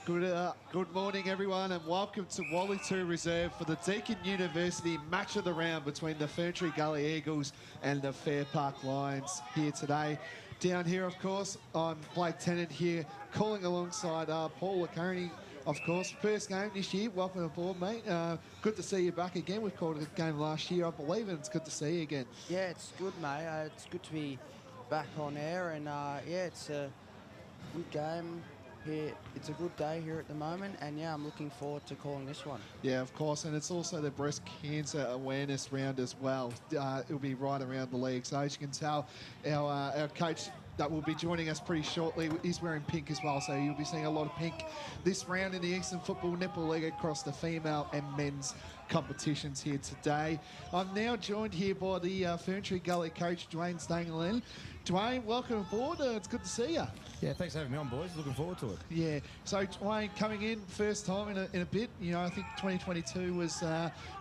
Good morning, everyone, and welcome to Wally 2 Reserve for the Deakin University match of the round between the Ferntree Gully Eagles and the Fairpark Lions here today. Down here, of course, I'm Blake Tennant here, calling alongside Paul Lacarney, of course. First game this year. Welcome aboard, mate. Good to see you back again. We've called a game last year, I believe, and it's good to see you again. Yeah, it's good, mate. It's good to be back on air, and yeah, it's a good game here. It's a good day here at the moment, and yeah, I'm looking forward to calling this one. Yeah, of course, and it's also the breast cancer awareness round as well. It'll be right around the league. So as you can tell, our coach that will be joining us pretty shortly is wearing pink as well, so you'll be seeing a lot of pink this round in the Eastern Football Netball League across the female and men's competitions here today. I'm now joined here by the Ferntree Gully coach, Dwayne Stangelin. Dwayne, welcome aboard. It's good to see you. Yeah, thanks for having me on, boys. Looking forward to it. Yeah. So, Dwayne, coming in first time in a bit. You know, I think 2022 was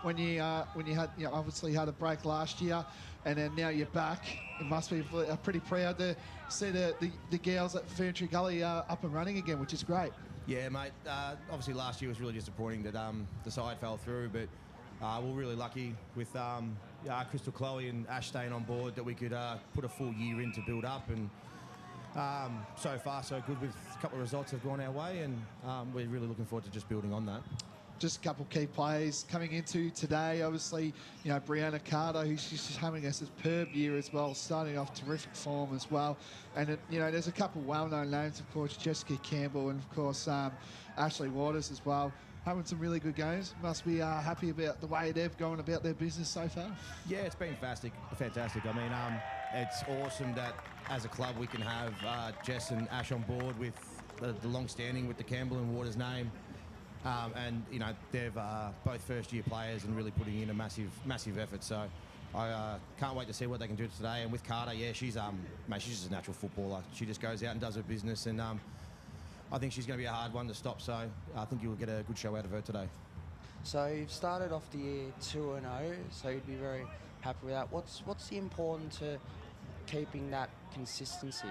when you had, you know, obviously had a break last year, and then now you're back. It must be pretty proud to see the girls at Ferntree Gully up and running again, which is great. Yeah, mate. Obviously, last year was really disappointing that the side fell through, but we're really lucky with Crystal Chloe and Ash staying on board that we could put a full year in to build up, and so far so good. With a couple of results have gone our way, and we're really looking forward to just building on that. Just a couple of key players coming into today. Obviously, you know, Brianna Carter, who's just having a superb year as well, starting off terrific form as well. And, you know, there's a couple of well-known names, of course, Jessica Campbell and, of course, Ashley Waters as well. Having some really good games. Must be happy about the way they've gone about their business so far. Yeah, it's been fantastic. I mean, it's awesome that as a club we can have Jess and Ash on board with the long-standing with the Campbell and Waters name. And, you know, they've both first-year players and really putting in a massive effort. So I can't wait to see what they can do today. And with Carter, yeah, she's just a natural footballer. She just goes out and does her business, and I think she's going to be a hard one to stop. So I think you'll get a good show out of her today. So you've started off the year 2-0, so you'd be very happy with that. What's the importance to keeping that consistency?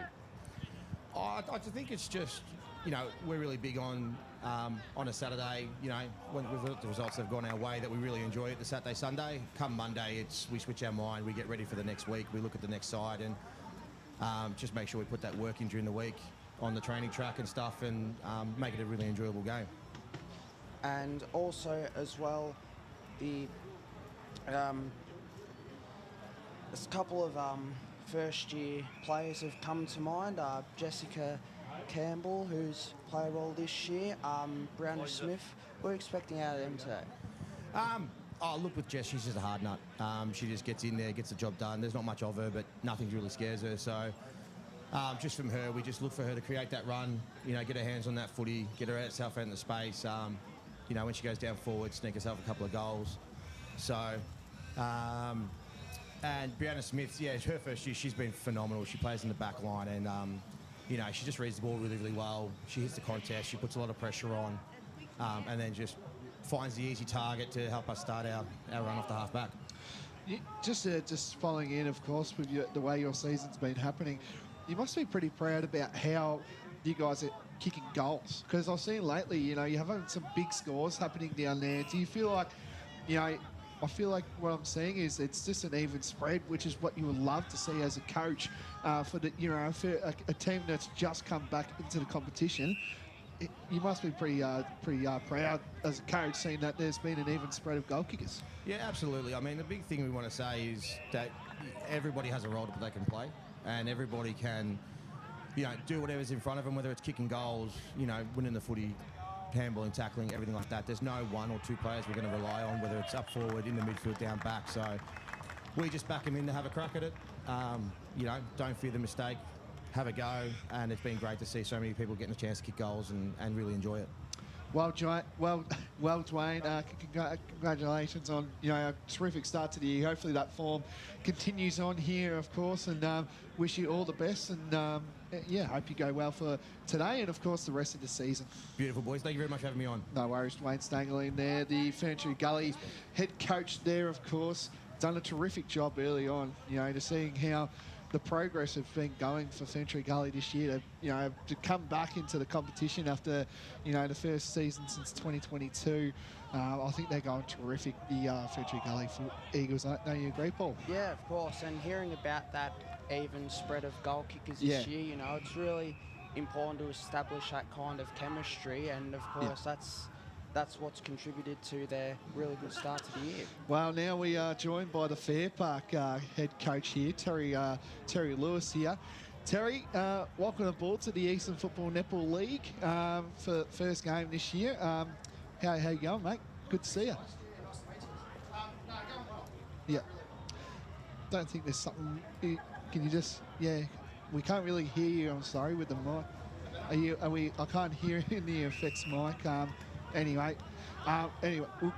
I think it's just, you know, we're really big on a Saturday, you know, when the results have gone our way, that we really enjoy it, the Saturday, Sunday. Come Monday, we switch our mind, we get ready for the next week, we look at the next side, and just make sure we put that work in during the week on the training track and stuff, and make it a really enjoyable game. And also, as well, there's a couple of first-year players have come to mind. Jessica Campbell, who's played a role this year, Brianna Smith. We're expecting out of them today. Look, with Jess, she's just a hard nut. She just gets in there, gets the job done. There's not much of her, but nothing really scares her. So just from her, we just look for her to create that run, you know, get her hands on that footy, get her herself out in the space. You know, when she goes down forward, sneak herself a couple of goals. So, and Brianna Smith, yeah, it's her first year. She's been phenomenal. She plays in the back line, and you know, she just reads the ball really, really well. She hits the contest. She puts a lot of pressure on, and then just finds the easy target to help us start our run off the half back. Yeah, just following in, of course, with the way your season's been happening, you must be pretty proud about how you guys are kicking goals. Because I've seen lately, you know, you're having some big scores happening down there. Do you feel like, you know, I feel like what I'm seeing is it's just an even spread, which is what you would love to see as a coach for the, you know, for a team that's just come back into the competition. You must be pretty proud as a coach, seeing that there's been an even spread of goal kickers. Yeah, absolutely. I mean, the big thing we want to say is that everybody has a role that they can play, and everybody can, you know, do whatever's in front of them, whether it's kicking goals, you know, winning the footy, handballing, tackling, everything like that. There's no one or two players we're going to rely on, whether it's up forward, in the midfield, down back. So we just back them in to have a crack at it. You know, don't fear the mistake, have a go, and it's been great to see so many people getting a chance to kick goals and really enjoy it. Well, Dwayne, congratulations on, you know, a terrific start to the year. Hopefully that form continues on here, of course, and wish you all the best. And yeah, hope you go well for today and, of course, the rest of the season. Beautiful, boys. Thank you very much for having me on. No worries. Dwayne Stangelin there, the Ferntree Gully head coach there, of course. Done a terrific job early on, you know, to seeing how the progress have been going for Ferntree Gully this year to, to come back into the competition after, the first season since 2022. I think they're going terrific, the Ferntree Gully Eagles. Don't you agree, Paul? Yeah, of course. And hearing about that even spread of goal kickers this year, it's really important to establish that kind of chemistry. And of course, that's what's contributed to their really good start to the year. Well, now we are joined by the Fairpark head coach here, Terry Lewis here. Terry, welcome aboard to the Eastern Football Netball League for the first game this year. How you going, mate? Good to see you. Yeah. Don't think there's something. Can you just? Yeah. We can't really hear you. I'm sorry with the mic. I can't hear in the effects mic. Anyway,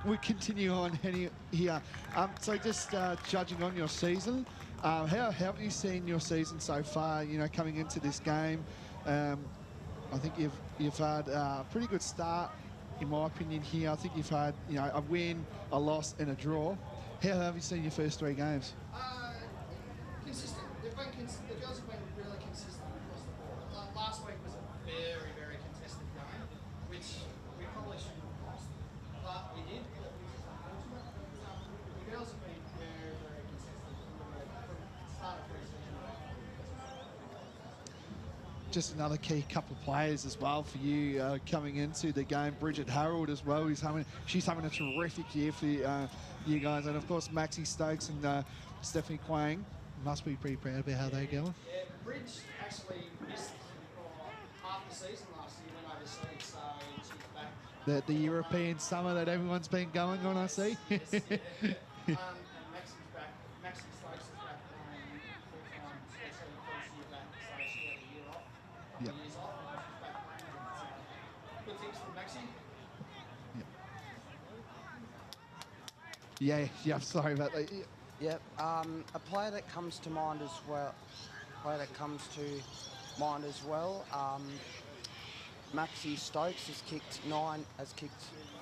we'll continue on here. So just judging on your season, how have you seen your season so far? Coming into this game, I think you've had a pretty good start, in my opinion. Here, I think you've had a win, a loss, and a draw. How have you seen your first 3 games? Consistent. The girls have been really consistent across the board. Last week was a very, very contested game, which we probably shouldn't have lost, but we did. The girls have been very, very consistent from the start of pre-season. Just another key couple of players as well for you coming into the game. Bridget Harold as well. She's having a terrific year for you guys, and of course Maxie Stokes and Stephanie Quang must be pretty proud about how they're going. Yeah, Bridge actually missed half the season last year, went overseas, so she's back. The European summer that everyone's been going on, I see. Yes, yeah. And Maxie's back. Maxie Stokes is back playing full-time, especially the first year back, so she had a year off. Yep. Years off, and she's back playing. So good things from Maxie. Yeah, sorry about that. Yep. A player that comes to mind as well. Maxie Stokes has kicked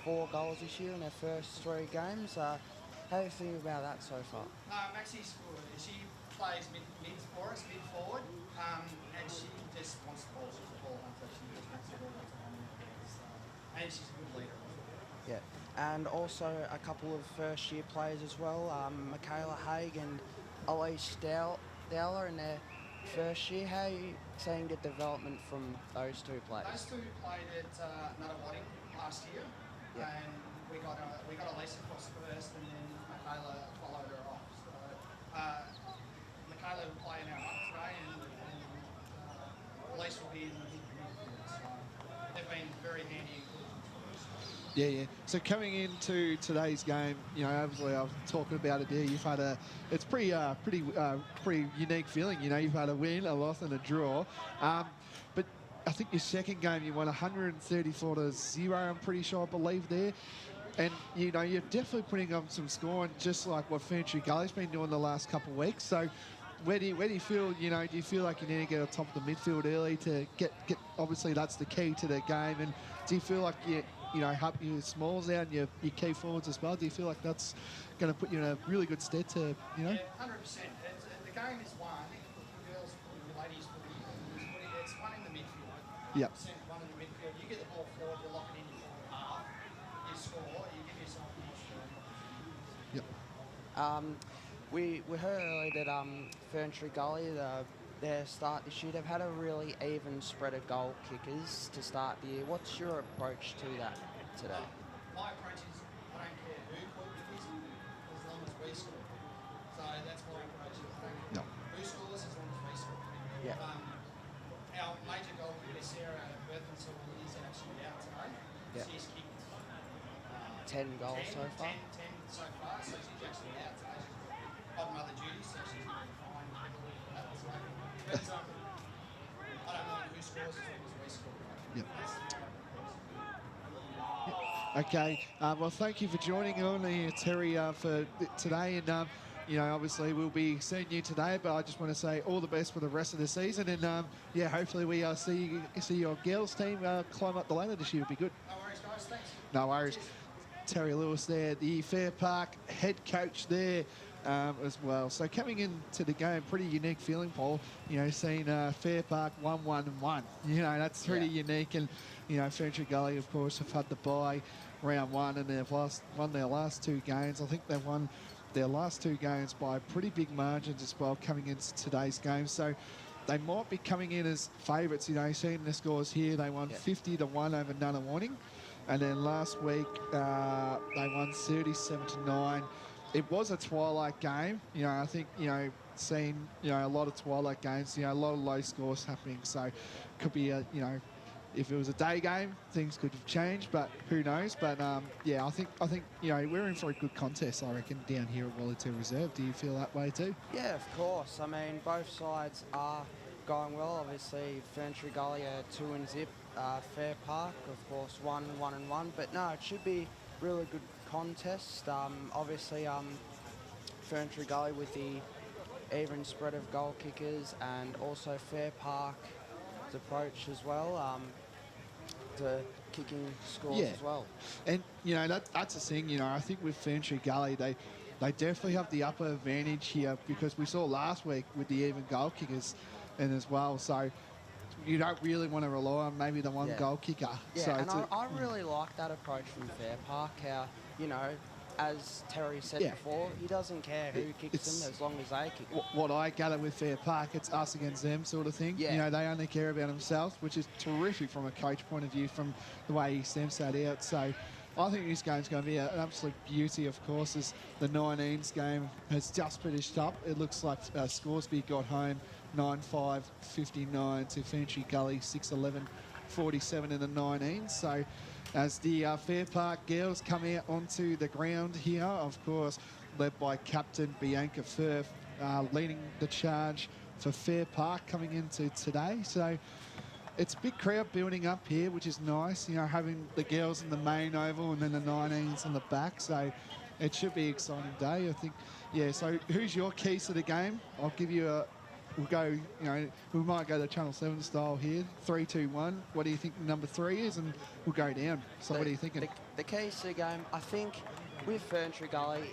4 goals this year in her first 3 games. How do you think about that so far? Maxie's good. She plays mid for us, mid forward, and she just wants the ball. She's a ball hunter. She just wants it all the time. And she's a good leader. Yeah. And also a couple of first-year players as well, Michaela Haig and Elise Dowler in their first year. How are you seeing the development from those 2 players? Those 2 played at Nuttawading last year, and we got Elise across first, and then Michaela followed her off. So Michaela will play in our up today, and Elise will be in the midfield. So they've been very handy. Yeah. So coming into today's game, obviously I was talking about it there. You've had it's pretty unique feeling. You've had a win, a loss, and a draw. But I think your second game you won 134-0. I'm pretty sure, I believe there. And you're definitely putting on some scoring, just like what Ferntree Gully's been doing the last couple of weeks. So where do you feel? Do you feel like you need to get on top of the midfield early to get? Obviously, that's the key to the game. And do you feel like help your smalls out and your key forwards as well? Do you feel like that's going to put you in a really good stead to, Yeah, 100%. The game is won. The girls, the ladies, it's one in the midfield. Yep. 100% one in the midfield. You get the ball forward, you lock it in your forward half, you score, you give yourself more scoring. Yep. We heard earlier that Ferntree Gully, their start this year, they've had a really even spread of goal kickers to start the year. What's your approach to that today? My approach is I don't care who kickers, as long as we score. So that's my approach. No. Who scores as long as we score. Yeah. Our major goal kicker, Sarah Berthensoul, is actually out today. Yeah. She's kicked 10 goals so far. 10 so far, so she's actually out today. She's on mother duty, so she's going to be fine for that. But I don't mind who scores as long as we score. Yep. Okay. Well, thank you for joining on here, Terry, for today. And, obviously we'll be seeing you today, but I just want to say all the best for the rest of the season. And, hopefully we see your girls team climb up the ladder this year. It'll be good. No worries, guys. Thanks. No worries. Terry Lewis there, the Fairpark head coach there. as well. So coming into the game, pretty unique feeling, Paul. You know, seeing Fairpark 1-1-1. You know, that's pretty unique. And, you know, Ferntree Gully, of course, have had the bye round one, and they've won their last 2 games. I think they've won their last 2 games by pretty big margins as well coming into today's game. So they might be coming in as favourites. You know, seeing the scores here, they won 50-1 over Nunawanning. And then last week, they won 37-9. It was a twilight game. You know, I think, you know, seeing, you know, a lot of twilight games, you know, a lot of low scores happening. So could be a, you know, if it was a day game, things could have changed, but who knows? But yeah, I think you know, we're in for a good contest, I reckon, down here at Wellington Reserve. Do you feel that way too? Yeah, of course. I mean, both sides are going well. Obviously, Ferntree Gully are 2-0. Fairpark, of course, 1-1-1. But no, it should be really good contest. Obviously, Ferntree Gully with the even spread of goal kickers, and also Fairpark's approach as well. The kicking scores as well. And, you know, that's the thing, you know, I think with Ferntree Gully, they definitely have the upper advantage here, because we saw last week with the even goal kickers and as well. So you don't really want to rely on maybe the one goal kicker. Yeah, so and I really like that approach from Fairpark, how, you know, as Terry said before, he doesn't care who kicks them as long as they kick them. What I gather with Fairpark, it's us against them sort of thing. Yeah. You know, they only care about themselves, which is terrific from a coach point of view, from the way he stamps that out. So I think this game's going to be an absolute beauty, of course, as the 19s game has just finished up. It looks like Scoresby got home 9-5, 59 to Ferntree Gully 6-11, 47 in the 19s. So as the Fairpark girls come out onto the ground here, of course, led by captain Bianca Firth, leading the charge for Fairpark coming into today. So it's a big crowd building up here, which is nice, you know, having the girls in the main oval and then the 19s in the back. So it should be an exciting day, I think. Yeah, so who's your keys to the game? I'll give you a... We'll go, you know, we might go the Channel 7 style here. 3, 2, 1. What do you think number 3 is? And we'll go down. So what are you thinking? The keys to the game, I think, with Ferntree Gully,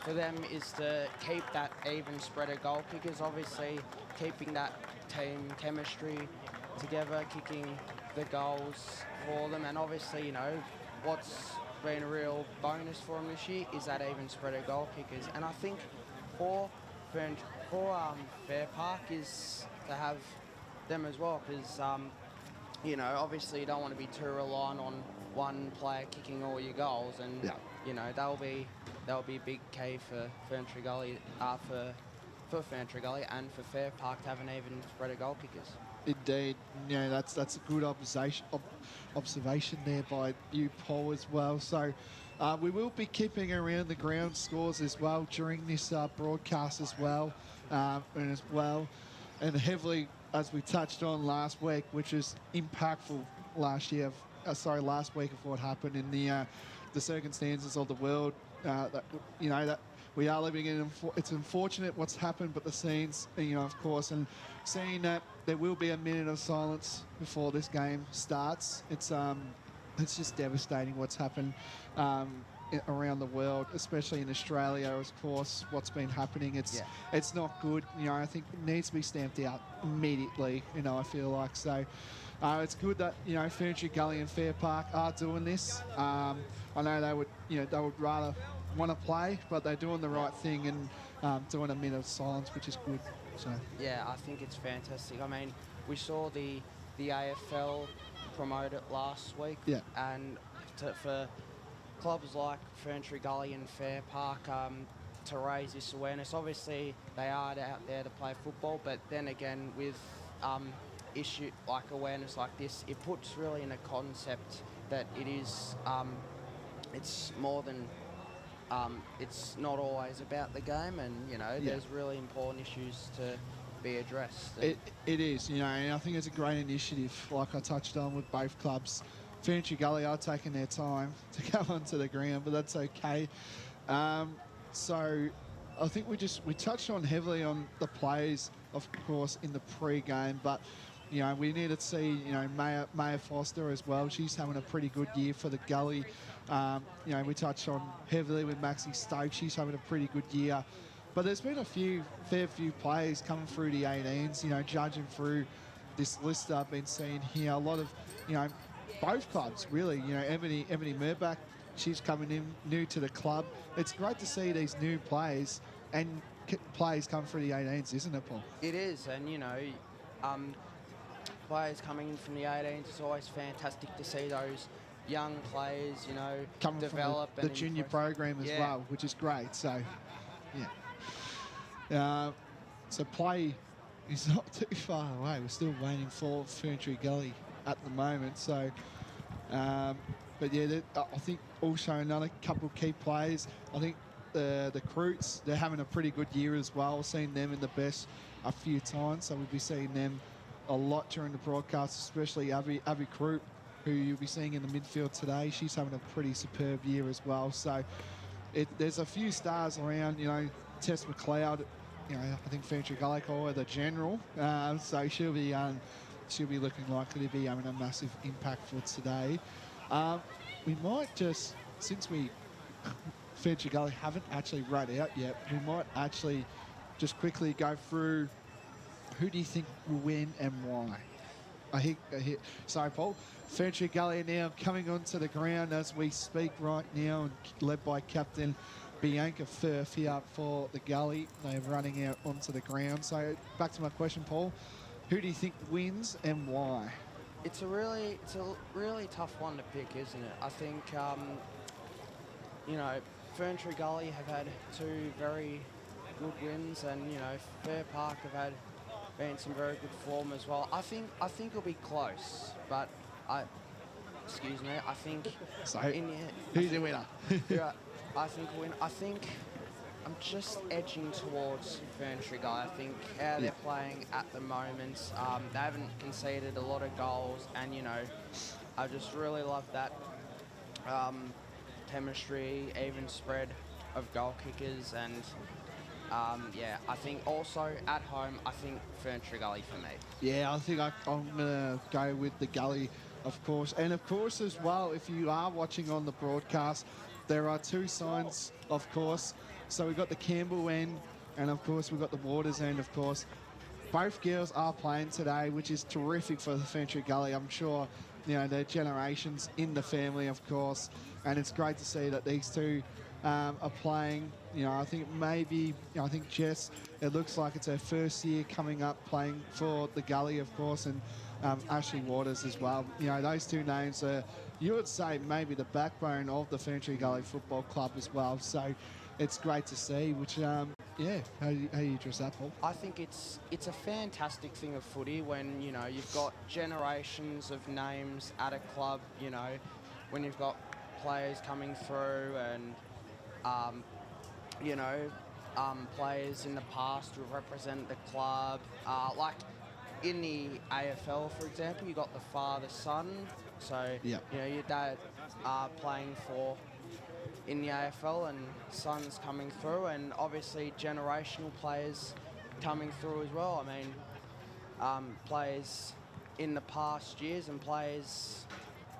for them is to keep that even spread of goal kickers. Obviously, keeping that team chemistry together, kicking the goals for them. And obviously, you know, what's been a real bonus for them this year is that even spread of goal kickers. And I think for Fairpark is to have them as well, because you know, obviously you don't want to be too reliant on one player kicking all your goals, and you know, that'll be a big key for Ferntree Gully, for Ferntree Gully and for Fairpark to have an even spread of goal kickers. Indeed, you know, that's a good observation there by you, Paul, as well. So we will be keeping around the ground scores as well during this broadcast as well, and heavily, as we touched on last week, which was impactful last week of what happened in the circumstances of the world. That, you know, that we are living in. It's unfortunate what's happened, but the scenes, you know, of course, and seeing that there will be a minute of silence before this game starts. It's just devastating what's happened around the world, especially in Australia, of course. What's been happening, it's not good. You know, I think it needs to be stamped out immediately. You know, I feel like so. It's good that, you know, Ferntree Gully and Fairpark are doing this. I know they would rather want to play, but they're doing the right thing and doing a minute of silence, which is good. So yeah, I think it's fantastic. I mean, we saw the AFL promote it last week, and for clubs like Ferntree Gully and Fairpark to raise this awareness. Obviously, they are out there to play football, but then again, with issue like awareness like this, it puts really in a concept that it is, it's more than, it's not always about the game, and you know, there's really important issues to be addressed. It is, you know, and I think it's a great initiative, like I touched on with both clubs. Ferntree Gully are taking their time to go onto the ground, but that's okay. So I think we touched on heavily on the players, of course, in the pre-game, but You know, we need to see, you know, Maya Foster as well. She's having a pretty good year for the Gully. You know, we touched on heavily with Maxie Stokes. She's having a pretty good year. But there's been fair few players coming through the 18s, you know, judging through this list I've been seeing here. A lot of, you know, both clubs, really. You know, Emily Murback, she's coming in new to the club. It's great to see these new players and players come through the 18s, isn't it, Paul? It is, and, you know, players coming in from the 18s, it's always fantastic to see those young players, you know, Coming develop from the junior program as well, which is great. So, yeah. So play is not too far away. We're still waiting for Ferntree Gully at the moment. So, but yeah, I think also another couple of key players. I think the Croots, they're having a pretty good year as well. Seen them in the best a few times, so we'll be seeing them a lot during the broadcast, especially Abby Croot, who you'll be seeing in the midfield today. She's having a pretty superb year as well. So there's a few stars around, you know. Tess McLeod, you know, I think Ferntree Gully call her the general. So she'll be looking likely to be having a massive impact for today. We might just, since Ferntree Gully haven't actually run out yet, we might actually just quickly go through who do you think will win and why. Sorry, Paul. Ferntree Gully now coming onto the ground as we speak right now, and led by Captain Bianca Firth here for the Gully. They're running out onto the ground. So back to my question, Paul. Who do you think wins and why? It's a really tough one to pick, isn't it? I think, you know, Ferntree Gully have had 2 very good wins, and, you know, Fairpark have been some very good form as well. I think it'll be close, but I think So in the who's the winner? yeah, I think I'm just edging towards Ferntree Gully. I think how they're playing at the moment, they haven't conceded a lot of goals, and, you know, I just really love that chemistry, even spread of goal kickers, and yeah, I think also at home, I think Ferntree Gully for me. Yeah, I think I'm going to go with the Gully, of course. And of course as well, if you are watching on the broadcast, there are 2 signs, of course. So we've got the Campbell end, and of course we've got the Waters end, of course. Both girls are playing today, which is terrific for the Ferntree Gully. I'm sure, you know, they're generations in the family, of course. And it's great to see that these 2 are playing. You know, I think maybe, you know, I think Jess, it looks like it's her first year coming up playing for the Gully, of course, and Ashley Waters as well. You know, those 2 names are, you would say, maybe the backbone of the Ferntree Gully Football Club as well. So it's great to see, which, yeah, how do you address that, Paul? I think it's a fantastic thing of footy when, you know, you've got generations of names at a club, you know, when you've got players coming through and, you know, players in the past who represent the club. Like in the AFL, for example, you got the father-son. So, you know, your dad playing in the AFL and sons coming through, and obviously generational players coming through as well. I mean, players in the past years and players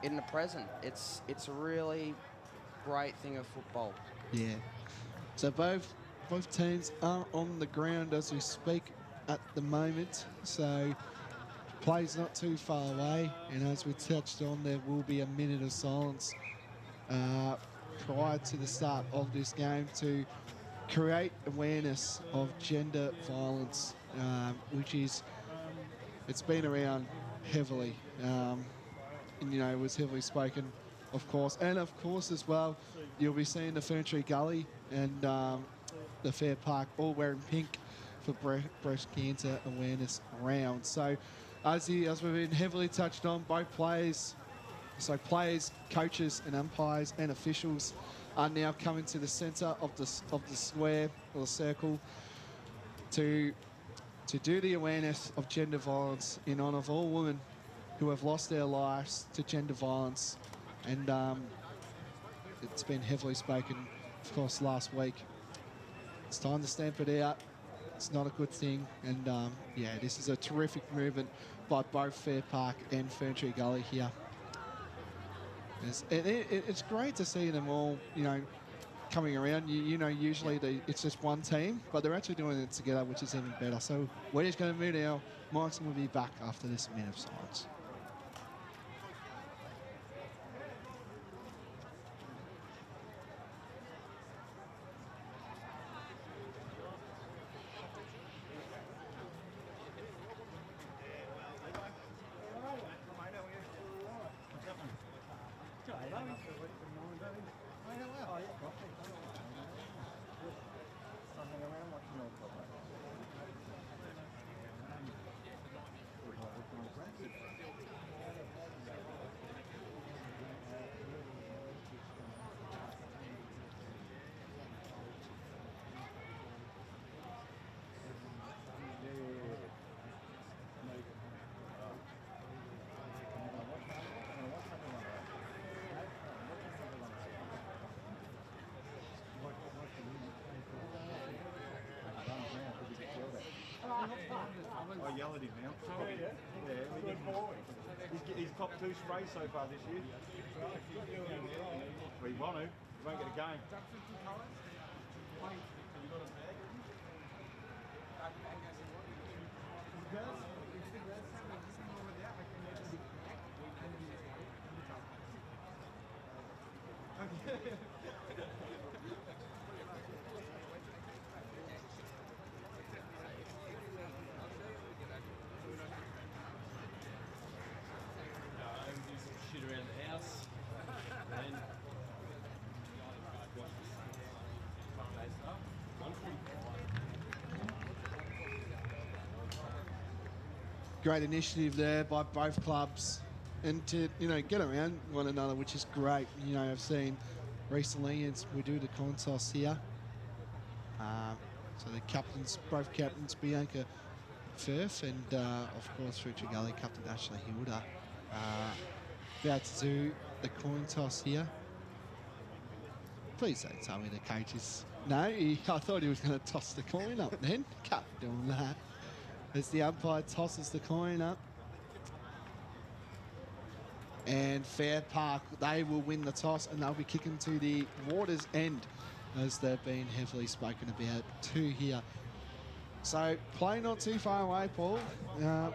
in the present. It's a really great thing of football. Yeah. So both teams are on the ground as we speak at the moment. So play's not too far away, and as we touched on, there will be a minute of silence prior to the start of this game to create awareness of gender violence, which it's been around heavily, and, you know, it was heavily spoken, of course. And of course as well, you'll be seeing the Ferntree Gully and the Fairpark all wearing pink for breast cancer awareness round. So as we've been heavily touched on, both players, coaches and umpires and officials are now coming to the centre of the square or the circle to do the awareness of gender violence in honour of all women who have lost their lives to gender violence. And it's been heavily spoken, of course, last week. It's time to stamp it out. It's not a good thing. And, yeah, this is a terrific movement by both Fairpark and Ferntree Gully here. It's great to see them all, you know, coming around. You know, usually it's just one team, but they're actually doing it together, which is even better. So we're just going to move now. Mikeson will be back after this minute of silence. I yell at him now. He's copped 2 sprays so far this year. Well, he won't get a game. Shit around the house. And Great initiative there by both clubs, and to, you know, get around one another, which is great. You know, I've seen recently as we do the coin toss here. So the captains, both captains, Bianca Firth and of course Ferntree Gully captain Ashley Hilda, about to do the coin toss here. Please don't tell me the coach is... No, I thought he was going to toss the coin up then. Can't be doing that. As the umpire tosses the coin up. And Fairpark, they will win the toss and they'll be kicking to the water's end, as they've been heavily spoken about too here. So play not too far away, Paul,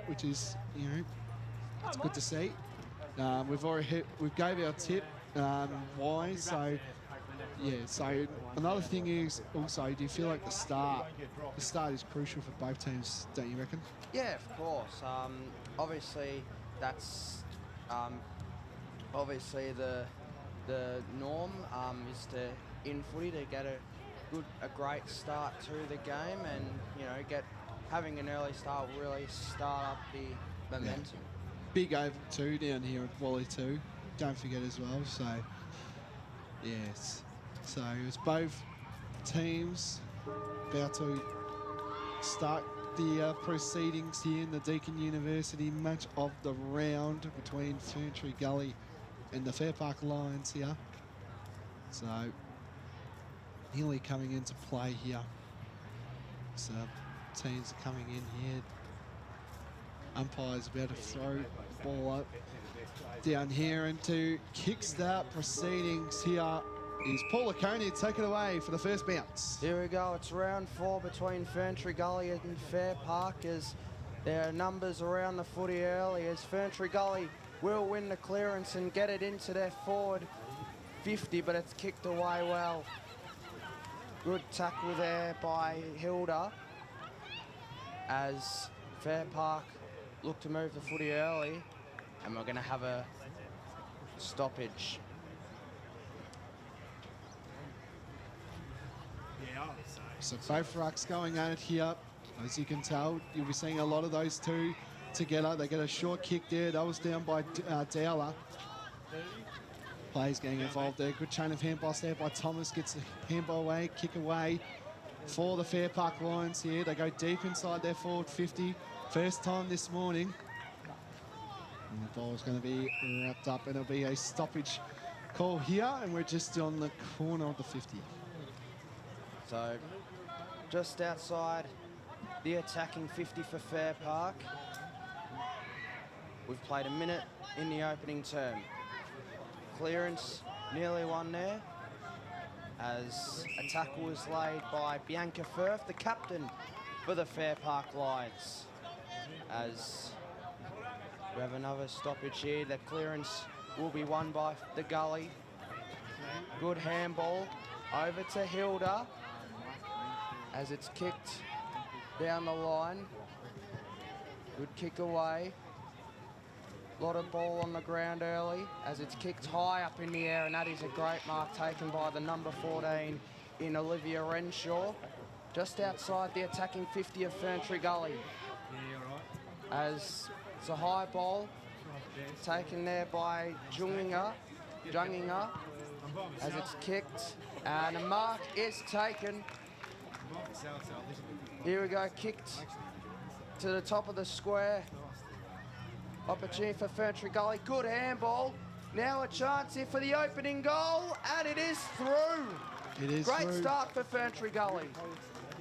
which is, you know, it's good to see. We've gave our tip why, so yeah. So another thing is also, do you feel like the start is crucial for both teams, don't you reckon? Yeah, of course. Obviously, that's obviously the norm is to in footy to get a great start to the game, and you know, having an early start will really start up the momentum. Yeah. Big over 2 down here at Wally 2. Don't forget as well. So yes, so it's both teams about to start the proceedings here in the Deakin University match of the round between Ferntree Gully and the Fairpark Lions here. So nearly coming into play here. So teams are coming in here. Umpire's about to throw the ball up down here, and to kickstart proceedings here is Paul Laconia. Take it away for the first bounce. Here we go. It's round 4 between Ferntree Gully and Fairpark, as there are numbers around the footy early, as Ferntree Gully will win the clearance and get it into their forward 50, but it's kicked away well. Good tackle there by Hilda, as Fairpark look to move the footy early, and we're going to have a stoppage. So both rucks going at it here. As you can tell, you'll be seeing a lot of those two together. They get a short kick there. That was down by Dowler. Players getting involved there. Good chain of handballs there by Thomas. Gets the handball away, kick away for the Fairpark Lions here. They go deep inside their forward 50. First time this morning. And the ball is going to be wrapped up, and it'll be a stoppage call here, and we're just on the corner of the 50. So just outside the attacking 50 for Fairpark. We've played a minute in the opening term. Clearance nearly won there, as a tackle was laid by Bianca Firth, the captain for the Fairpark Lions. As we have another stoppage here, the clearance will be won by the Gully. Good handball over to Hilda, as it's kicked down the line. Good kick away. Lot of ball on the ground early, as it's kicked high up in the air, and that is a great mark taken by the number 14 in Olivia Renshaw, just outside the attacking 50 of Ferntree Gully. As it's a high ball taken there by Junginger, as it's kicked, and a mark is taken. Here we go, kicked to the top of the square. Opportunity for Ferntree Gully. Good handball. Now a chance here for the opening goal, and it is through. It is Great through. start for Ferntree Gully.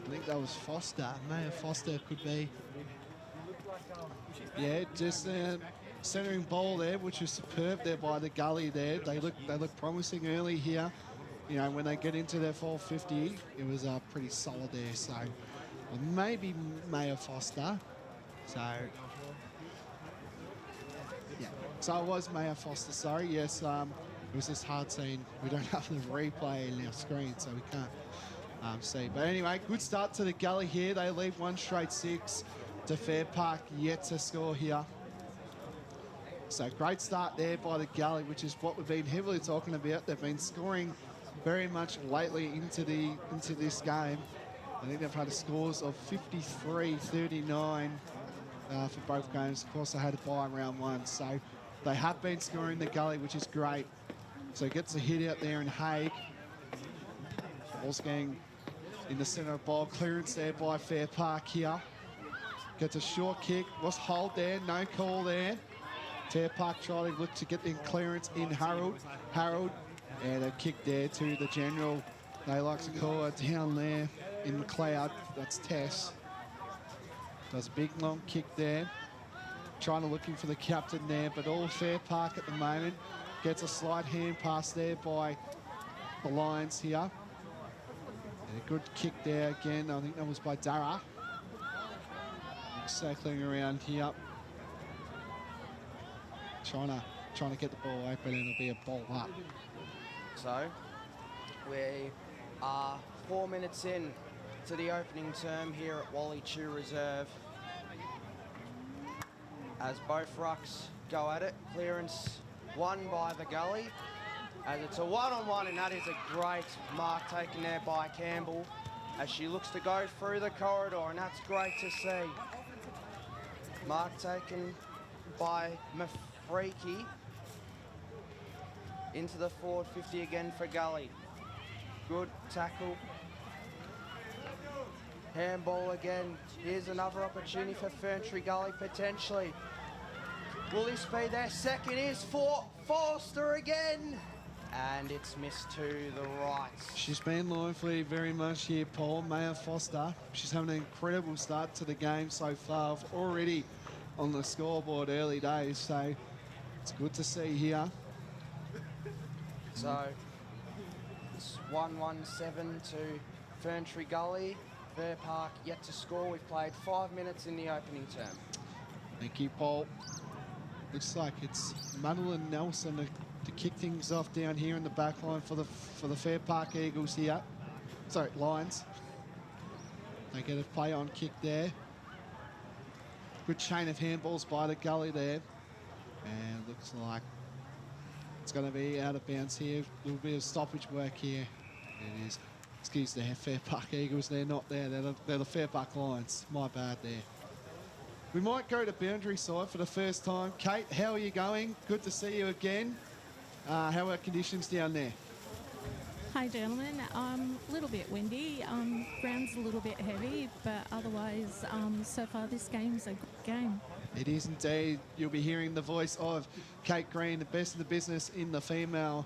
I think that was Foster. Maya Foster could be. Yeah, just centering ball there, which was superb there by the Gully there. They look promising early here. You know, when they get into their 450, it was pretty solid there. So maybe Maya Foster. So yeah, so it was Maya Foster. Sorry, yes. It was just hard seeing. We don't have the replay in our screen, so we can't see. But anyway, good start to the Gully here. They lead 1 straight 6 to Fairpark, yet to score here. So great start there by the Gully, which is what we've been heavily talking about. They've been scoring very much lately into this game. I think they've had scores of 53-39 for both games. Of course, they had a bye in round 1, so they have been scoring the Gully, which is great. So gets a hit out there in Haig. Ball's going in the centre of ball. Clearance there by Fairpark here. Gets a short kick. Was hold there, no call there. Fairpark trying to look to get the clearance in Harold. And a kick there to the general. They like to call it down there in McLeod. That's Tess. Does a big long kick there. Trying to looking for the captain there, but all Fairpark at the moment. Gets a slight hand pass there by the Lions here. And a good kick there again. I think that was by Dara. Circling around here. Trying to get the ball open, and it'll be a ball up. So we are 4 minutes in to the opening term here at Wally Chew Reserve. As both rucks go at it, clearance won by the Gully, as it's a one-on-one, and that is a great mark taken there by Campbell as she looks to go through the corridor, and that's great to see. Mark taken by Mafreaky into the forward 50 again for Gully. Good tackle. Handball again. Here's another opportunity for Ferntree Gully potentially. Will this be their second? Is for Forster again. And it's missed to the right. She's been lively very much here, Paul. Maya Foster. She's having an incredible start to the game so far. Already on the scoreboard early days, so it's good to see here. So it's 1-1-7 to Ferntree Gully. Fairpark yet to score. We've played 5 minutes in the opening term. Thank you, Paul. Looks like it's Madeline Nelson to kick things off down here in the back line for the Fairpark Eagles here. Sorry, Lions. They get a play on kick there. Good chain of handballs by the Gully there. And looks like it's going to be out of bounds here. A little bit of stoppage work here. It is. Excuse the Fairpark Eagles, they're not there. They're the Fairpark Lions. My bad there. We might go to boundary side for the first time. Kate, how are you going? Good to see you again. How are conditions down there? Hi, gentlemen. A little bit windy. Ground's a little bit heavy, but otherwise, so far this game's a good game. It is indeed. You'll be hearing the voice of Kate Green, the best of the business in the female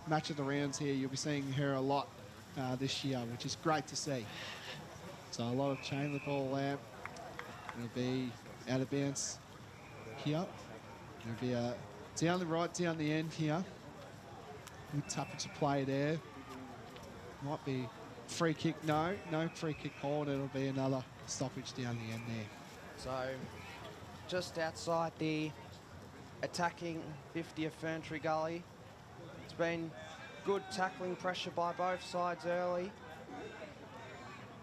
match of the rounds here. You'll be seeing her a lot this year, which is great to see. So a lot of chain the ball out. It'll be out of bounds here. It'll be down the right, down the end here. Good tappage of play there. Might be free kick. No free kick called. It'll be another stoppage down the end there. So just outside the attacking 50 of Ferntree Gully. It's been good tackling pressure by both sides early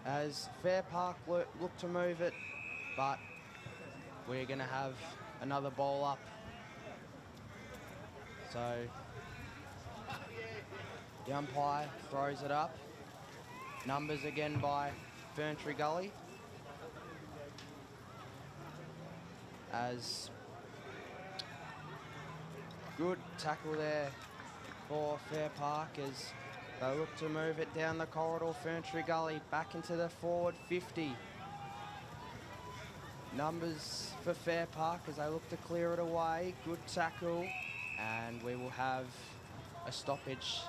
as Fairpark look to move it, but we're going to have another ball up. So the umpire throws it up. Numbers again by Ferntree Gully. As good tackle there for Fairpark as they look to move it down the corridor. Ferntree Gully back into the forward 50. Numbers for Fairpark as they look to clear it away. Good tackle, and we will have a stoppage.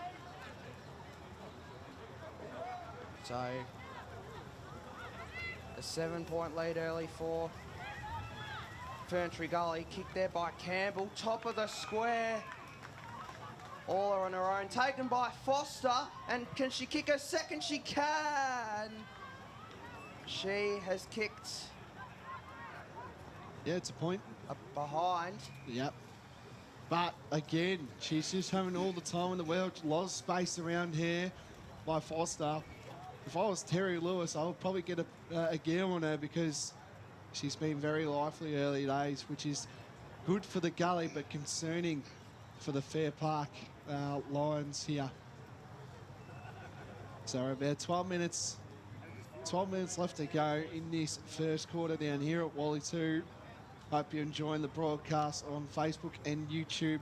So a 7-point lead early for Ferntree Gully. Kick there by Campbell, top of the square. All are on her own, taken by Foster, and can she kick a second? She can. She has kicked. Yeah, it's a point. Up behind. Yep. But again, she's just having all the time in the world. A lot of space around here by Foster. If I was Terry Lewis, I would probably get a gear on her because she's been very lively early days, which is good for the Gully, but concerning for the Fairpark Lions here. So about 12 minutes left to go in this first quarter down here at Wally 2. Hope you're enjoying the broadcast on Facebook and YouTube.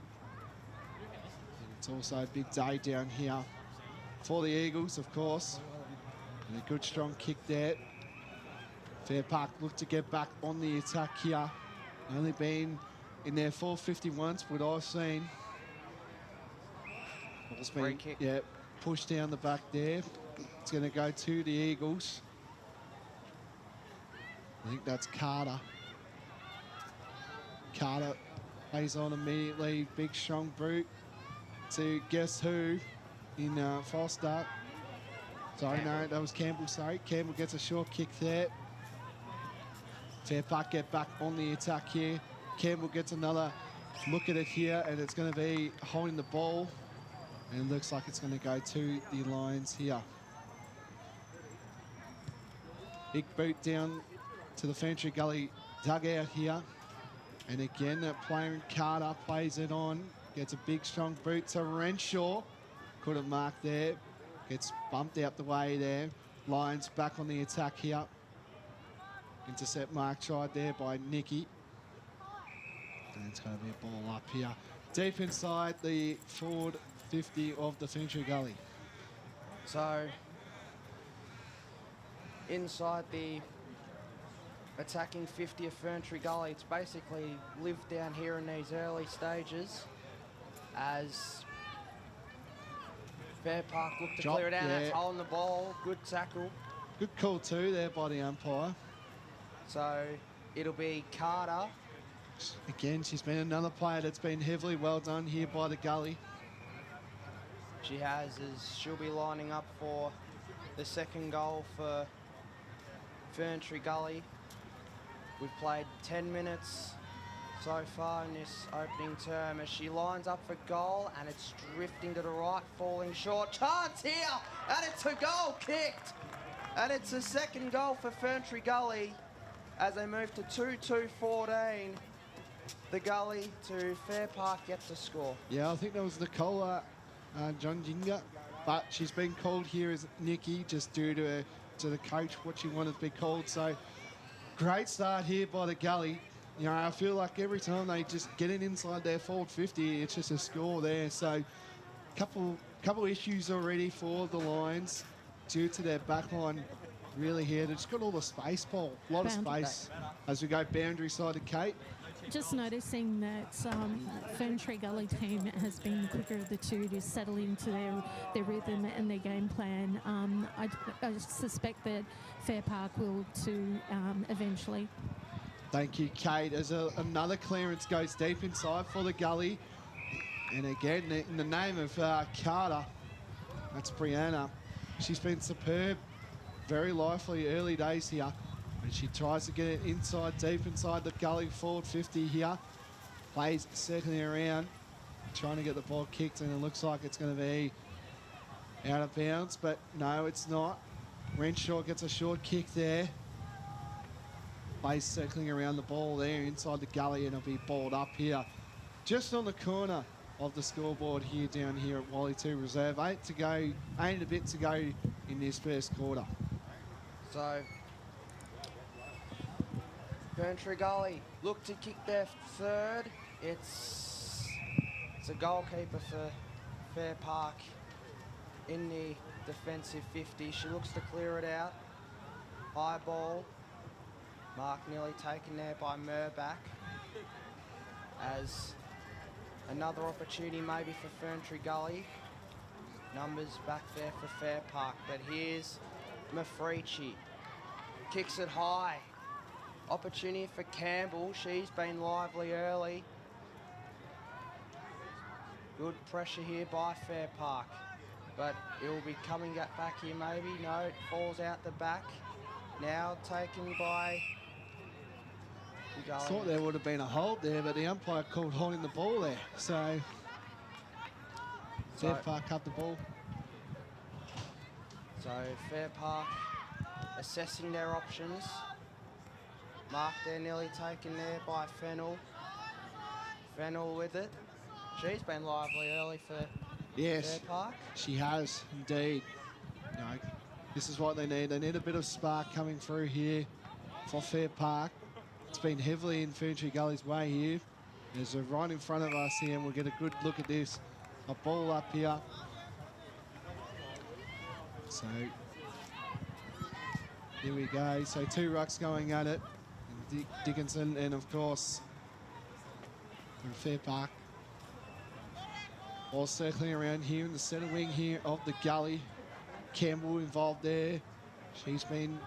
It's also a big day down here for the Eagles, of course. And a good strong kick there. Fairpark look to get back on the attack here. Only been in their 451s, what I've seen. Ball's been, yeah, pushed down the back there. It's going to go to the Eagles. I think that's Carter. Carter plays on immediately. Big, strong boot to guess who in Foster. Sorry, no, that was Campbell, sorry. Campbell gets a short kick there. Fairpark get back on the attack here. Campbell gets another look at it here, and it's going to be holding the ball. And it looks like it's going to go to the Lions here. Big boot down to the Ferntree Gully dugout here. And again, that player in Carter plays it on. Gets a big, strong boot to Renshaw. Couldn't mark there. Gets bumped out the way there. Lions back on the attack here. Intercept mark tried there by Nicky. And it's going to be a ball up here. Deep inside the forward 50 of the Ferntree Gully. So inside the attacking 50 of Ferntree Gully, it's basically lived down here in these early stages as Fairpark look to clear it out. That's holding the ball. Good tackle. Good call too there by the umpire. So it'll be Carter. Again, she's been another player that's been heavily well done here by the Gully. She has, as she'll be lining up for the second goal for Ferntree Gully. We've played 10 minutes so far in this opening term as she lines up for goal, and it's drifting to the right, falling short. Chance here, and it's a goal kicked. And it's a second goal for Ferntree Gully as they move to 2-2-14. The Gully to Fairpark yet to score. Yeah, I think that was Nicola John Jinga, but she's been called here as Nikki just due to the coach what she wanted to be called. So great start here by the Gully. You know, I feel like every time they just get it inside their forward 50, it's just a score there. So couple issues already for the Lions due to their backline really here. They've just got all the space, Paul. A lot of space as we go boundary side to Kate. Just noticing that Ferntree Gully team has been the quicker of the two to settle into their rhythm and their game plan. I suspect that Fairpark will too eventually. Thank you, Kate. As another clearance goes deep inside for the Gully. And again, in the name of Carter, that's Brianna. She's been superb, very lively early days here. And she tries to get it inside, deep inside the Gully, forward 50 here. Plays circling around, trying to get the ball kicked, and it looks like it's going to be out of bounds, but no, it's not. Renshaw gets a short kick there. Plays circling around the ball there inside the Gully, and it'll be balled up here. Just on the corner of the scoreboard here, down here at Wally 2 Reserve. 8 to go, 8 and a bit to go in this first quarter. So, Ferntree Gully look to kick their third. It's a goalkeeper for Fairpark in the defensive 50. She looks to clear it out. High ball. Mark nearly taken there by Murback. As another opportunity maybe for Ferntree Gully. Numbers back there for Fairpark, but here's Mafrici. Kicks it high. Opportunity for Campbell. She's been lively early. Good pressure here by Fairpark, but it will be coming back here maybe. No, it falls out the back. Now taken by I thought there would have been a hold there, but the umpire called holding the ball there. So Fairpark cut the ball. So Fairpark assessing their options. Mark there nearly taken there by Fennell. Fennell with it. She's been lively early for Fairpark. She has indeed. You know, this is what they need. They need a bit of spark coming through here for Fairpark. It's been heavily in Ferntree Gully's way here. As they're right in front of us here, and we'll get a good look at this. A ball up here. So here we go. So 2 rucks going at it. And Dickinson and of course from Fairpark. All circling around here in the centre wing here of the Gully. Campbell involved there. She's been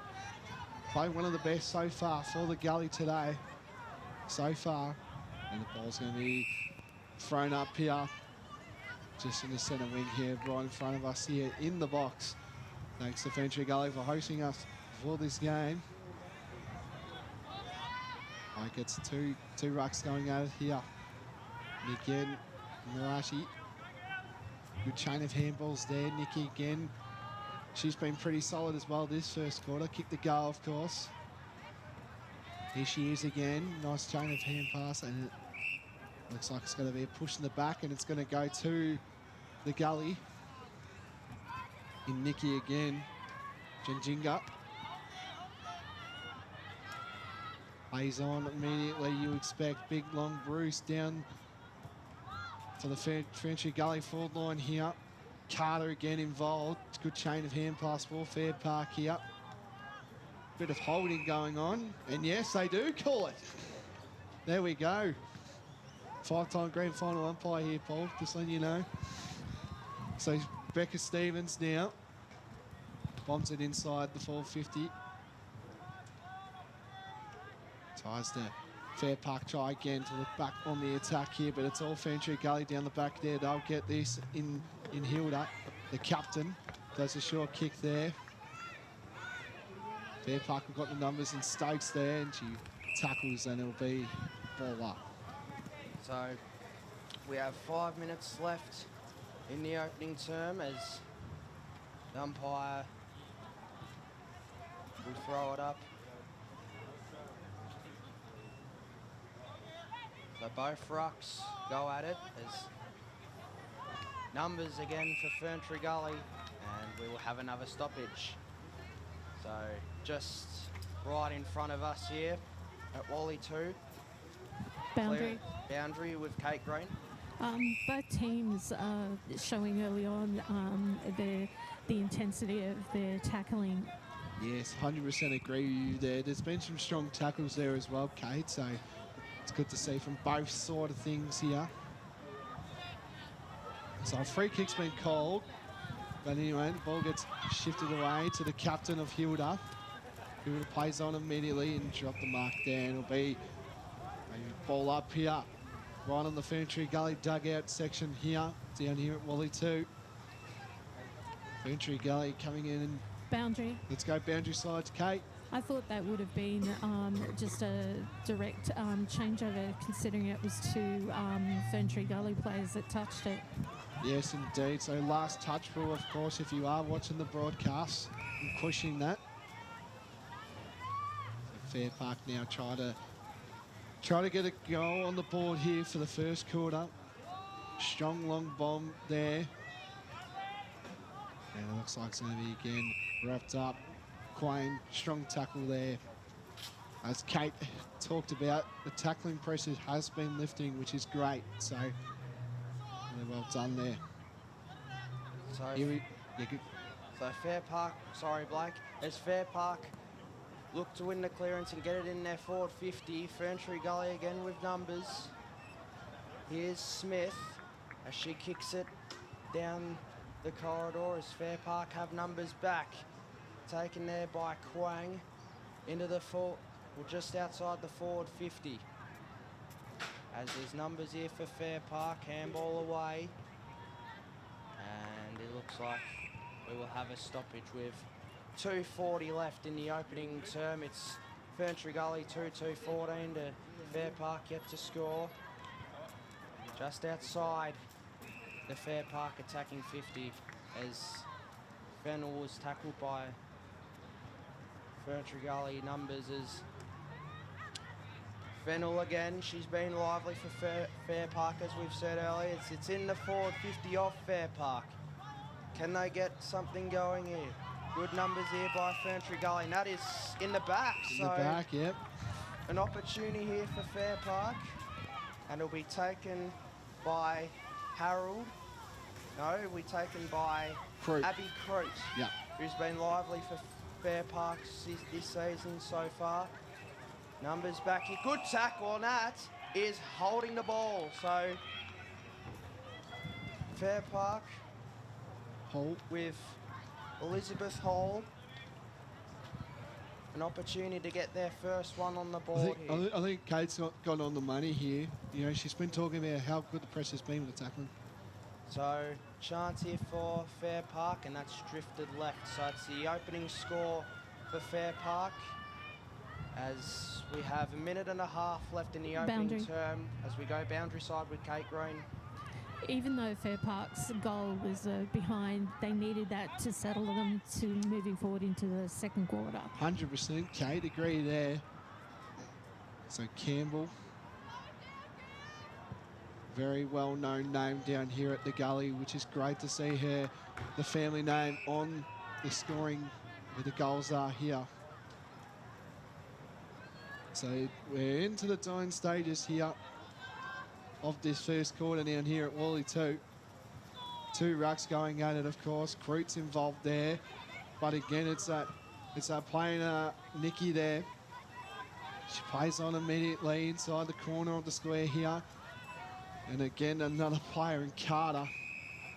playing one of the best so far for the Gully today. So far. And the ball's going to be thrown up here. Just in the centre wing here, right in front of us here in the box. Thanks to Ferntree Gully for hosting us for this game. Mike gets two rucks going at it here. And again, Marashi. Good chain of handballs there. Nikki again. She's been pretty solid as well this first quarter. Kicked the goal, of course. Here she is again. Nice chain of hand pass, and it looks like it's going to be a push in the back, and it's going to go to the Gully. In Nikki again. Jinjinga. Plays on immediately. You expect big, long Bruce down to the Ferntree Gully forward line here. Carter again involved. Good chain of hand pass for Fairpark here. Bit of holding going on. And yes, they do call it. There we go. 5-time grand final umpire here, Paul, just letting you know. So Becca Stevens now bombs it inside the 450. Ties to Fairpark, try again to look back on the attack here, but it's all Ferntree Gully down the back there. They'll get this in Hilda. The captain does a short kick there. Fairpark have got the numbers in Stokes there, and she tackles, and it'll be ball up. So we have 5 minutes left in the opening term as the umpire will throw it up. So both rucks go at it as numbers again for Ferntree Gully, and we will have another stoppage. So just right in front of us here at Wally 2. Boundary. Boundary with Kate Green. Both teams are showing early on the intensity of their tackling. Yes, 100% agree with you there. There's been some strong tackles there as well, Kate. So It's good to see from both sort of things here. So a free kick's been called. But anyway, the ball gets shifted away to the captain of Hilda. Hilda plays on immediately and drop the mark there. It'll be a ball up here. Right on the Ferntree Gully dugout section here. Down here at Wally 2. Ferntree Gully coming in and... Boundary. Let's go boundary side to Kate. I thought that would have been just a direct changeover, considering it was two Ferntree Gully players that touched it. Yes, indeed. So last touch rule, of course, if you are watching the broadcast and pushing that. So Fairpark now try to get a goal on the board here for the first quarter. Strong long bomb there. And it looks like it's going to be again wrapped up. Quain, strong tackle there. As Kate talked about, the tackling pressure has been lifting, which is great. So really well done there. So, Yeah, good. so Fairpark, sorry Blake, as Fairpark look to win the clearance and get it in their forward 50. Ferntree Gully again with numbers. Here's Smith as she kicks it down the corridor as Fairpark have numbers back. Taken there by Quang into the well, just outside the forward 50. As there's numbers here for Fairpark, handball away. And it looks like we will have a stoppage with 2:40 left in the opening term. It's Ferntree Gully 2-2-14 to Fairpark yet to score. Just outside the Fairpark attacking 50 as Fennell was tackled by Ferntree Gully. Numbers as Fennell again. She's been lively for Fairpark, as we've said earlier. It's in the forward 50 off Fairpark. Can they get something going here? Good numbers here by Ferntree Gully, and that is in the back. In the back, yep. An opportunity here for Fairpark, and it'll be taken by Harold. No, it'll be taken by Croot. Abby Croot, Yeah. who's been lively for Fairpark this season so far. Numbers back here. Good tackle on that is holding the ball. So Fairpark Hall. with Elizabeth Hall. An opportunity to get their first one on the board here. I think Kate's got on the money here. You know, she's been talking about how good the press has been with the tackling. So chance here for Fairpark, and that's drifted left. So it's the opening score for Fairpark as we have a minute and a half left in the opening Boundary. term as we go boundary side with Kate Green. Even though Fairpark's goal was behind, they needed that to settle them to moving forward into the second quarter. 100%, Kate, agree there. So Campbell, very well-known name down here at the Gully, which is great to see her, the family name, on the scoring where the goals are here. So we're into the dying stages here of this first quarter down here at Wally 2. Two rucks going at it, of course. Croot's involved there. But again, it's that playing Nikki there. She plays on immediately inside the corner of the square here. And again, another player in Carter.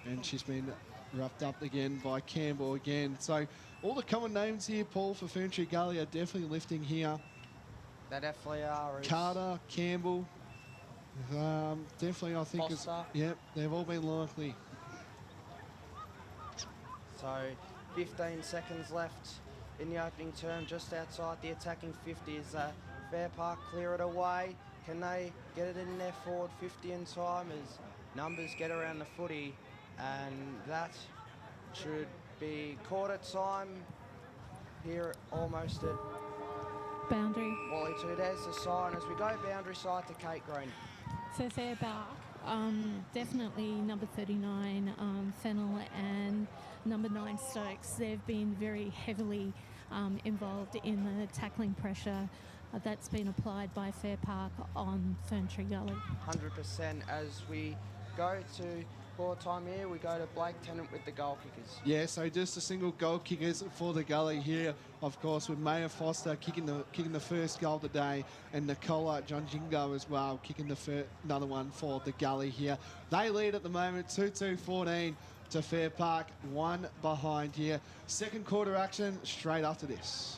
And she's been roughed up again by Campbell again. So all the common names here, Paul, for Ferntree Gully are definitely lifting here. They definitely are. Carter, Campbell, definitely I think it's, Foster. yep, they've all been likely. So 15 seconds left in the opening term, just outside the attacking 50 is Fairpark clear it away. Can they get it in their forward 50 in time as numbers get around the footy, and that should be quarter time here almost at Boundary. Wally 2. There's the sign as we go boundary side to Kate Green. For Fairpark, definitely number 39, Fennell, and number 9, Stokes. They've been very heavily involved in the tackling pressure that's been applied by Fairpark on Ferntree Gully. 100% as we go to score time here, we go to Blake Tennant with the goal kickers. Yeah, so just a single goal kickers for the Gully here, of course, with Maya Foster kicking the first goal today, and Nicola John Jingo as well kicking another one for the Gully here. They lead at the moment 2-2-14 to Fairpark, one behind here. Second quarter action straight after this.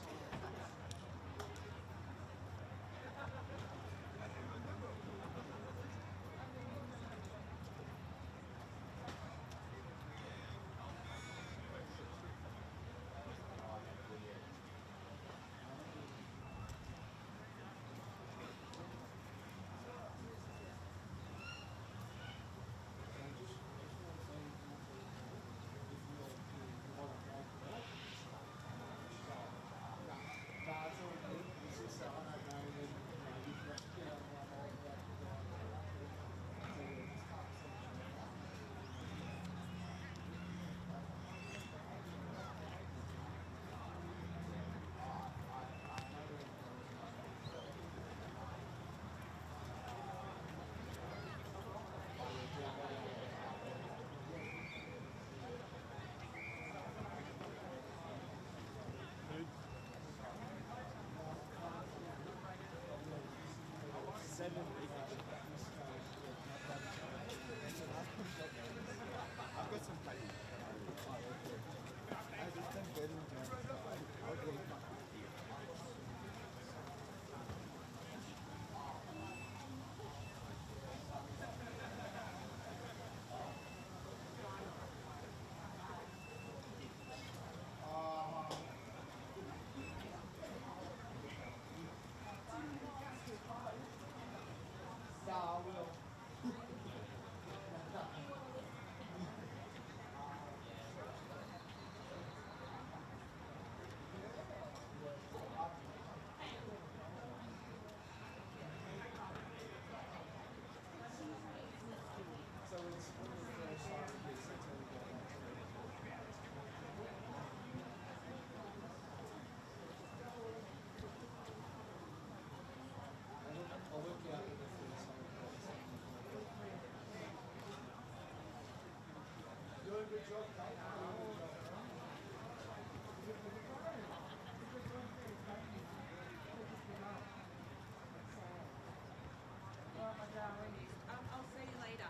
I'll see you later.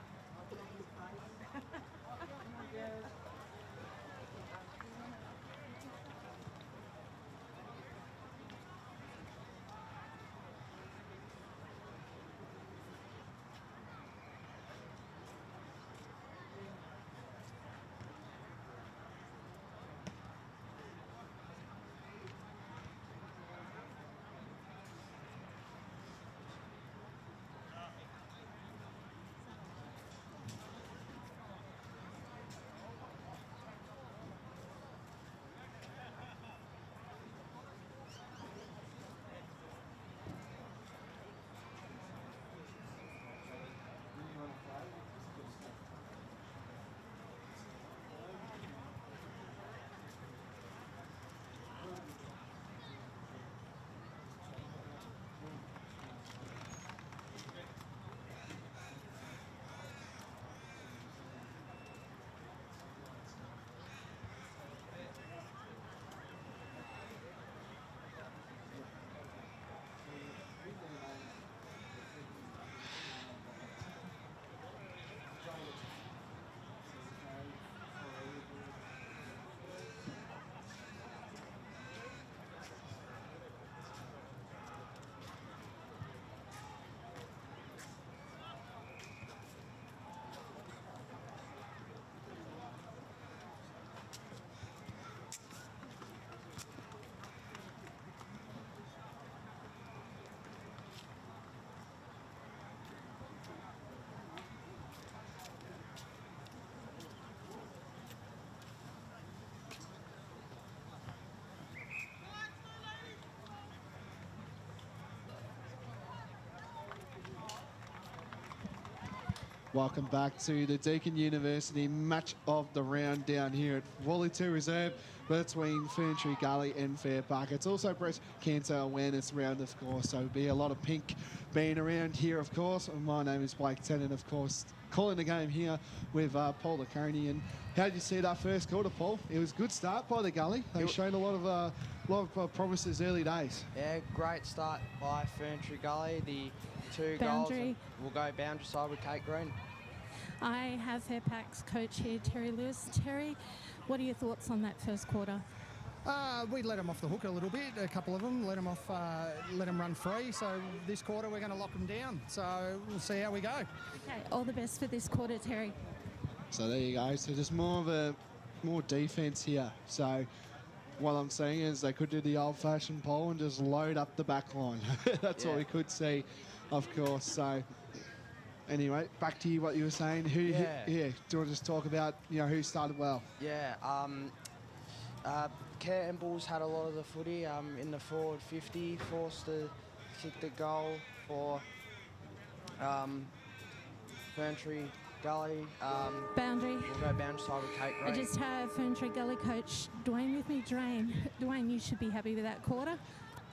Welcome back to the Deakin University match of the round down here at Wally 2 Reserve. between Ferntree Gully and Fairpark. It's also breast cancer awareness round, of course, so there'll be a lot of pink being around here, of course. My name is Blake Tennant, of course, calling the game here with Paul Laconey. And how did you see that first quarter, Paul? It was a good start by the Gully. They showed a lot of promises early days. Yeah, great start by Ferntree Gully. The two Boundary. goals will go boundary side with Kate Green. I have Fairpark's coach here, Terry Lewis. Terry, what are your thoughts on that first quarter? We let them off the hook a little bit, a couple of them, let them run free. So this quarter we're going to lock them down. So we'll see how we go. Okay, all the best for this quarter, Terry. So there you go. So just more defence here. So what I'm saying is they could do the old-fashioned pole and just load up the back line. That's what we could see, of course. So anyway, back to you, what you were saying. Do you want to just talk about who started well? Yeah, Campbell's had a lot of the footy in the forward 50, forced to kick the goal for Ferntree Gully. Boundary. We'll go boundary side with Kate Gray. I just have Ferntree Gully coach Dwayne with me. Dwayne, you should be happy with that quarter.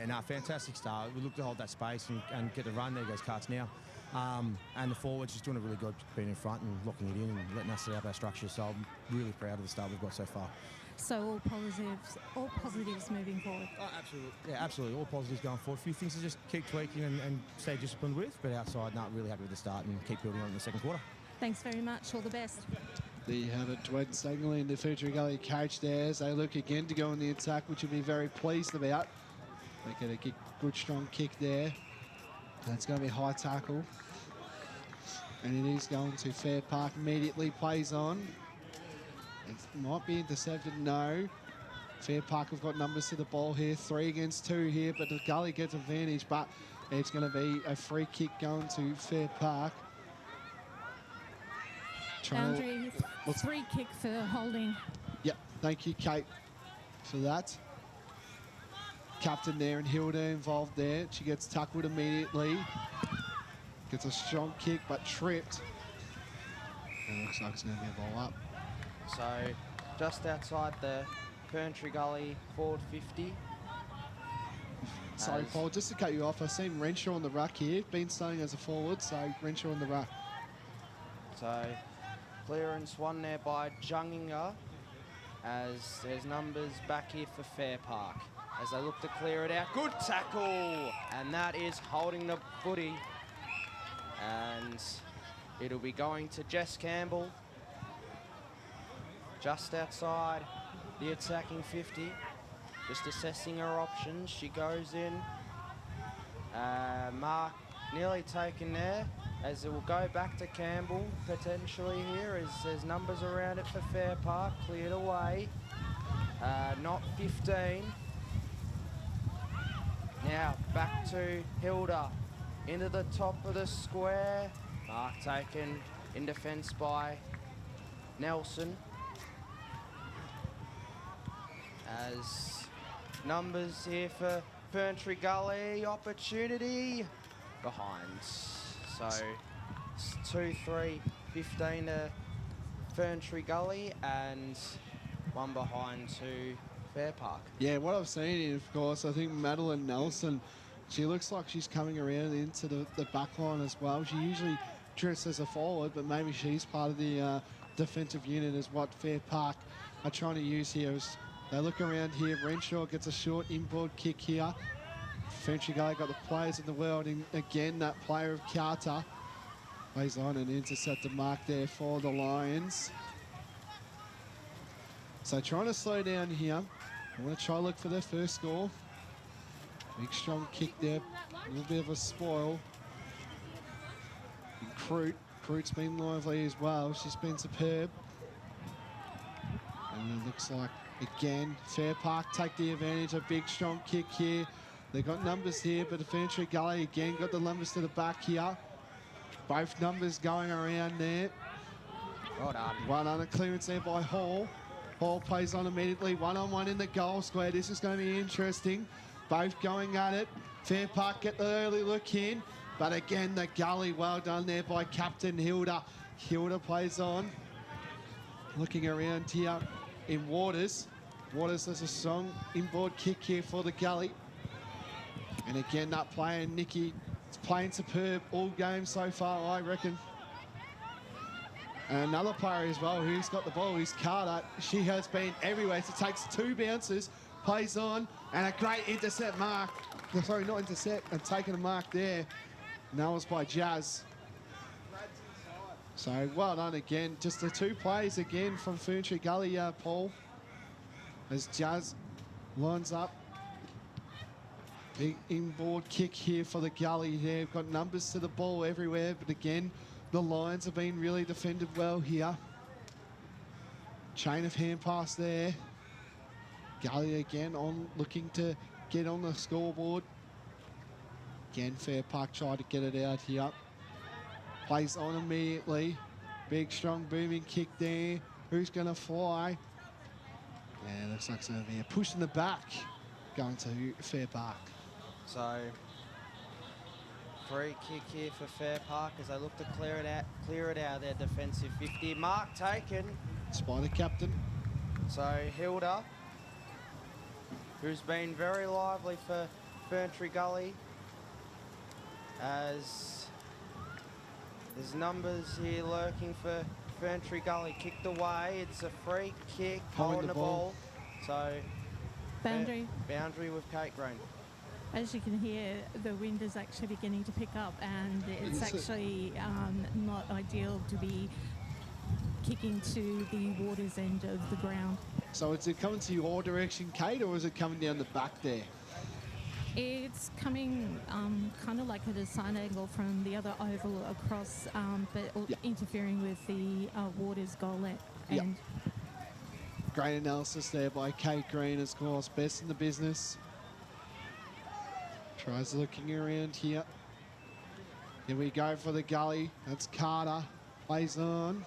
And fantastic start. We look to hold that space and get the run. There goes Carts now. And the forwards just doing a really good being in front and locking it in and letting us set up our structure. So I'm really proud of the start we've got so far. So all positives moving forward. Oh, absolutely. Yeah, absolutely. All positives going forward. A few things to just keep tweaking and stay disciplined with, but outside, not really happy with the start and keep building on in the second quarter. Thanks very much. All the best. There you have it. Dwayne signaling the Ferntree Gully coach there as they look again to go on the attack, which will be very pleased about. They get a good strong kick there. That's going to be a high tackle. And it is going to Fairpark. Immediately plays on. It might be intercepted. No. Fairpark have got numbers to the ball here. 3 against 2 here, but the Gully gets advantage. But it's going to be a free kick going to Fairpark. Boundary, free kick for holding. Yep. Thank you, Kate, for that. Captain there and Hilda involved there. She gets tackled immediately. Gets a strong kick, but tripped. It looks like it's going to be a ball up. So just outside the Ferntree Gully forward 50. Sorry, Paul, just to cut you off, I've seen Renshaw on the ruck here. Been starting as a forward, so Renshaw on the ruck. So clearance won there by Junginger, as there's numbers back here for Fairpark as they look to clear it out. Good tackle, and that is holding the footy, and it'll be going to Jess Campbell just outside the attacking 50, just assessing her options. She goes in. Mark nearly taken there, as it will go back to Campbell potentially here, as there's numbers around it for Fairpark. Cleared away. Not 15. Now back to Hilda. Into the top of the square. Mark taken in defence by Nelson. As numbers here for Ferntree Gully, opportunity behind. So 2-3, 15 to Ferntree Gully, and one behind to Fairpark. Yeah, what I've seen, of course, I think Madeline Nelson, she looks like she's coming around into the back line as well. She usually dressed as a forward, but maybe she's part of the defensive unit, is what Fairpark are trying to use here. As they look around here, Renshaw gets a short inboard kick here. Ferntree Gully got the players in the world, and again, that player of Carter plays on and intercept the mark there for the Lions. So trying to slow down here. I want to try to look for their first score. Big strong kick there. A little bit of a spoil. And Croot's been lively as well. She's been superb. And it looks like, again, Fairpark take the advantage. A big strong kick here. They got numbers here, but the Ferntree Gully again got the numbers to the back here. Both numbers going around there. Well done. One on a clearance there by Hall. Hall plays on immediately, one-on-one in the goal square. This is going to be interesting. Both going at it. Fairpark get the early look in, but again, the Gully, well done there by Captain Hilda. Hilda plays on. Looking around here in Waters. Waters does a strong inboard kick here for the Gully. And again, that player, Nikki, is playing superb all game so far, I reckon. And another player as well who's got the ball is Carter. She has been everywhere. She takes 2 bounces, plays on, and a great intercept mark. Sorry, not intercept, and taking a mark there. And that was by Jazz. So well done again. Just the 2 plays again from Ferntree Gully, Paul. As Jazz lines up. Big inboard kick here for the Gully. They've got numbers to the ball everywhere, but again, the Lions have been really defended well here. Chain of hand pass there. Gully again on, looking to get on the scoreboard. Again, Fairpark tried to get it out here. Plays on immediately. Big, strong, booming kick there. Who's going to fly? Yeah, looks like it's going to be a push in the back going to Fairpark. So, free kick here for Fairpark as they look to clear it out their defensive 50. Mark taken. Spider captain. So, Hilda, who's been very lively for Ferntree Gully, as there's numbers here lurking for Ferntree Gully. Kicked away. It's a free kick. Holding the ball. So, Boundary. Boundary with Kate Green. As you can hear, the wind is actually beginning to pick up, and it's actually not ideal to be kicking to the water's end of the ground. So is it coming to your direction, Kate, or is it coming down the back there? It's coming kind of like at a side angle from the other oval across, but interfering with the water's goal end. Great analysis there by Kate Green, of course, best in the business. Tries looking around here. Here we go for the Gully. That's Carter. Plays on.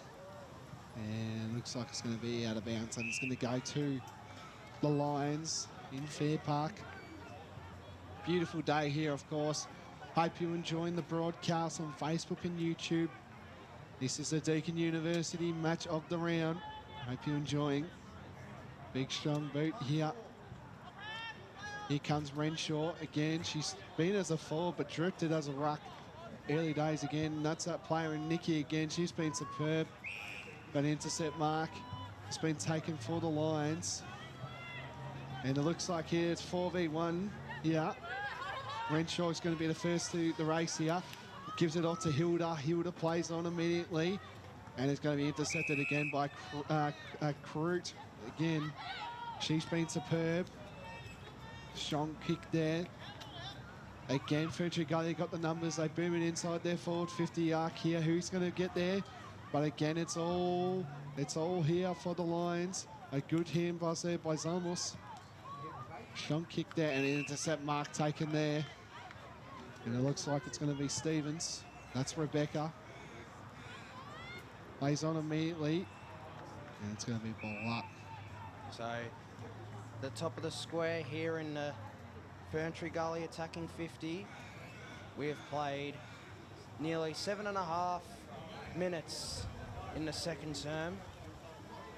And looks like it's going to be out of bounds. And it's going to go to the Lions in Fairpark. Beautiful day here, of course. Hope you're enjoying the broadcast on Facebook and YouTube. This is the Deakin University match of the round. Hope you're enjoying. Big strong boot here. Here comes Renshaw again. She's been as a forward but drifted as a ruck early days again. That's that player in Nikki again. She's been superb. But intercept mark has been taken for the Lions. And it looks like here it's 4v1 here. Renshaw is going to be the first to the race here. Gives it off to Hilda. Hilda plays on immediately. And it's going to be intercepted again by Kroot. Again, she's been superb. Strong kick there. Again, Ferntree Gully got the numbers. They boom it inside their forward 50 arc here. Who's going to get there? But again, it's all here for the Lions. A good hand pass there by Zamos. Strong kick there and an intercept mark taken there. And it looks like it's going to be Stevens. That's Rebecca. Plays on immediately. And it's going to be ball up. So, the top of the square here in the Ferntree Gully attacking 50. We have played nearly 7.5 minutes in the second term.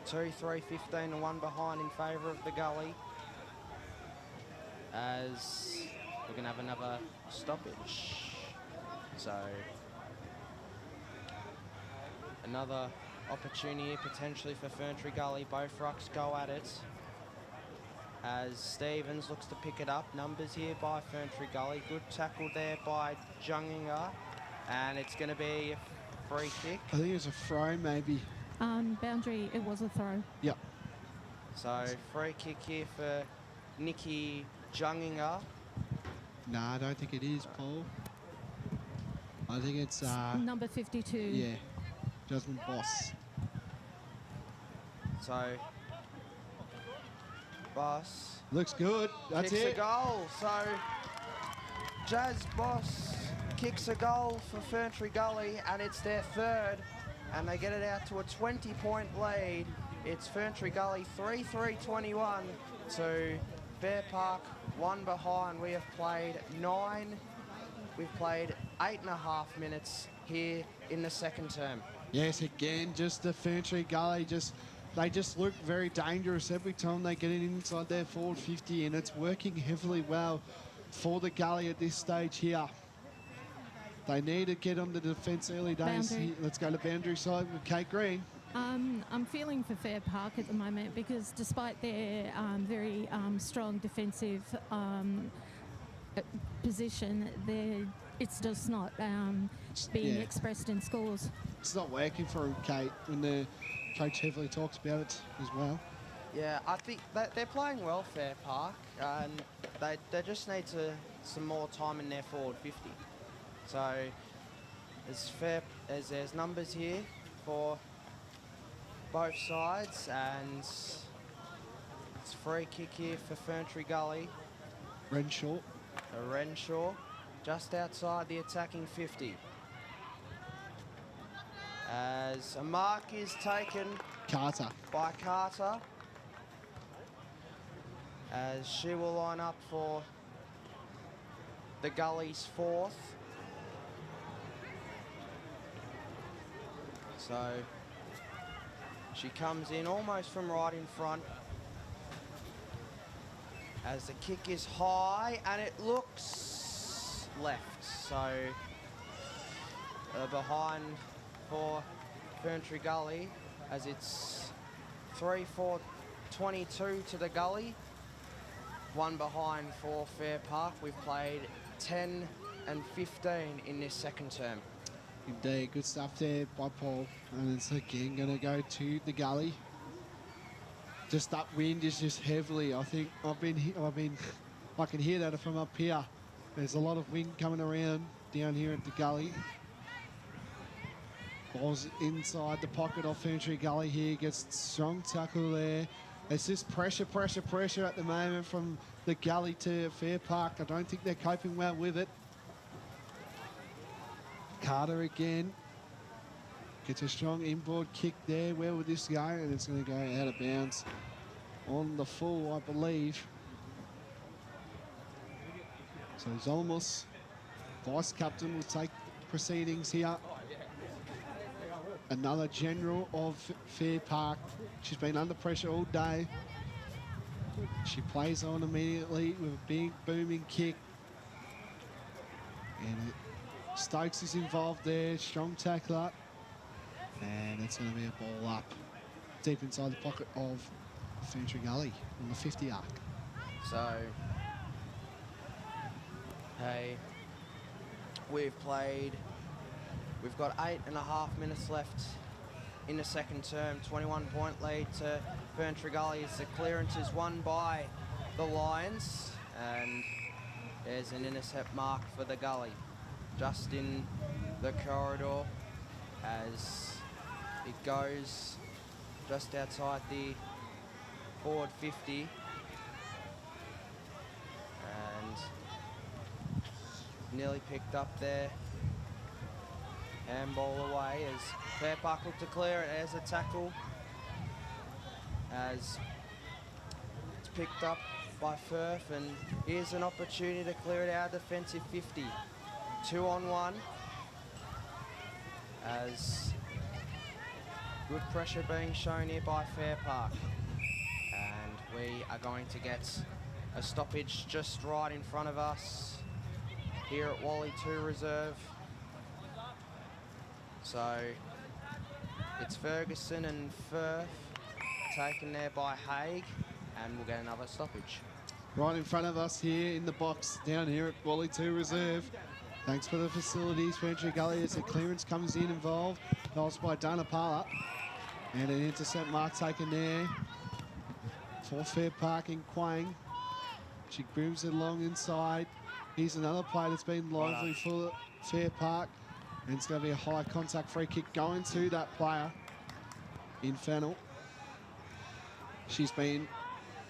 2-3-15 and 1 behind in favour of the Gully. As we're going to have another stoppage. So, another opportunity potentially for Ferntree Gully. Both rucks go at it. As Stevens looks to pick it up. Numbers here by Ferntree Gully. Good tackle there by Junginger. And it's going to be a free kick. I think it's a throw, maybe. Boundary, it was a throw. Yep. So, free kick here for Nikki Junginger. Nah, I don't think it is, Paul. I think it's... number 52. Yeah, Jasmine Boss. So, Boss looks good. That's kicks it. a goal. So, Jazz Boss kicks a goal for Ferntree Gully, and it's their third, and they get it out to a 20-point lead. It's Ferntree Gully 3-3-21 to Fairpark 1 behind. We have played 8.5 minutes here in the second term. Yes, again, just the Ferntree Gully just they just look very dangerous every time they get it inside their forward 50, and it's working heavily well for the Gully at this stage here. They need to get on the defence early days. Boundary. Let's go to boundary side with Kate Green. I'm feeling for Fairpark at the moment because despite their very strong defensive position, it's just not being expressed in scores. It's not working for them, Kate, when the coach heavily talks about it as well. Yeah, I think they're playing well, Fairpark, and they just need some more time in their forward 50. So there's numbers here for both sides, and it's free kick here for Ferntree Gully. Renshaw. Renshaw, just outside the attacking 50. As a mark is taken Carter. by Carter, as she will line up for the Gully's fourth. So she comes in almost from right in front, as the kick is high and it looks left. So behind for Ferntree Gully, as it's 3-4-22 to the Gully. One behind for Fairpark. We've played 10 and 15 in this second term. Indeed, good stuff there by Paul. And it's again going to go to the Gully. Just upwind is just heavily. I think I can hear that from up here. There's a lot of wind coming around down here at the Gully. Ball's inside the pocket of Ferntree Gully here. Gets strong tackle there. It's just pressure at the moment from the Gully to Fairpark. I don't think they're coping well with it. Carter again. Gets a strong inboard kick there. Where would this go? And it's going to go out of bounds on the full, I believe. So Zolmos, vice captain, will take proceedings here. Another general of Fairpark. She's been under pressure all day. She plays on immediately with a big booming kick. And Stokes is involved there, strong tackler. And it's going to be a ball up deep inside the pocket of Ferntree Gully on the 50 arc. So, hey, we've got 8.5 minutes left in the second term. 21-point lead to Ferntree Gully as the clearance is won by the Lions. And there's an intercept mark for the Gully, just in the corridor as it goes just outside the forward 50. And nearly picked up there. Handball away as Fairpark look to clear it. As a tackle, as it's picked up by Firth, and here's an opportunity to clear it out defensive 50. 2-on-1, as good pressure being shown here by Fairpark. And we are going to get a stoppage just right in front of us here at Wally 2 Reserve. So it's Ferguson and Firth taken there by Haig, and we'll get another stoppage. Right in front of us here in the box down here at Wally 2 Reserve. Thanks for the facilities, Ferntree Gully, as the clearance comes in involved. Passed by Dana Parla. And an intercept mark taken there for Fairpark in Quang. She grooms it along inside. Here's another play that's been lively for Fairpark. And it's going to be a high contact free kick going to that player in Fennell. She's been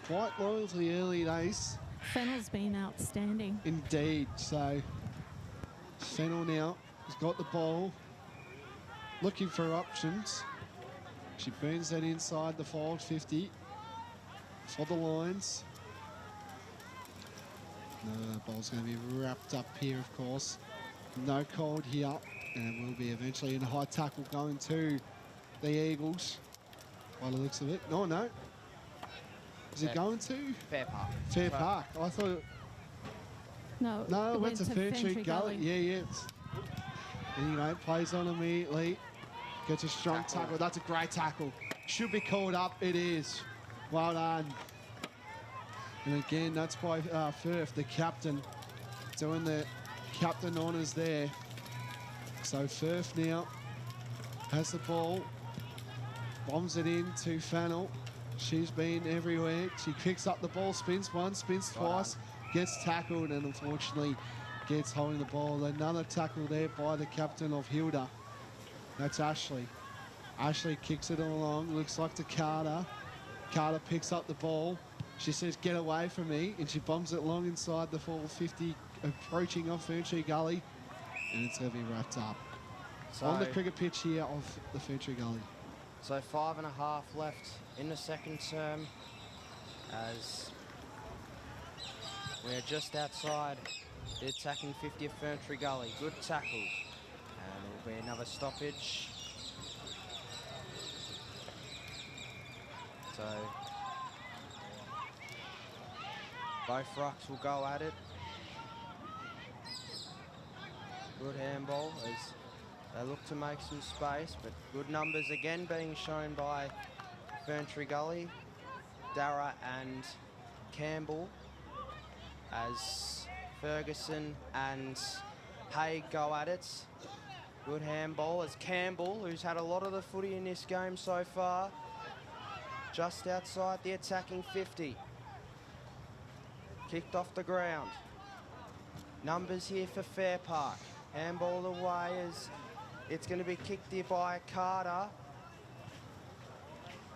quite loyal to the early days. Fennell's been outstanding. Indeed. So Fennell now has got the ball, looking for options. She burns that inside the forward 50 for the Lions. The ball's going to be wrapped up here, of course. No called here, and it will be eventually in a high tackle going to the Eagles. by the looks of it. No, no. Is it going to? Fairpark. Fairpark. I thought No, no, it went to Ferntree Ferntree Gully. Yeah. Anyway, plays on immediately. Gets a strong tackle. That's a great tackle. Should be called up. It is. Well done. And again, that's by Firth, the captain, doing the captain honours there. So Firth now has the ball, bombs it in to Fennell. She's been everywhere. She picks up the ball, spins once, spins twice, gets tackled, and unfortunately gets holding the ball. Another tackle there by the captain of Hilda. That's Ashley. Ashley kicks it along, looks like to Carter. Carter picks up the ball. She says, get away from me, and she bombs it long inside the full 50, approaching off Ferntree Gully, and it's going to be wrapped up. So, on the cricket pitch here of the Ferntree Gully. So 5.5 left in the second term, as we're just outside the attacking 50 of Ferntree Gully. Good tackle, and it'll be another stoppage. So both rucks will go at it. Good handball as they look to make some space, but good numbers again being shown by Ferntree Gully, Dara and Campbell, as Ferguson and Haig go at it. Good handball as Campbell, who's had a lot of the footy in this game so far, just outside the attacking 50. Kicked off the ground. Numbers here for Fairpark. Handball away as it's going to be kicked here by Carter.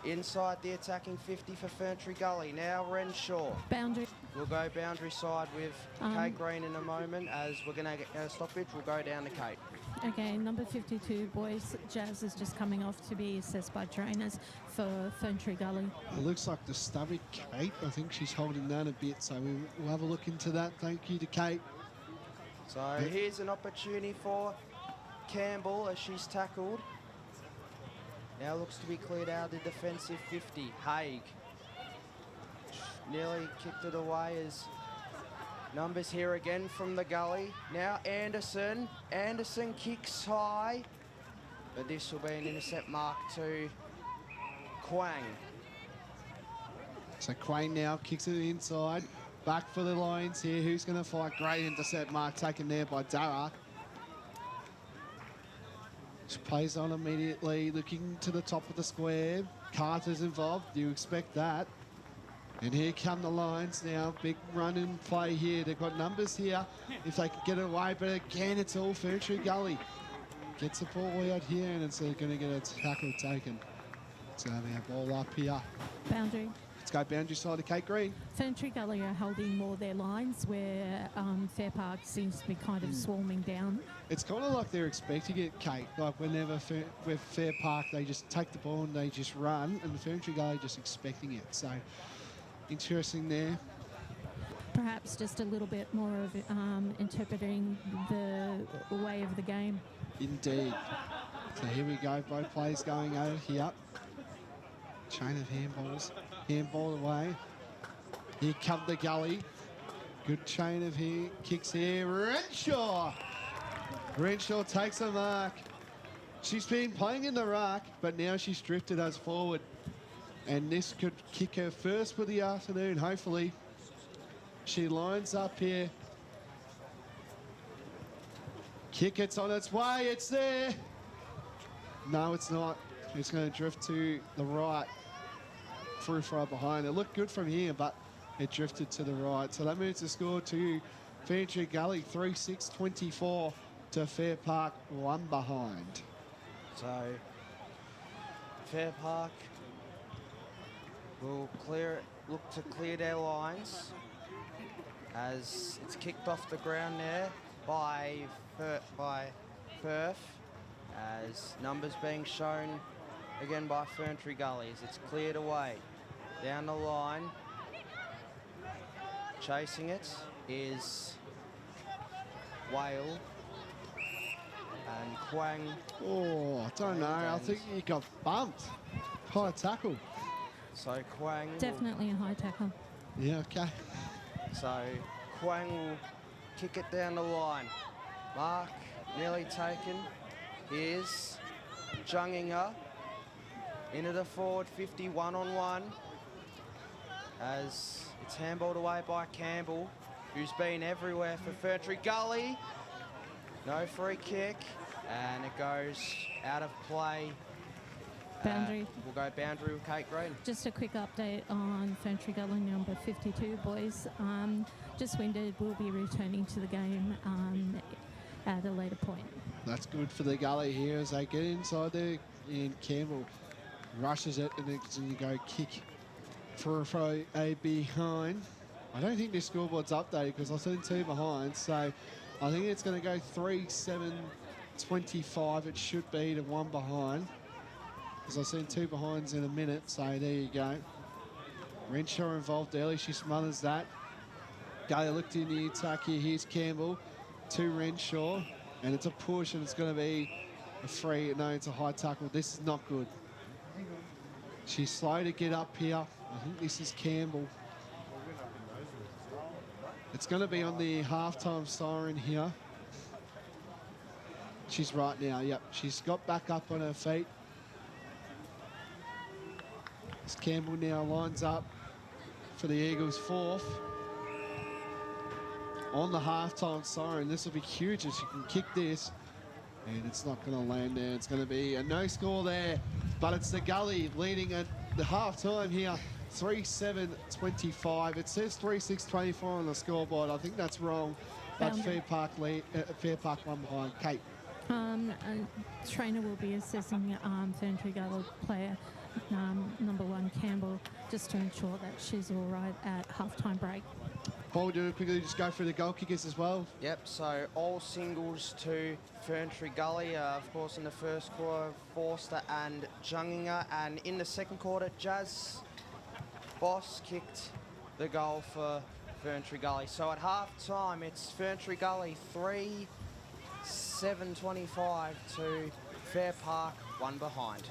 Inside the attacking 50 for Ferntree Gully. Now Renshaw. Boundary. We'll go boundary side with Kate Green in a moment. As we're going to get a stoppage, we'll go down to Kate. Okay, number 52, boys. Jazz is just coming off to be assessed by trainers for Ferntree Gully. It looks like the stubby Kate. I think she's holding that a bit, so we'll have a look into that. Thank you to Kate. So here's an opportunity for Campbell as she's tackled. Now looks to be cleared out of the defensive 50. Haig nearly kicked it away as numbers here again from the Gully. Now Anderson. Anderson kicks high, but this will be an intercept mark to Quang. So Quang now kicks it inside. Back for the Lions here. Who's going to fight? Great intercept mark taken there by Dara. She plays on immediately, looking to the top of the square. Carter's involved. You expect that. And here come the Lions now. Big run and play here. They've got numbers here if they can get it away. But again, it's all Ferntree Gully. Gets the ball out here, and it's going to get a tackle taken. So they have ball up here. Boundary. Let's go boundary side of Kate Green. Ferntree Gully are holding more their lines, where Fairpark seems to be kind of swarming down. It's kind of like they're expecting it, Kate. Like whenever with Fairpark, they just take the ball and they just run, and the Ferntree Gully just expecting it. So interesting there. Perhaps just a little bit more of interpreting the way of the game. Indeed. So here we go. Both players going at it here. Chain of handballs. Handball away. Here come the Gully. Good chain of here. Kicks here. Renshaw. Renshaw takes a mark. She's been playing in the ruck, but now she's drifted us forward. And this could kick her first for the afternoon, hopefully. She lines up here. Kick, it's on its way. It's there. No, it's not. It's going to drift to the right. Through far behind. It looked good from here, but it drifted to the right. So that moves the score to Ferntree Gully 3-6-24 to Fairpark 1 behind. So Fairpark will look to clear their lines as it's kicked off the ground there by Firth, as numbers being shown again by Ferntree Gully as it's cleared away. Down the line, chasing it is Whale. And Quang, Oh, I don't know. I think he got bumped. High tackle. so Quang. Definitely a high tackle. Yeah, okay. So Quang will kick it down the line. Mark nearly taken. Here's Junginger into the forward 50 one-on-one as it's handballed away by Campbell, who's been everywhere for Ferntree Gully. No free kick, and it goes out of play. Boundary. We'll go boundary with Kate Green. Just a quick update on Ferntree Gully number 52, boys. Just winded, will be returning to the game at a later point. That's good for the Gully here as they get inside there. And Campbell rushes it and it's going to go kick for a behind. I don't think this scoreboard's updated because I've seen 2 behind. So I think it's going to go 3-7-25. It should be to 1 behind. Because I've seen 2 behinds in a minute. So there you go. Renshaw involved early. She smothers that. Gully looked in the attack here. Here's Campbell to Renshaw. And it's a push and it's going to be a free. No, it's a high tackle. This is not good. She's slow to get up here. I think this is Campbell. It's going to be on the halftime siren here. She's right now, yep. She's got back up on her feet. As Campbell now lines up for the Eagles' 4th. On the halftime siren, this will be huge if she can kick this. And it's not going to land there. It's going to be a no score there. But it's the Gully leading at the halftime here. 3-7-25. It says 3-6-24 on the scoreboard. I think that's wrong. But Fairpark 1 behind. Kate. Trainer will be assessing Ferntree Gully player number 1, Campbell, just to ensure that she's all right at halftime break. Paul, do you quickly just go through the goal kickers as well? Yep, so all singles to Ferntree Gully. Of course, in the first quarter, Forster and Junginger. And in the second quarter, Jazz Boss kicked the goal for Ferntree Gully. So at half-time, it's Ferntree Gully 3-7-25 to Fairpark 1 behind.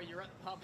when you're at the pub.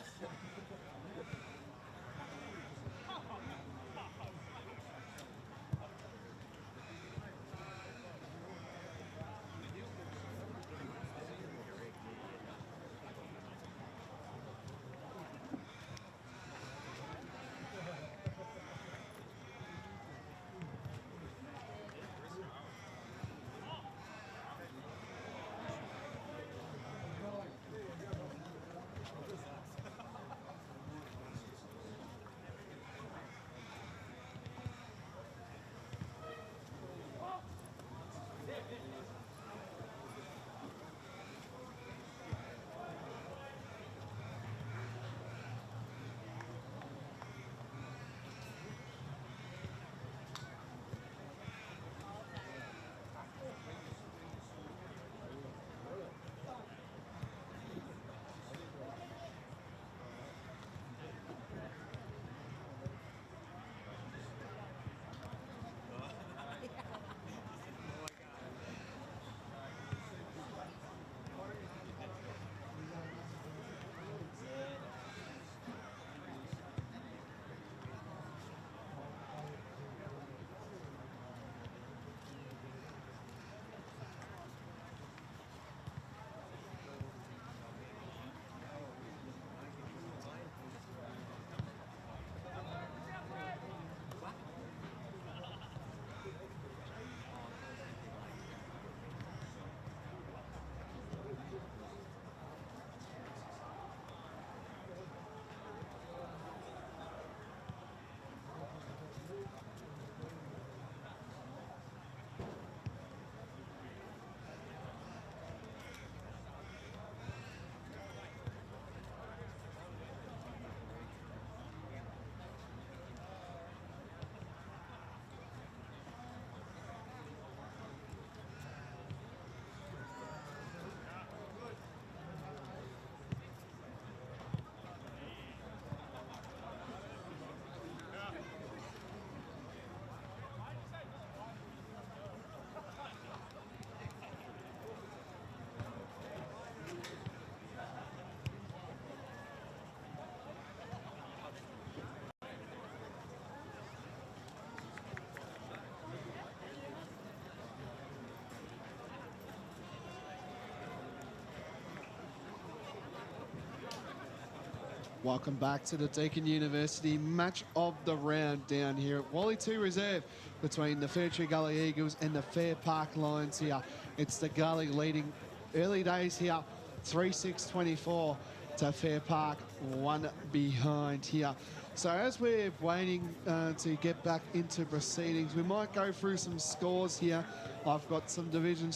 Welcome back to the Deakin University match of the round down here at Wally 2 Reserve between the Ferntree Gully Eagles and the Fairpark Lions here. It's the Gully leading early days here, 3-6-24 to Fairpark, 1 behind here. So as we're waiting to get back into proceedings, we might go through some scores here. I've got some Division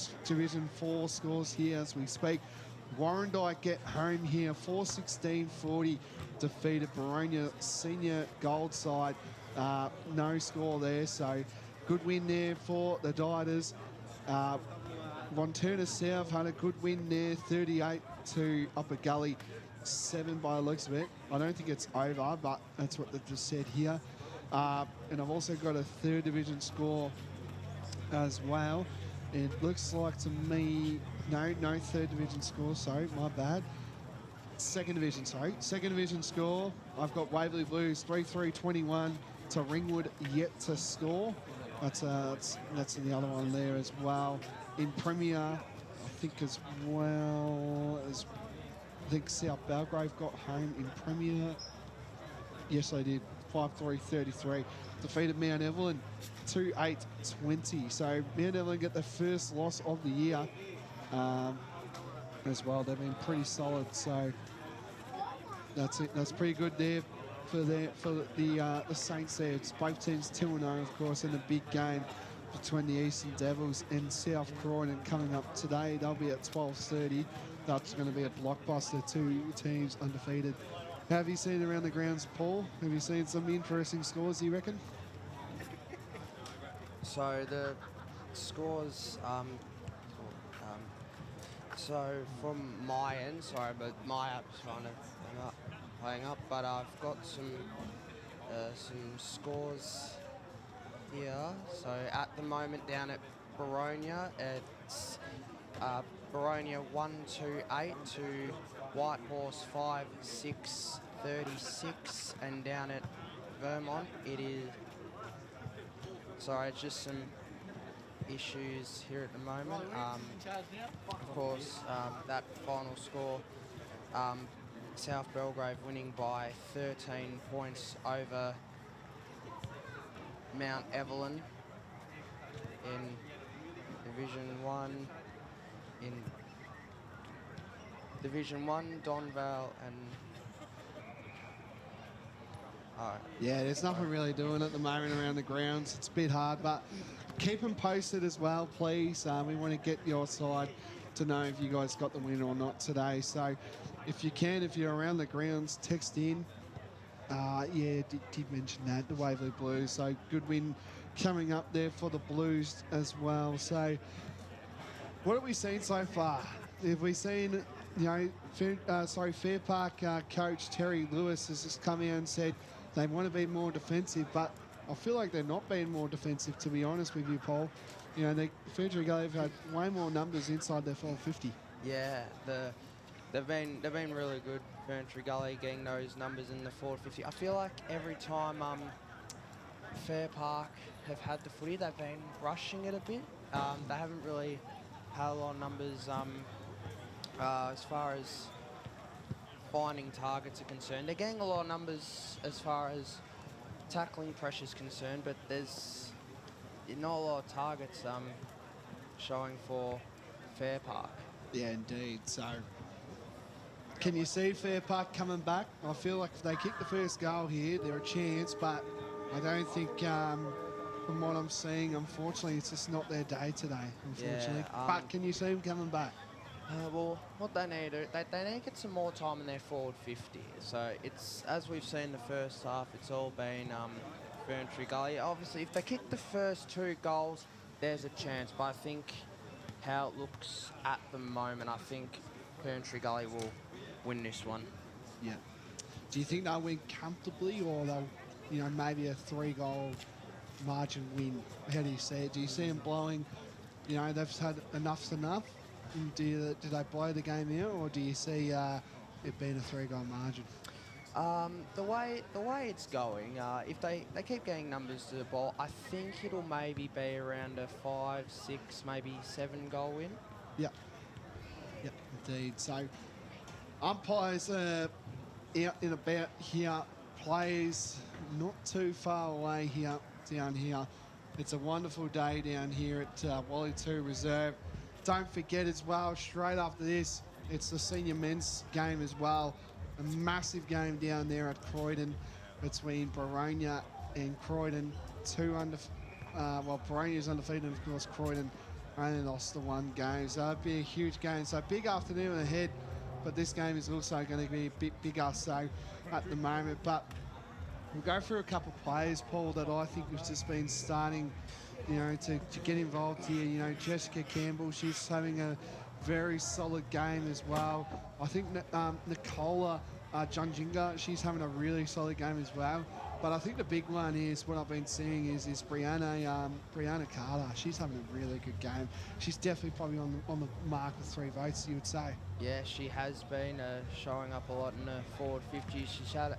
4 scores here as we speak. Warrandyte get home here, 4-16-40, defeated Baronia Senior Gold side. No score there, so good win there for the Dieters. Wanturna South had a good win there, 38 to Upper Gully, 7 by the looks of it. I don't think it's over, but that's what they've just said here. And I've also got a 3rd division score as well. It looks like to me, no 3rd division score, sorry, my bad. 2nd division, sorry. 2nd division score, I've got Waverley Blues 3-3-21 to Ringwood, yet to score. That's the other one there as well. In Premier, I think as well as, I think South Belgrave got home in Premier. Yes, they did. 5-3-33. Defeated Mount Evelyn 2-8-20. So Mount Evelyn get the first loss of the year as well. They've been pretty solid. So that's it. That's pretty good there for the Saints there. It's both teams 2-0, of course, in a big game between the Eastern Devils and South Croydon coming up today. They'll be at 12:30. That's going to be a blockbuster. 2 teams undefeated. How have you seen around the grounds, Paul? Have you seen some interesting scores, you reckon? So the scores, so from my end, sorry, but my app's kind of playing up, but I've got some scores here. So at the moment down at Baronia, it's Baronia 128 to White Horse 5-6-36, and down at Vermont it is. Sorry, it's just some issues here at the moment. Of course, that final score, South Belgrave winning by 13 points over Mount Evelyn in Division 1. In Division 1, Donvale and... Yeah, there's nothing really doing at the moment around the grounds. It's a bit hard, but keep them posted as well, please. We want to get your side to know if you guys got the win or not today. So if you can, if you're around the grounds, text in. Yeah, did mention that, the Waverley Blues. So good win coming up there for the Blues as well. So what have we seen so far? Have we seen, you know, Fairpark coach Terry Lewis has just come out and said they want to be more defensive, but I feel like they're not being more defensive, to be honest with you, Paul. You know, Ferntree Gully have had way more numbers inside their 450. Yeah, they've been really good, Ferntree Gully, getting those numbers in the 450. I feel like every time Fairpark have had the footy, they've been rushing it a bit. They haven't really had a lot of numbers as far as finding targets are concerned. They're getting a lot of numbers as far as tackling pressure is concerned, but there's not a lot of targets showing for Fairpark. Yeah, indeed. So can you see Fairpark coming back? I feel like if they kick the first goal here, they're a chance, but I don't think, from what I'm seeing, unfortunately, it's just not their day today, unfortunately. Yeah, but can you see them coming back? Well, what they need to do, they need to get some more time in their forward 50. So it's, as we've seen the first half, it's all been Ferntree Gully. Obviously, if they kick the first 2 goals, there's a chance. But I think how it looks at the moment, I think Ferntree Gully will win this one. Yeah. Do you think they'll win comfortably, or they'll, you know, maybe a 3-goal margin win? How do you see it? Do you see them blowing, you know, they've had enough's enough? And do they blow the game out, or do you see it being a 3-goal margin? The way it's going, if they keep getting numbers to the ball, I think it'll maybe be around a 5, 6, maybe 7-goal win. Yeah. Yeah, indeed. So umpires out and about here, players not too far away here, down here. It's a wonderful day down here at Wally 2 Reserve. Don't forget as well, straight after this, it's the senior men's game as well. A massive game down there at Croydon between Baronia and Croydon. Well, Baronia's undefeated, and of course Croydon only lost the 1 game. So it'll be a huge game. So big afternoon ahead, but this game is also going to be a bit bigger so at the moment. But we'll go through a couple of players, Paul, that I think have just been starting, you know, to get involved here. You know, Jessica Campbell, she's having a very solid game as well. I think Nicola Junjinga, she's having a really solid game as well. But I think the big one is, what I've been seeing is Brianna Carter. She's having a really good game. She's definitely probably on the mark of 3 votes, you would say. Yeah, she has been showing up a lot in the forward 50s.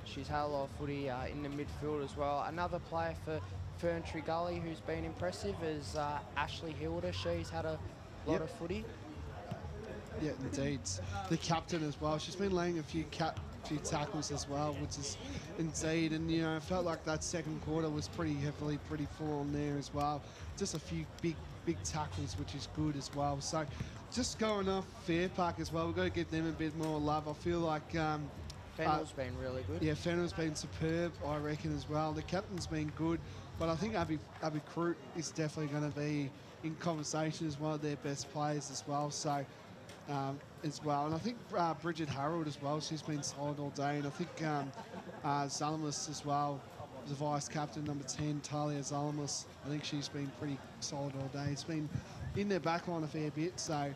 She's had a lot of footy in the midfield as well. Another player for Ferntree Gully who's been impressive is Ashley Hilder. She's had a lot of footy. Yeah, indeed. The captain as well. She's been laying a few tackles as well, which is indeed. And, you know, I felt like that second quarter was pretty full on there as well. Just a few big tackles, which is good as well. So just going off Fairpark as well, we've got to give them a bit more love. I feel like Fennell's been really good. Yeah, Fennell's been superb, I reckon, as well. The captain's been good, but I think Abby Crute is definitely going to be in conversation as one of their best players as well. So as well, and I think Bridget Harold as well. She's been solid all day, and I think Zalamus as well, the vice captain, number 10, Talia Zalamus. I think she's been pretty solid all day. It's been in their backline a fair bit. So,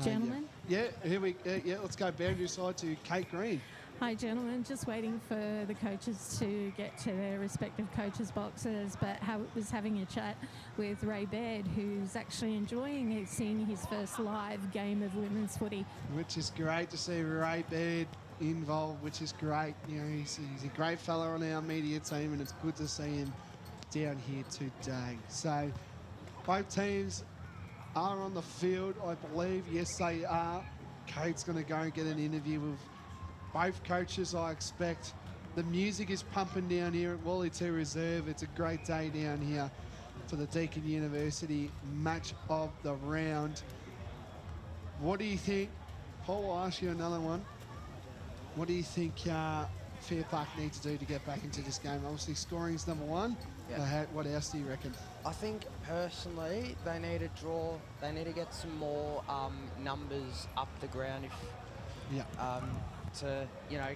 gentlemen. yeah, here we let's go boundary side to Kate Green. Hi, gentlemen. Just waiting for the coaches to get to their respective coaches' boxes, but was having a chat with Ray Baird, who's actually enjoying seeing his first live game of women's footy. Which is great to see Ray Baird involved, which is great. You know, he's a great fella on our media team, and it's good to see him down here today. So both teams are on the field, I believe. Yes, they are. Kate's going to go and get an interview with both coaches, I expect. The music is pumping down here at Wally 2 Reserve. It's a great day down here for the Deakin University match of the round. What do you think? Paul, I'll ask you another one. What do you think Fairpark need to do to get back into this game? Obviously, scoring is number one. Yeah. What else do you reckon? I think personally they need to draw. They need to get some more numbers up the ground. To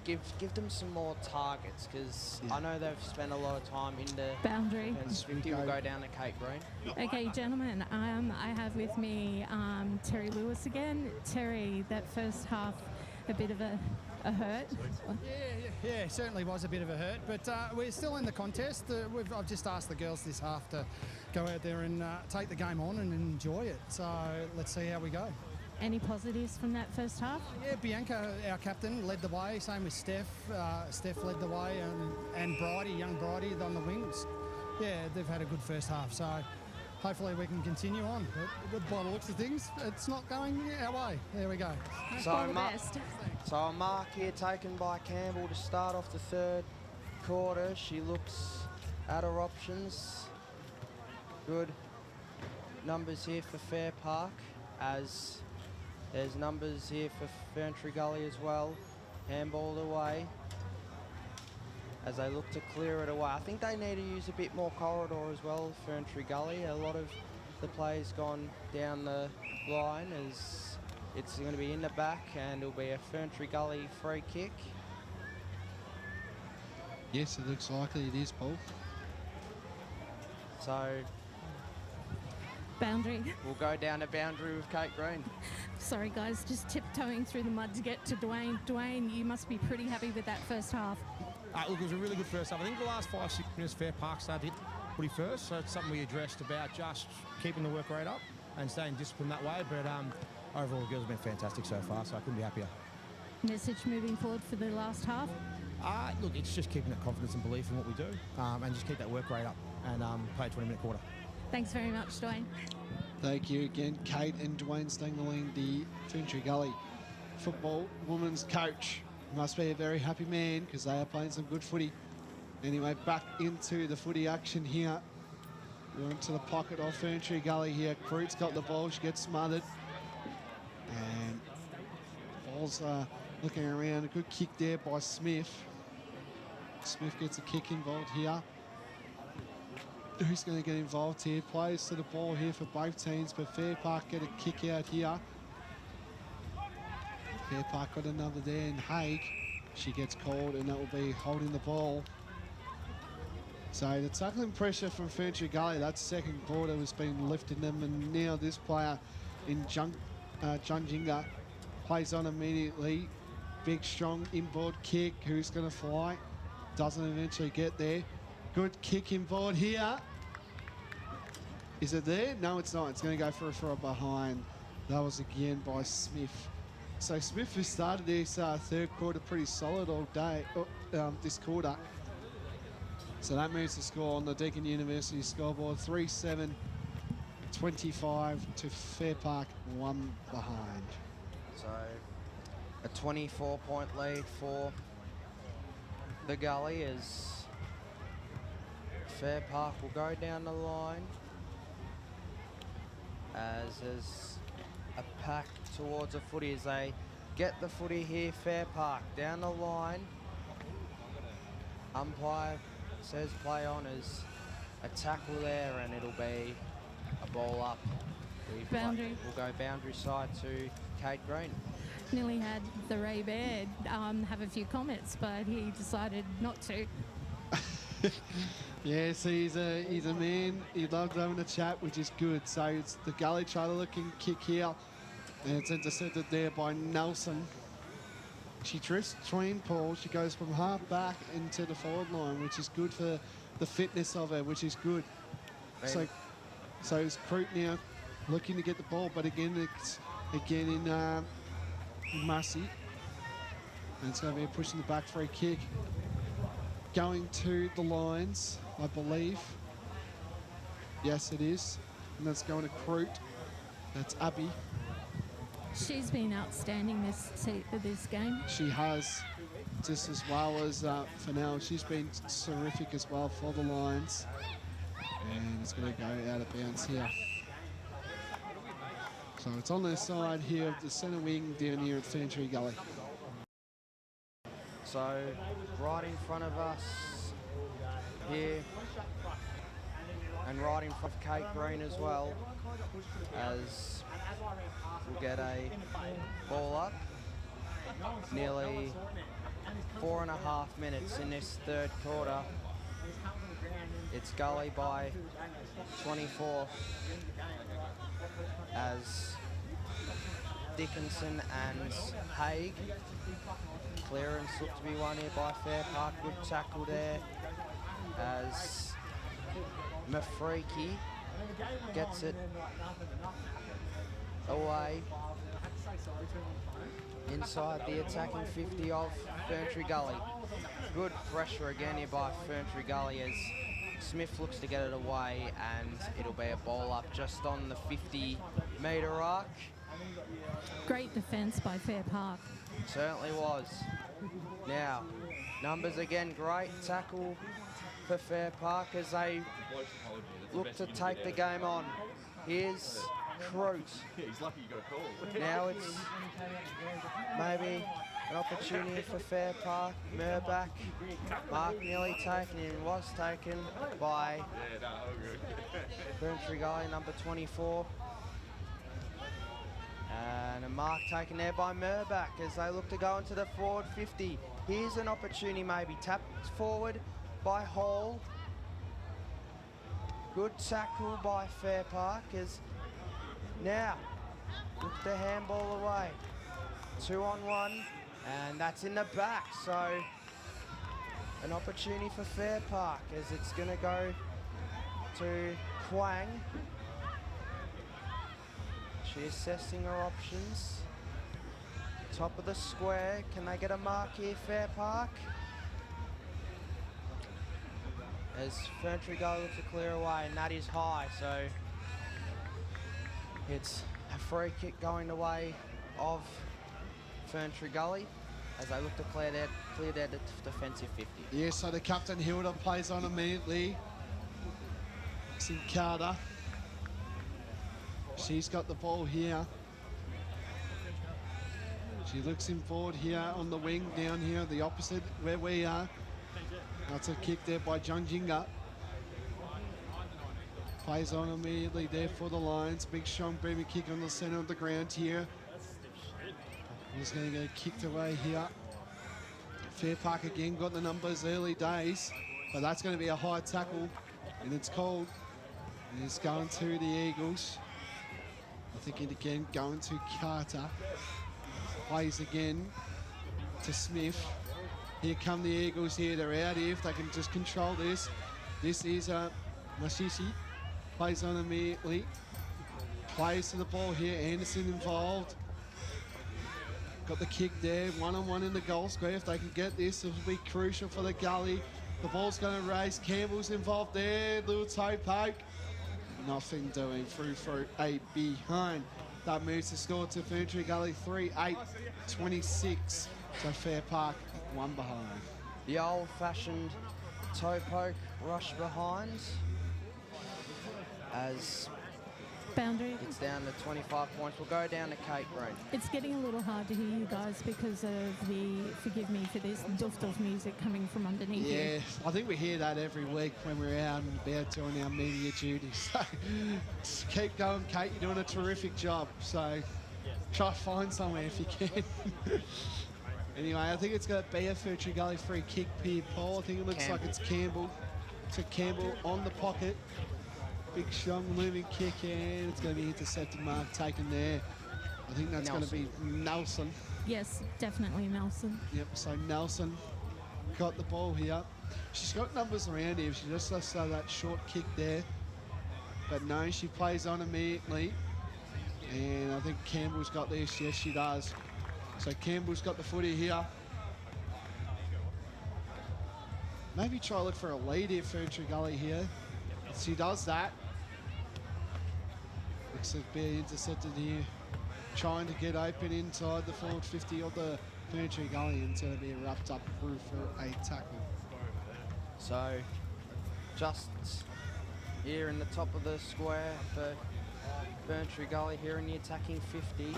give them some more targets, because I know they've spent a lot of time in the boundary. And Swifty will go down to Kate Green. Okay, gentlemen, I have with me Terry Lewis again. Terry, that first half, a bit of a hurt. Yeah, certainly was a bit of a hurt, but we're still in the contest. I've just asked the girls this half to go out there and take the game on and enjoy it. So let's see how we go. Any positives from that first half? Yeah, Bianca, our captain, led the way. Same with Steph. Steph led the way, and Bridie, young Bridie, on the wings. Yeah, they've had a good first half. So hopefully we can continue on. But by the looks of things, it's not going our way. There we go. So a mark here taken by Campbell to start off the third quarter. She looks at her options. Good numbers here for Fairpark, as there's numbers here for Ferntree Gully as well. Handballed away as they look to clear it away. I think they need to use a bit more corridor as well, Ferntree Gully. A lot of the play's gone down the line, as it's going to be in the back, and it'll be a Ferntree Gully free kick. Yes, it looks likely it is, Paul. So boundary. We'll go down to boundary with Kate Green. Sorry, guys, just tiptoeing through the mud to get to Dwayne. Dwayne, you must be pretty happy with that first half. Look, it was a really good first half. I think the last 5-6 minutes, Fairpark started pretty first, so it's something we addressed about just keeping the work rate up and staying disciplined that way. But overall, the girls have been fantastic so far, so I couldn't be happier. Message moving forward for the last half? Look, it's just keeping that confidence and belief in what we do, and just keep that work rate up and play a 20-minute quarter. Thanks very much, Dwayne. Thank you again, Kate and Dwayne Stangeling, the Ferntree Gully football women's coach. Must be a very happy man, because they are playing some good footy. Anyway, back into the footy action here. We're into the pocket of Ferntree Gully here. Crute's got the ball, she gets smothered. And ball's looking around. A good kick there by Smith. Smith gets a kick involved here. Who's going to get involved here? Plays to the ball here for both teams, but Fairpark get a kick out here. Fairpark got another there, and Haig, she gets called, and that will be holding the ball. So the tackling pressure from Ferntree Gully, that second quarter has been lifting them, and now this player in Junjinga plays on immediately. Big, strong inboard kick. Who's going to fly? Doesn't eventually get there. Good kick inboard here. Is it there? No, it's not. It's going to go for a behind. That was again by Smith. So Smith has started this third quarter pretty solid all day, this quarter. So that moves the score on the Deakin University scoreboard. 3-7, 25 to Fairpark, 1 behind. So a 24-point lead for the Gully, as Fairpark will go down the line, as there's a pack towards the footy as they get the footy here. Fairpark down the line. Umpire says play on, as a tackle there, and it'll be a ball up. Boundary. We'll go boundary side to Kate Green. Nearly had the Ray Baird have a few comments, but he decided not to. Yes, he's a man. He loves having a chat, which is good. So it's the Gully try to looking kick here, and it's intercepted there by Nelson. She drifts between Paul. She goes from half back into the forward line, which is good for the fitness of her, which is good. So it's Croot now looking to get the ball, but again, it's in Massey. And it's going to be pushing the back free kick. Going to the lines, I believe. Yes, it is. And that's going to Croot. That's Abby. She's been outstanding this game. She has, just as well as Fennell. She's been terrific as well for the Lions. And it's going to go out of bounds here. So it's on the side here of the centre wing down here at Ferntree Gully. So right in front of us here, and right in front of Kate Green as well, as we'll get a ball up. Nearly 4.5 minutes in this third quarter. It's Gully by 24 as Dickinson and Haig. Clearance looked to be won here by Fairpark. Good tackle there as Mafreaky gets it away inside the attacking 50 of Ferntree Gully. Good pressure again here by Ferntree Gully as Smith looks to get it away, and it'll be a ball up just on the 50-metre arc. Great defence by Fairpark. Certainly was. Now, numbers again, great tackle for Fairpark as they look to take the game on. Here's Croot. He's lucky you got a call. Now it's maybe an opportunity for Fairpark. Murback, Mark nearly taken and was taken by Ferntree Gully, number 24. And a mark taken there by Murback as they look to go into the forward 50. Here's an opportunity, maybe tapped forward by Hall. Good tackle by Fairpark as now look the handball away. 2-on-1, and that's in the back. So an opportunity for Fairpark as it's going to go to Quang. She's assessing her options. Top of the square. Can they get a mark here, Fairpark? As Ferntree Gully looks to clear away, and that is high, so it's a free kick going the way of Ferntree Gully as they look to clear their defensive 50. Yeah, so the captain Hilda plays on immediately. It's in Carter. She's got the ball here. She looks in forward here on the wing, down here, the opposite where we are. That's a kick there by Junjinga. Plays on immediately there for the Lions. Big strong boomer kick on the centre of the ground here. He's going to get kicked away here. Fairpark again got the numbers early days, but that's going to be a high tackle, and it's called. And it's going to the Eagles. I think it again going to Carter. Plays again to Smith. Here come the Eagles here. They're out here if they can just control this. This is Mashishi. Plays on immediately. Plays to the ball here. Anderson involved. Got the kick there. One-on-one in the goal square. If they can get this, it'll be crucial for the Gully. The ball's going to race. Campbell's involved there. Little toe poke. Nothing doing through a behind. That moves the score to Ferntree Gully 3-8-26. So Fairpark 1 behind. The old-fashioned toe poke rush behind as Boundary. it's down to 25 points. We'll go down to Kate Green. It's getting a little hard to hear you guys because of the, forgive me for this, doof music coming from underneath you. Yeah, I think we hear that every week when we're out and about doing our media duties. So just keep going, Kate. You're doing a terrific job. So try to find somewhere if you can. Anyway, I think it's going to be a Ferntree Gully free kick here, Paul. I think it looks like it's Campbell. To Campbell on the pocket. Big, strong, moving kick, and it's going to be intercepted mark taken there. I think that's going to be Nelson. Yes, definitely Nelson. Yep, so Nelson got the ball here. She's got numbers around here. She just lets that short kick there. But no, she plays on immediately. And I think Campbell's got this. Yes, she does. So Campbell's got the footy here. Maybe try to look for a lead here, Ferntree Gully here. She does that. Looks like being intercepted here. Trying to get open inside the forward 50 of the Ferntree Gully, and it's going to be wrapped up through for a tackle. So, just here in the top of the square for Ferntree Gully here in the attacking 50.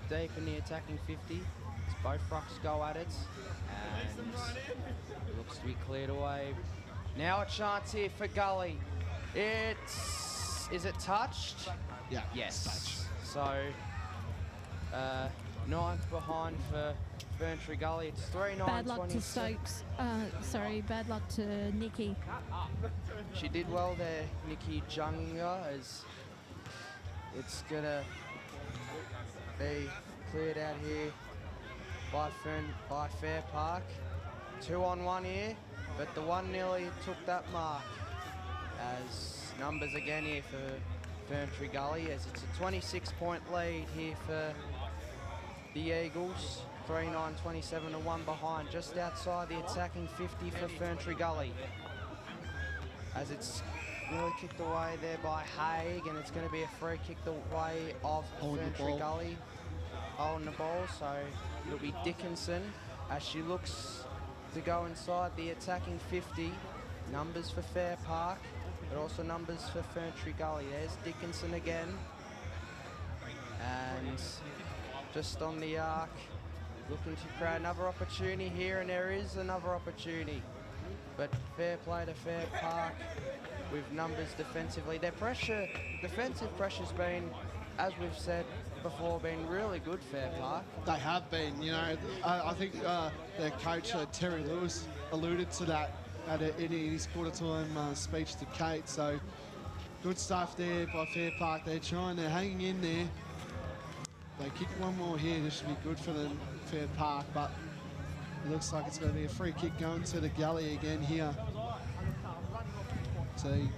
Deep in the attacking 50. It's both rucks go at it. And it looks to be cleared away. Now a chance here for Gully. Is it touched? Yeah. Yes. So, ninth behind for Ferntree Gully. It's 3-9. Bad luck to Stokes. Bad luck to Nikki. She did well there, Nikki Junga, as it's gonna be cleared out here by Fairpark. 2-on-1 here, but the one nearly took that mark. As numbers again here for Ferntree Gully, as it's a 26-point lead here for the Eagles. 3-9, 27-1 behind, just outside the attacking 50 for Ferntree Gully. As it's nearly kicked away there by Haig, and it's going to be a free kick the way of Ferntree Gully. Holding the ball, so it'll be Dickinson as she looks to go inside the attacking 50. Numbers for Fairpark, but also numbers for Ferntree Gully. There's Dickinson again. And just on the arc, looking to create another opportunity here, and there is another opportunity. But fair play to Fairpark with numbers defensively. Their defensive pressure's been, as we've said before, been really good, Fairpark. They have been, you know. I think their coach, Terry Lewis, alluded to that in his quarter-time speech to Kate. So good stuff there by Fairpark. They're hanging in there. They kick one more here. This should be good for them, Fairpark, but it looks like it's going to be a free kick going to the Gully again here. So he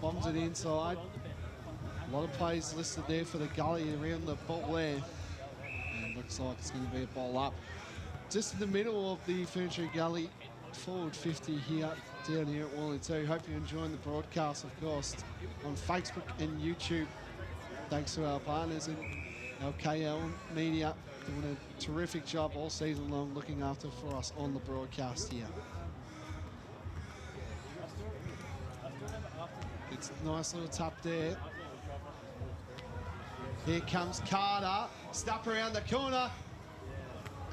bombs it inside. A lot of plays listed there for the Gully around the ball there. And looks like it's going to be a ball up. Just in the middle of the Ferntree Gully forward 50 here, down here at Wallington. Hope you're enjoying the broadcast, of course, on Facebook and YouTube. Thanks to our partners in LKL Media, doing a terrific job all season long looking after for us on the broadcast here. It's a nice little tap there. Here comes Carter, step around the corner,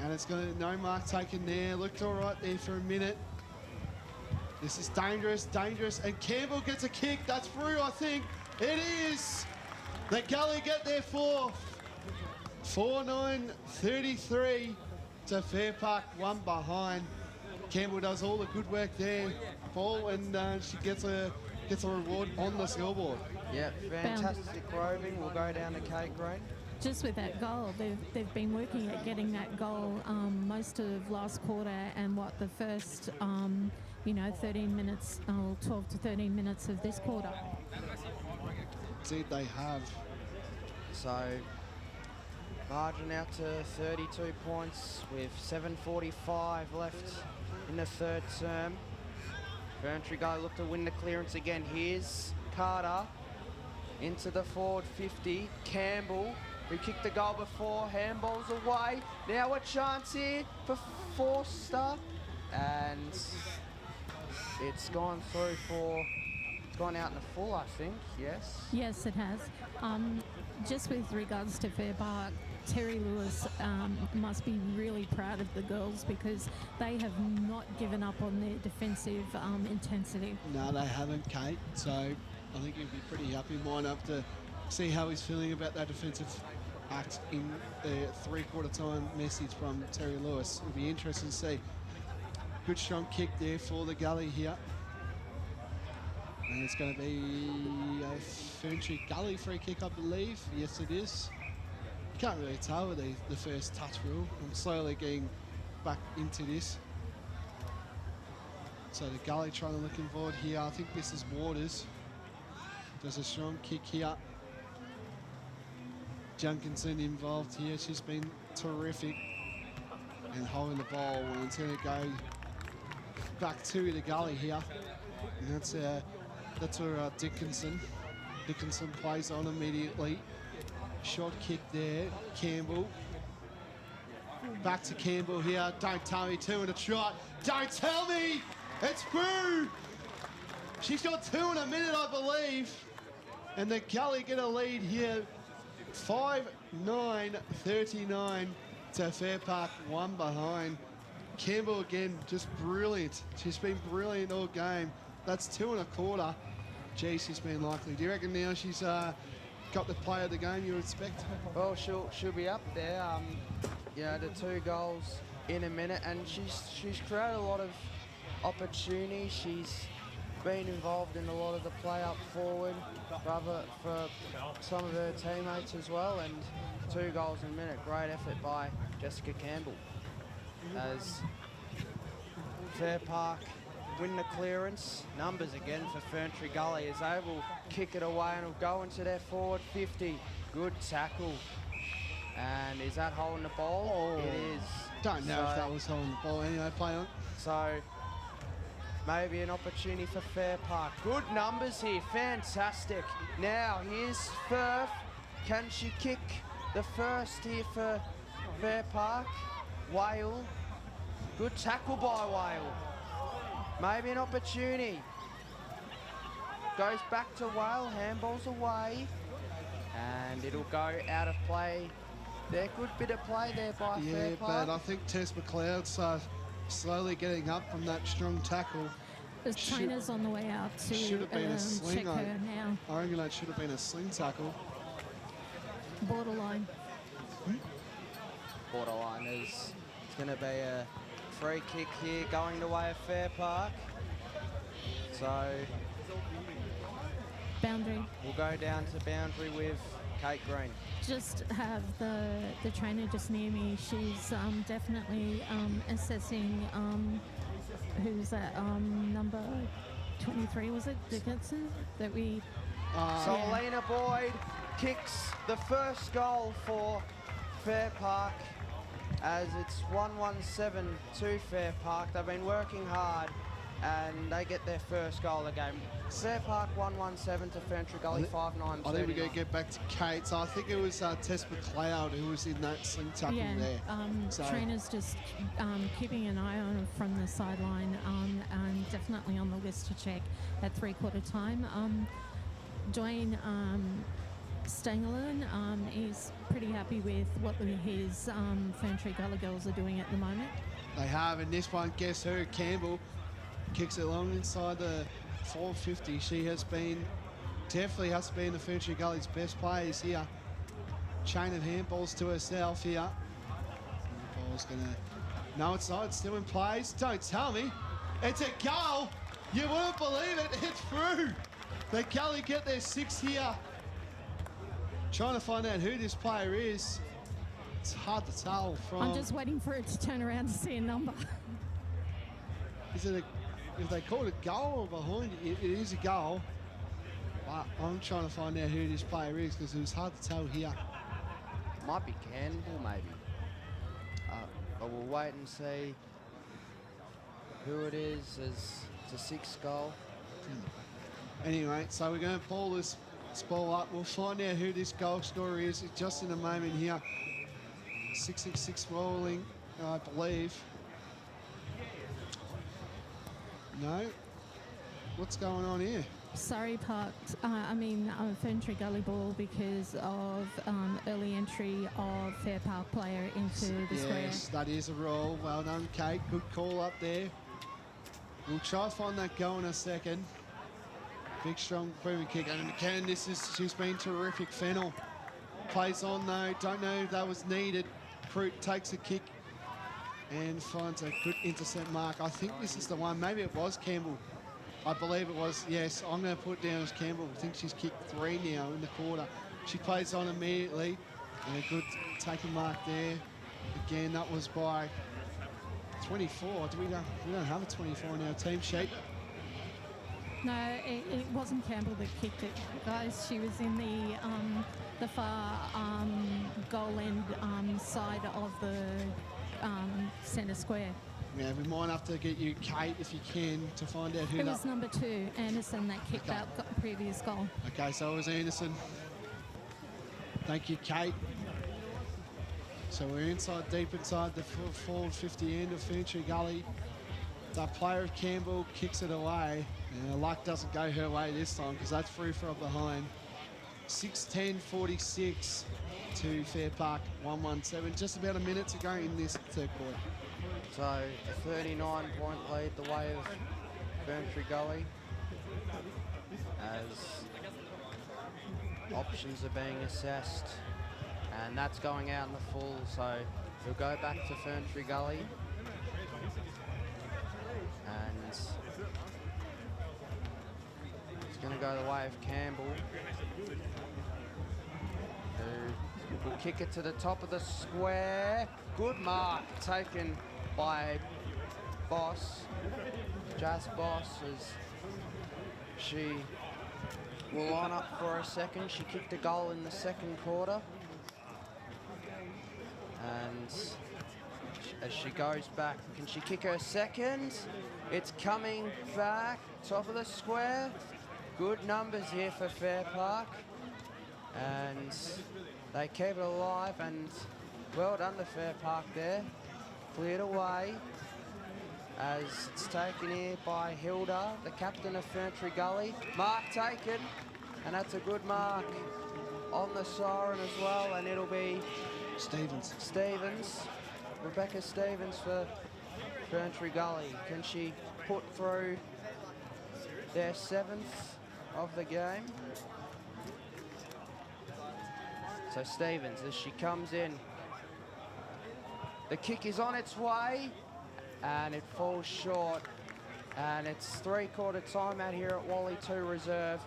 and it's going to, no mark taken there. Looked all right there for a minute. This is dangerous, and Campbell gets a kick. That's through, I think. It is. The Gully get their fourth. 4-9-33 to Fairpark, one behind. Campbell does all the good work there, ball, and she gets a reward on the scoreboard. Yeah, fantastic roving. We'll go down to Kate Green. Just with that goal, they've been working at getting that goal most of last quarter and the first 13 minutes, 12 to 13 minutes of this quarter. Indeed, they have. So margin out to 32 points with 7:45 left in the third term. Ferntree Gully look to win the clearance again. Here's Carter into the forward 50. Campbell, who kicked the goal before, handballs away. Now a chance here for Forster, and it's gone through for. It's gone out in the full, I think. Yes. Yes, it has. Just with regards to Fairpark, Terry Lewis must be really proud of the girls because they have not given up on their defensive intensity. No, they haven't, Kate. So I think you'd be pretty happy. Might have to see how he's feeling about that defensive act in the three-quarter time message from Terry Lewis. It'll be interesting to see. Good strong kick there for the Gully here. And it's going to be a Ferntree Gully free kick, I believe. Yes, it is. Can't really tell with the first touch rule. I'm slowly getting back into this. So the Gully trying to looking forward here. I think this is Waters. There's a strong kick here. Junkinson involved here. She's been terrific and holding the ball. And it's going to go back to the Gully here. And that's where Dickinson plays on immediately. Short kick there. Campbell. Back to Campbell here. Don't tell me 2 and a try. Don't tell me! It's through! She's got 2 in a minute, I believe. And the Gully get a lead here. 5-9-39 to Fairpark, 1 behind. Campbell again, just brilliant. She's been brilliant all game. That's 2 1/4. Gee, she's been likely. Do you reckon now she's got the play of the game you would expect? Well, she'll be up there. The 2 goals in a minute, and she's created a lot of opportunity. She's been involved in a lot of the play up forward, rather for some of her teammates as well, and 2 goals in a minute. Great effort by Jessica Campbell. As Fairpark win the clearance. Numbers again for Ferntree Gully is able to kick it away and will go into their forward 50. Good tackle. And is that holding the ball? Oh, it is. Don't know if that was holding the ball. Anyway, play on. So maybe an opportunity for Fairpark. Good numbers here, fantastic. Now here's Firth. Can she kick the first here for Fairpark? Whale. Good tackle by Whale. Maybe an opportunity. Goes back to Whale, handballs away. And it'll go out of play. There, good bit of play there by Fairpark. But I think Tess McLeod's slowly getting up from that strong tackle. The trainer's on the way out to should have been a sling. check her now. I reckon that should have been a sling tackle. Borderline. Borderline is going to be a free kick here going the way of Fairpark. So Boundary. we'll go down to boundary with Kate Green. Just have the trainer just near me. She's definitely assessing who's that number 23, was it Dickinson that we So Elena Boyd kicks the first goal for Fairpark as it's 1-1-7 to Fairpark. They've been working hard and they get their first goal of the game. Fairpark 1-1-7 to Ferntree Gully 5-9. I think we're going to get back to Kate. So I think it was Tess McLeod who was in that sling tackle there. Trainer's just keeping an eye on her from the sideline and definitely on the list to check at 3/4 time. Dwayne Stangelin is pretty happy with what his Ferntree Gully girls are doing at the moment. They have, and this one, guess who? Campbell kicks it long inside the 450. She definitely has been the Ferntree Gully's best players here. Chain of handballs to herself here. The ball's gonna, no it's not, it's still in place. Don't tell me, it's a goal. You wouldn't believe it, it's through. The Gully get their 6th here. Trying to find out who this player is. It's hard to tell from... I'm just waiting for it to turn around to see a number. Is it if they call it a goal or behind it is a goal. But I'm trying to find out who this player is because it was hard to tell here. Might be Campbell, maybe. But we'll wait and see who it is as it's a 6th goal. Anyway, so we're going to pull this ball up. We'll find out who this goal scorer is just in a moment here. 666 rolling, I believe. No? What's going on here? Surrey parked, Ferntree Gully ball because of early entry of Fairpark player into the square. Yes, that is a roll. Well done, Kate. Good call up there. We'll try to find that goal in a second. Big, strong, booming kick. And McCann, she's been terrific. Fennell plays on though. Don't know if that was needed. Crute takes a kick and finds a good intercept mark. I think this is the one. Maybe it was Campbell. I believe it was. Yes, I'm going to put it down as Campbell. I think she's kicked 3 now in the quarter. She plays on immediately. And a good taking mark there. Again, that was by 24. We don't have a 24 on our team sheet. No, it wasn't Campbell that kicked it, guys. She was in the far goal end side of the centre square. Yeah, we might have to get you, Kate, if you can, to find out who It that... was number 2, Anderson, that kicked out previous goal. Okay, so it was Anderson. Thank you, Kate. So we're deep inside the forward 50 end of Ferntree Gully. The player of Campbell kicks it away. And luck doesn't go her way this time because that's through from behind. 6:10:46 to Fairpark 117. Just about a minute to go in this third quarter. So a 39-point lead the way of Ferntree Gully as options are being assessed, and that's going out in the full, so we'll go back to Ferntree Gully. And it's going to go the way of Campbell, who will kick it to the top of the square. Good mark taken by Boss, Jazz Boss, as she will line up for a second. She kicked a goal in the second quarter. And as she goes back, can she kick her second? It's coming back, top of the square. Good numbers here for Fairpark. And they keep it alive, and well done to Fairpark there. Cleared away as it's taken here by Hilda, the captain of Ferntree Gully. Mark taken, and that's a good mark on the siren as well, and it'll be Stevens. Rebecca Stevens for Ferntree Gully. Can she put through their 7th of the game? So Stevens, as she comes in, the kick is on its way, and it falls short. And it's three-quarter time out here at Wally 2 Reserve.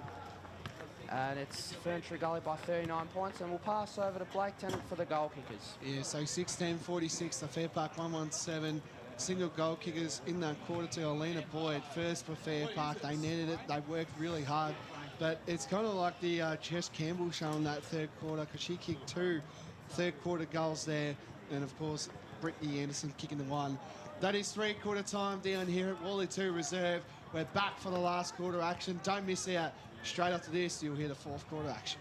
And it's Ferntree Gully by 39 points, and we'll pass over to Blake Tennant for the goal kickers. Yeah, so 6:10:46 to Fairpark 117. Single goal kickers in that quarter to Alina Boyd. First for Fairpark, they netted it, they worked really hard. But it's kind of like the Jess Campbell show in that third quarter, because she kicked 2 third quarter goals there. And of course, Brittany Anderson kicking the 1. That is three-quarter time down here at Wally 2 Reserve. We're back for the last quarter action. Don't miss out. Straight after this, you'll hear the fourth quarter action.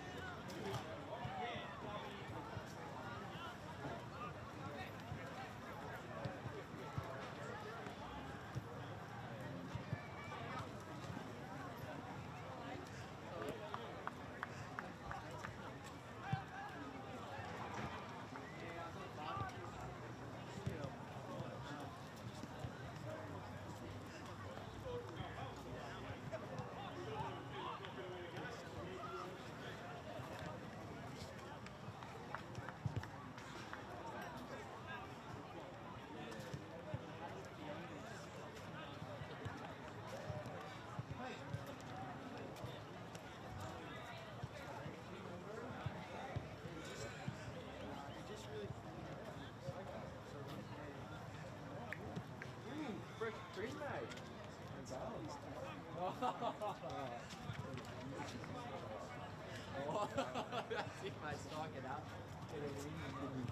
That's it, mate. Strike it up. Get a win, and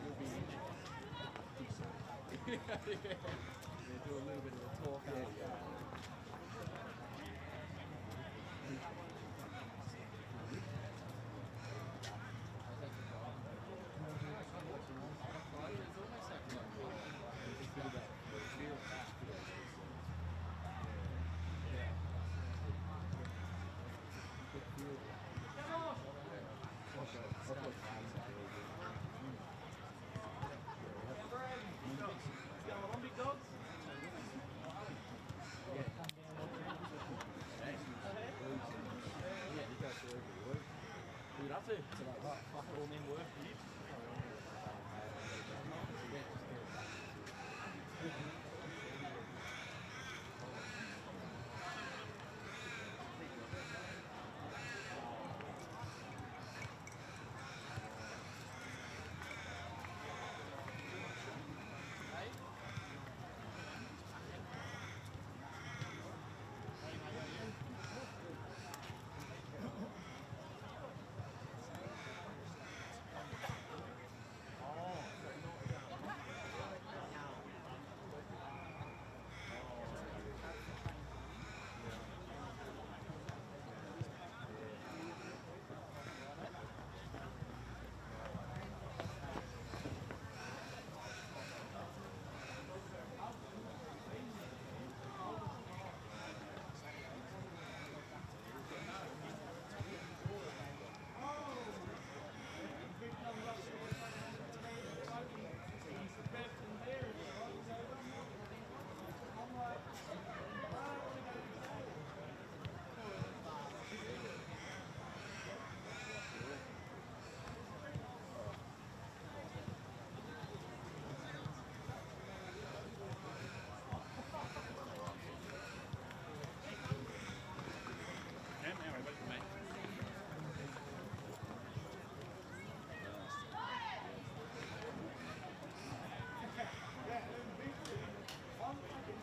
you'll be in there. Yeah, do a little bit of a talk.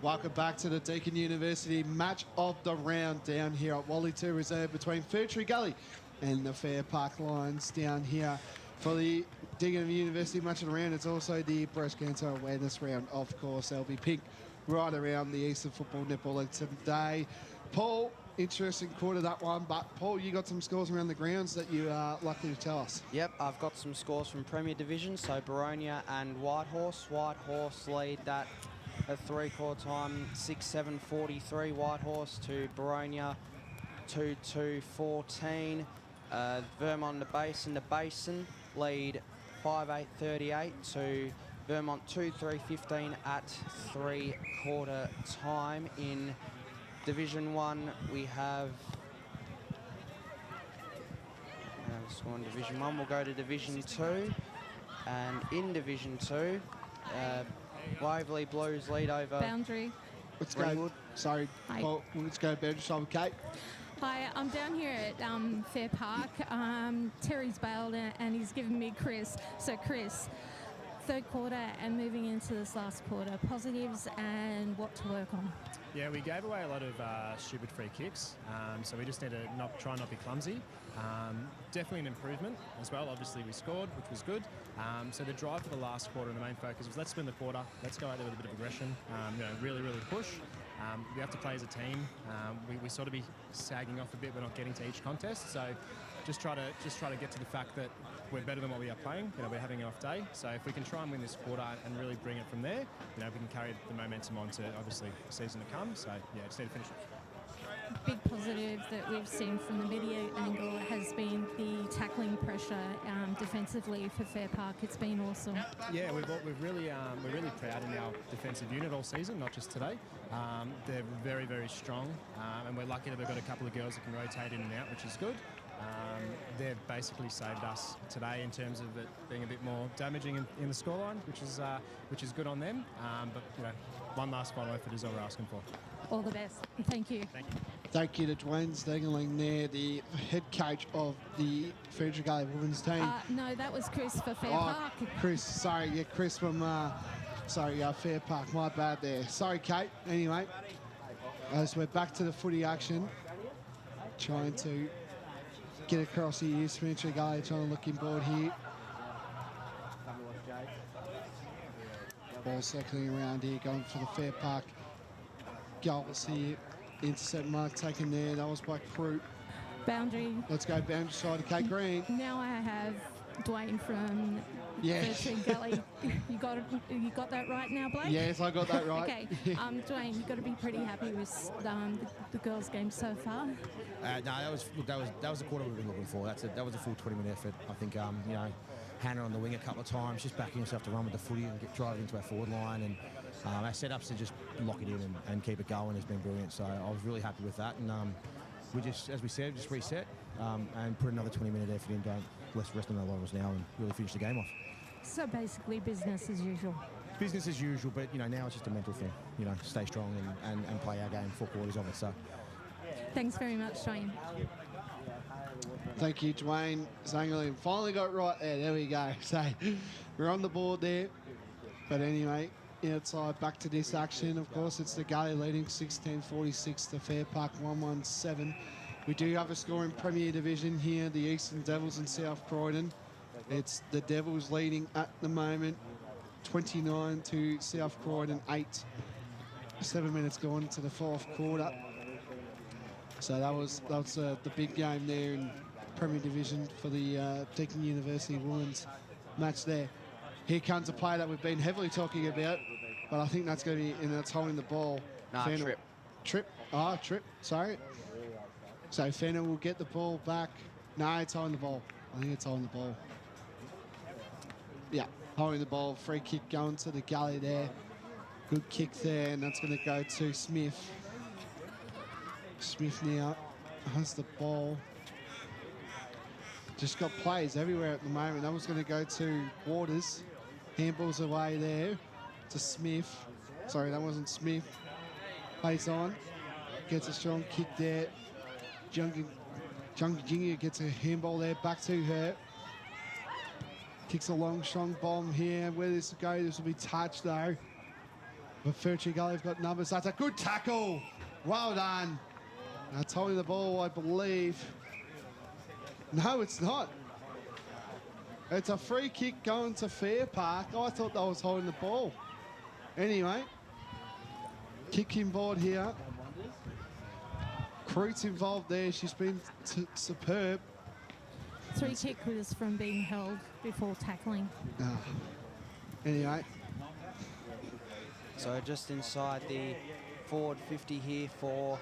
Welcome back to the Deakin University match of the round down here at Wally 2 Reserve between Ferntree Gully and the Fairpark Lions down here for the Deakin University match of the round. It's also the breast cancer awareness round, of course. They'll be pink right around the Eastern Football Netball League today. Paul, interesting quarter that one, but Paul, you got some scores around the grounds that you are likely to tell us. Yep, I've got some scores from Premier Division, so Baronia and Whitehorse. Whitehorse lead that at three-quarter time, 6-7-43. Whitehorse to Baronia, 2-2-14. Vermont the Basin lead 5-8-38 to Vermont 2-3-15 at three-quarter time. In Division 1, we have score in Division 1. We'll go to Division 2. And in Division 2, Waverley Blues lead over Boundary. Let's go. Sorry, Hi. Paul. Let's go, Boundary. So, Kate. Hi, I'm down here at Fairpark. Terry's bailed and he's given me Chris. So, Chris, third quarter and moving into this last quarter, positives and what to work on. Yeah, we gave away a lot of stupid free kicks, so we just need to try not be clumsy. Definitely an improvement as well. Obviously, we scored, which was good. So the drive for the last quarter and the main focus was let's win the quarter. Let's go out there with a bit of aggression. Really, really push. We have to play as a team. We sort of be sagging off a bit. We're not getting to each contest. So just try to get to the fact that we're better than what we are playing. We're having an off day. So if we can try and win this quarter and really bring it from there, we can carry the momentum on to obviously season to come. So yeah, just need to finish it. Big positive that we've seen from the media angle has been the tackling pressure defensively for Fairpark. It's been awesome. Yeah, we're really proud in our defensive unit all season, not just today. They're very, very strong, and we're lucky that we've got a couple of girls that can rotate in and out, which is good. They've basically saved us today in terms of it being a bit more damaging in the scoreline, which is good on them. But one last final effort is all we're asking for. All the best. Thank you. Thank you. Thank you to Dwayne Stegeling there, the head coach of the Ferntree Gully women's team. No, that was Chris for Fairpark. Oh, Chris, sorry. Yeah, Chris from, Fairpark. My bad there. Sorry, Kate. Anyway, as we're back to the footy action, trying to get across here. Here's Ferntree Gully trying to look inboard here. Ball circling around here, going for the Fairpark goals here. Intercept mark taken there. That was by Croot. Boundary. Let's go boundary side of Kate Green. Now I have Dwayne from Ferntree Gully. You got that right now, Blake? Yes, I got that right. Okay. Dwayne, you've got to be pretty happy with the girls' game so far. No, that was the quarter we've been looking for. That was a full 20-minute effort. I think Hannah on the wing a couple of times, just backing herself to run with the footy and drive into our forward line, and our setups to just lock it in and keep it going has been brilliant. So I was really happy with that, and we just, as we said, just reset and put another 20-minute effort in. Let's rest on our laurels now and really finish the game off. So basically business as usual. Business as usual, but now it's just a mental thing. Stay strong and play our game 4 quarters of it. So thanks very much, Dwayne. Thank you, Dwayne Zangerlin. Finally got it right there. There we go. So we're on the board there. But anyway, outside back to this action. Of course, it's the Gully leading 16-46 to Fairpark 117. We do have a score in Premier Division here. The Eastern Devils and South Croydon. It's the Devils leading at the moment 29 to South Croydon 8. 7 minutes gone into the fourth quarter. So that was the big game there in Premier Division for the Deakin University women's match there. Here comes a play that we've been heavily talking about, but I think that's going to be, and that's holding the ball. Trip. Trip. Sorry. So Fenner will get the ball back. No, it's holding the ball. I think it's holding the ball. Yeah, holding the ball. Free kick going to the Gully there. Good kick there, and that's going to go to Smith. Smith now has the ball. Just got plays everywhere at the moment. That was going to go to Waters. Handballs away there to Smith. Sorry, that wasn't Smith. Plays on. Gets a strong kick there. Jungi gets a handball there. Back to her. Kicks a long, strong bomb here. Where this will go, this will be touched though. But Ferntree Gully have got numbers. That's a good tackle. Well done. That's holding the ball, I believe. No, it's not. It's a free kick going to Fairpark. I thought they was holding the ball. Anyway, kicking board here. Creut's involved there. She's been superb. Three kick was from being held before tackling. Anyway. So just inside the forward 50 here for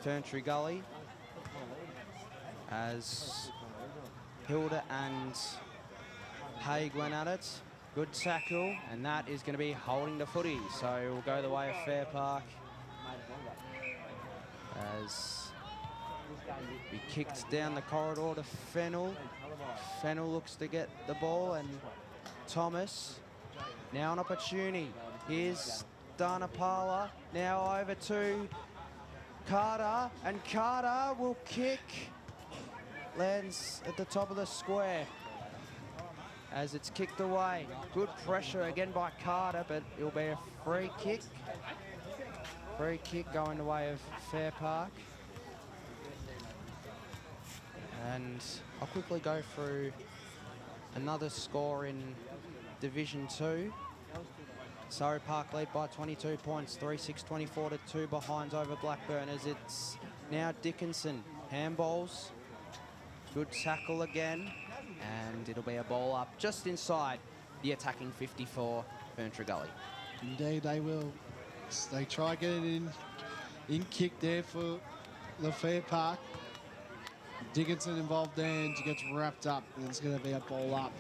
Ferntree Gully, as Hilda and Haig went at it. Good tackle, and that is going to be holding the footy. So it will go the way of Fairpark as he kicked down the corridor to Fennell. Fennell looks to get the ball, and Thomas, now an opportunity. Here's Dana Parla, now over to Carter, and Carter will kick. Lands at the top of the square as it's kicked away. Good pressure again by Carter, but it'll be a free kick. Free kick going the way of Fairpark. And I'll quickly go through another score in Division 2. Surrey Park lead by 22 points, 3-6-24 to 2 behinds over Blackburn, as it's now Dickinson. Handballs. Good tackle again, and it'll be a ball up just inside the attacking 54, Ferntree Gully. Indeed, they will. They try getting in kick there for the Fairpark. Dickinson involved there, and she gets wrapped up, and it's going to be a ball up.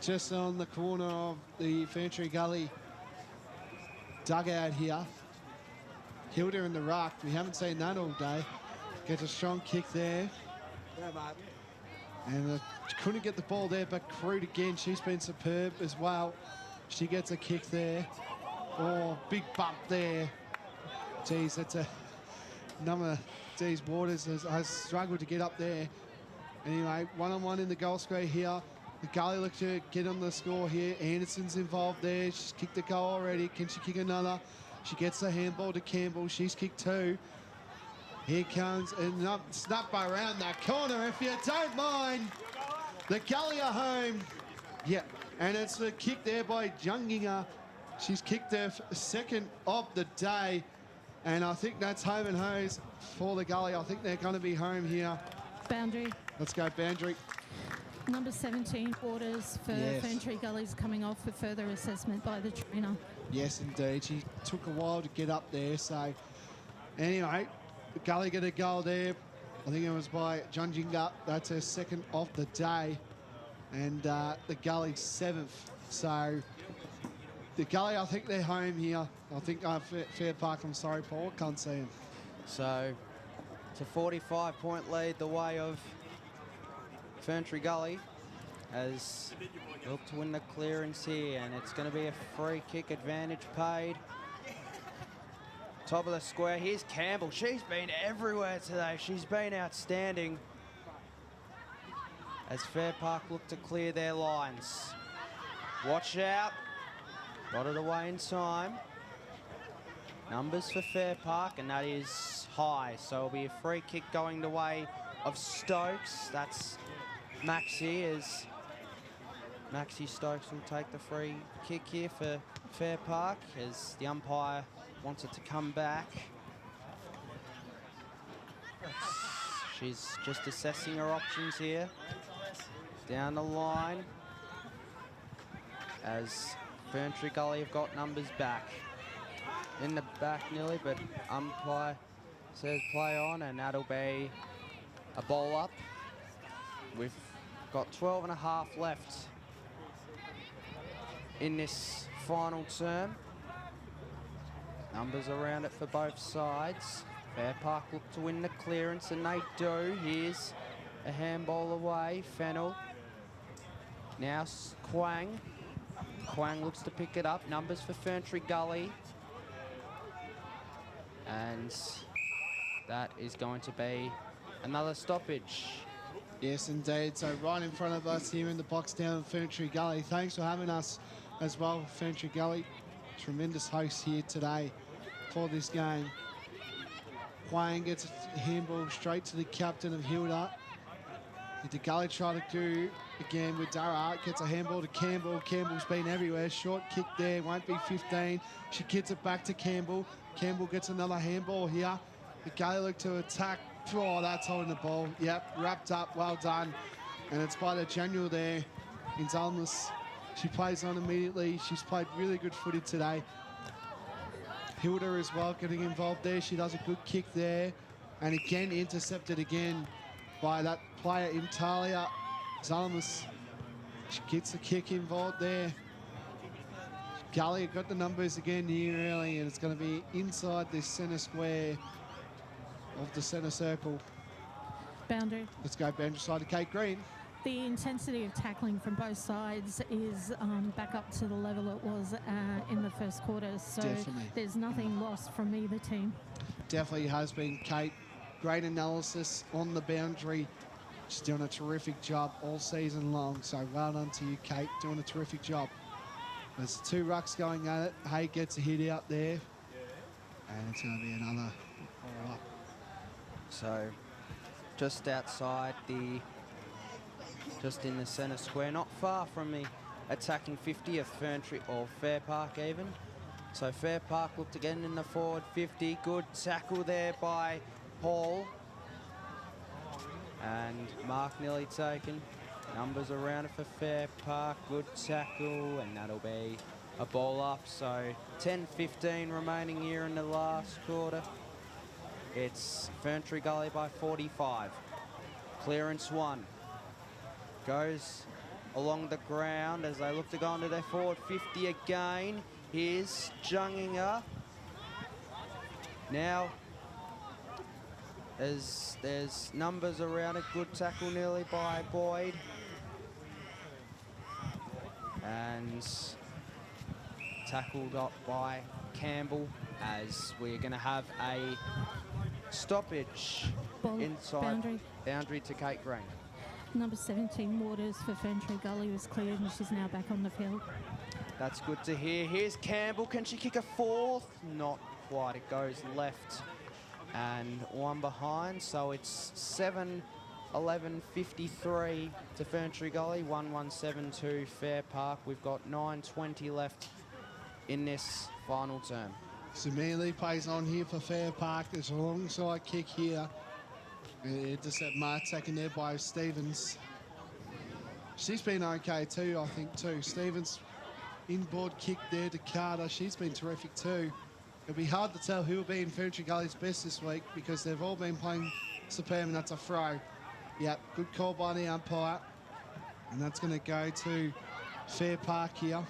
Just on the corner of the Ferntree Gully dugout here. Hilda in the ruck. We haven't seen that all day. Gets a strong kick there. And couldn't get the ball there, but Creut again, she's been superb as well. She gets a kick there. Oh, big bump there. Geez, that's a number. Geez, Waters has struggled to get up there. Anyway, one-on-one in the goal square here. The Gully look to get on the score here. Anderson's involved there. She's kicked the goal already. Can she kick another? She gets the handball to Campbell. She's kicked two. Here comes and snap by around that corner, if you don't mind. The Gully are home. Yeah, and it's a kick there by Junginger. She's kicked her second of the day. And I think that's home and hose for the Gully. I think they're going to be home here. Boundary. Let's go, Boundary. Number 17, Waters for Ferntree Gully's coming off for further assessment by the trainer. Yes, indeed. She took a while to get up there. So, anyway, the Gully get a goal there. I think it was by Junginger. That's her second of the day. And the Gully's seventh. So, the Gully, I think they're home here. I think Fairpark, I'm sorry, Paul, can't see him. So, it's a 45-point lead the way of Ferntree Gully, as look to win the clearance here, and it's going to be a free kick advantage paid. Top of the square, here's Campbell. She's been everywhere today. She's been outstanding as Fairpark look to clear their lines. Watch out. Got it away in time. Numbers for Fairpark, and that is high. So it'll be a free kick going the way of Stokes. That's Maxie, as Maxie Stokes will take the free kick here for Fairpark, as the umpire wants it to come back. She's just assessing her options here. Down the line, as Ferntree Gully have got numbers back. In the back nearly, but umpire says play on, and that'll be a ball up. We've got 12 and a half left in this final term. Numbers around it for both sides. Fairpark look to win the clearance, and they do. Here's a handball away. Fennell. Now Quang. Quang looks to pick it up. Numbers for Ferntree Gully. And that is going to be another stoppage. Yes, indeed. So right in front of us here in the box down at Ferntree Gully. Thanks for having us as well, Ferntree Gully. tremendous hosts here today for this game. Wayne gets a handball straight to the captain of Hilda. The Gully try to do again with Dara. Gets a handball to Campbell. Campbell's been everywhere. Short kick there, won't be 15. She gets it back to Campbell. Campbell gets another handball here. The Gully look to attack. Oh, that's holding the ball. Yep, wrapped up, well done. And it's by the general there in Zalmas. She plays on immediately. She's played really good footy today. Hilda as well getting involved there. She does a good kick there. And again, intercepted again by that player in Talia. Zalmas, she gets the kick involved there. Gully got the numbers again here early, and it's going to be inside this centre square of the centre circle. Boundary. Let's go boundary side to Kate Green. The intensity of tackling from both sides is back up to the level it was in the first quarter. So Definitely. There's nothing lost from either team. Definitely has been, Kate. Great analysis on the boundary. She's doing a terrific job all season long. So well done to you, Kate. Doing a terrific job. There's two rucks going at it. Hay gets a hit out there. And it's going to be another ball up. So just outside just in the centre square, not far from the attacking 50 of Ferntree or Fairpark even. So Fairpark looked again in the forward 50. Good tackle there by Hall. And Mark nearly taken. Numbers around it for Fairpark. Good tackle, and that'll be a ball up. So 10-15 remaining here in the last quarter. It's Ferntree Gully by 45. Clearance 1. Goes along the ground as they look to go into their forward 50 again. Here's Junginger. Now, there's numbers around it. Good tackle nearly by Boyd. And tackled up by Campbell as we're going to have a stoppage Ball inside boundary to Kate Green. Number 17, Waters for Ferntree Gully was cleared, and she's now back on the field. That's good to hear. Here's Campbell. Can she kick a fourth? Not quite. It goes left and one behind. So it's 7-11-53 to Ferntree Gully, 1-1-7 to Fairpark. We've got 9:20 left in this final term. So Manly plays on here for Fairpark. There's a long side kick here. Intercept mark taken there by Stevens. She's been okay too, I think, too. Stevens inboard kick there to Carter. She's been terrific too. It'll be hard to tell who will be in Ferntree Gully's best this week because they've all been playing superb, and that's a throw. Yep, good call by the umpire. And that's going to go to Fairpark here.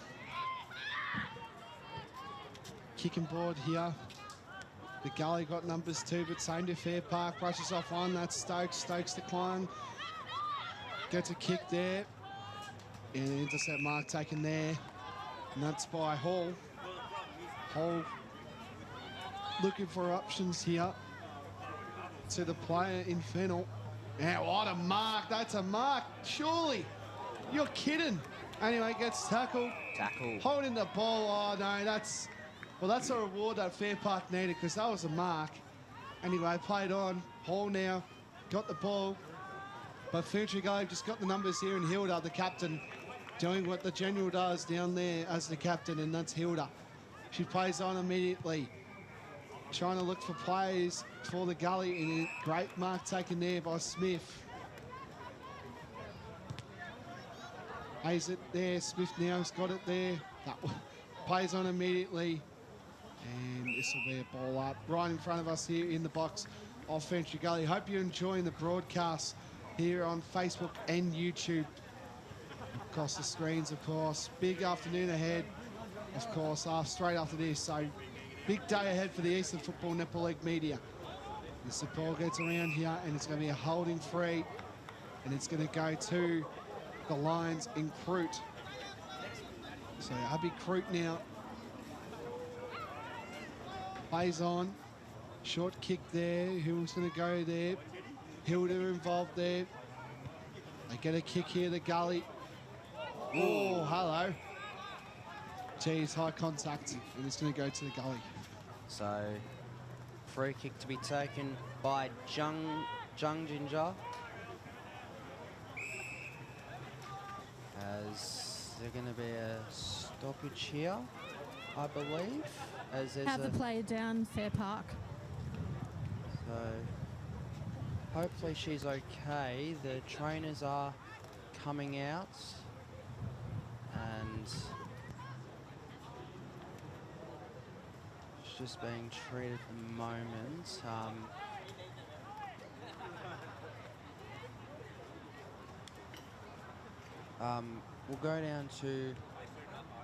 Kicking board here. The Gully got numbers too, but same to Fairpark. Brushes off one. That's Stokes. Stokes decline. Gets a kick there. And intercept mark taken there. And that's by Hall. Hall looking for options here to the player in Fennel. Now, what a mark. That's a mark. Surely. You're kidding. Anyway, gets tackled. Tackle. Holding the ball. Oh, no, that's... Well, that's a reward that Fairpark needed because that was a mark. Anyway, played on. Hall now got the ball. But Ferntree Gully just got the numbers here, and Hilda, the captain, doing what the general does down there as the captain, and that's Hilda. She plays on immediately. Trying to look for plays for the Gully, and a great mark taken there by Smith. Plays it there. Smith now has got it there. That plays on immediately. And this will be a ball up right in front of us here in the box of Ferntree Gully. Hope you're enjoying the broadcast here on Facebook and YouTube. Across the screens, of course. Big afternoon ahead, of course, straight after this. So big day ahead for the Eastern Football Netball League media. As the ball gets around here, and it's going to be a holding free. And it's going to go to the Lions in Crute. So Abby Crute now plays on. Short kick there. Who's going to go there? Hilda involved there. They get a kick here, the Gully. Oh, hello. Geez, high contact, and it's going to go to the gully. So, free kick to be taken by Jung Ginger. As there's going to be a stoppage here, I believe. As there's Have the player down, Fairpark. So, hopefully she's okay. The trainers are coming out. And she's just being treated at the moment. We'll go down to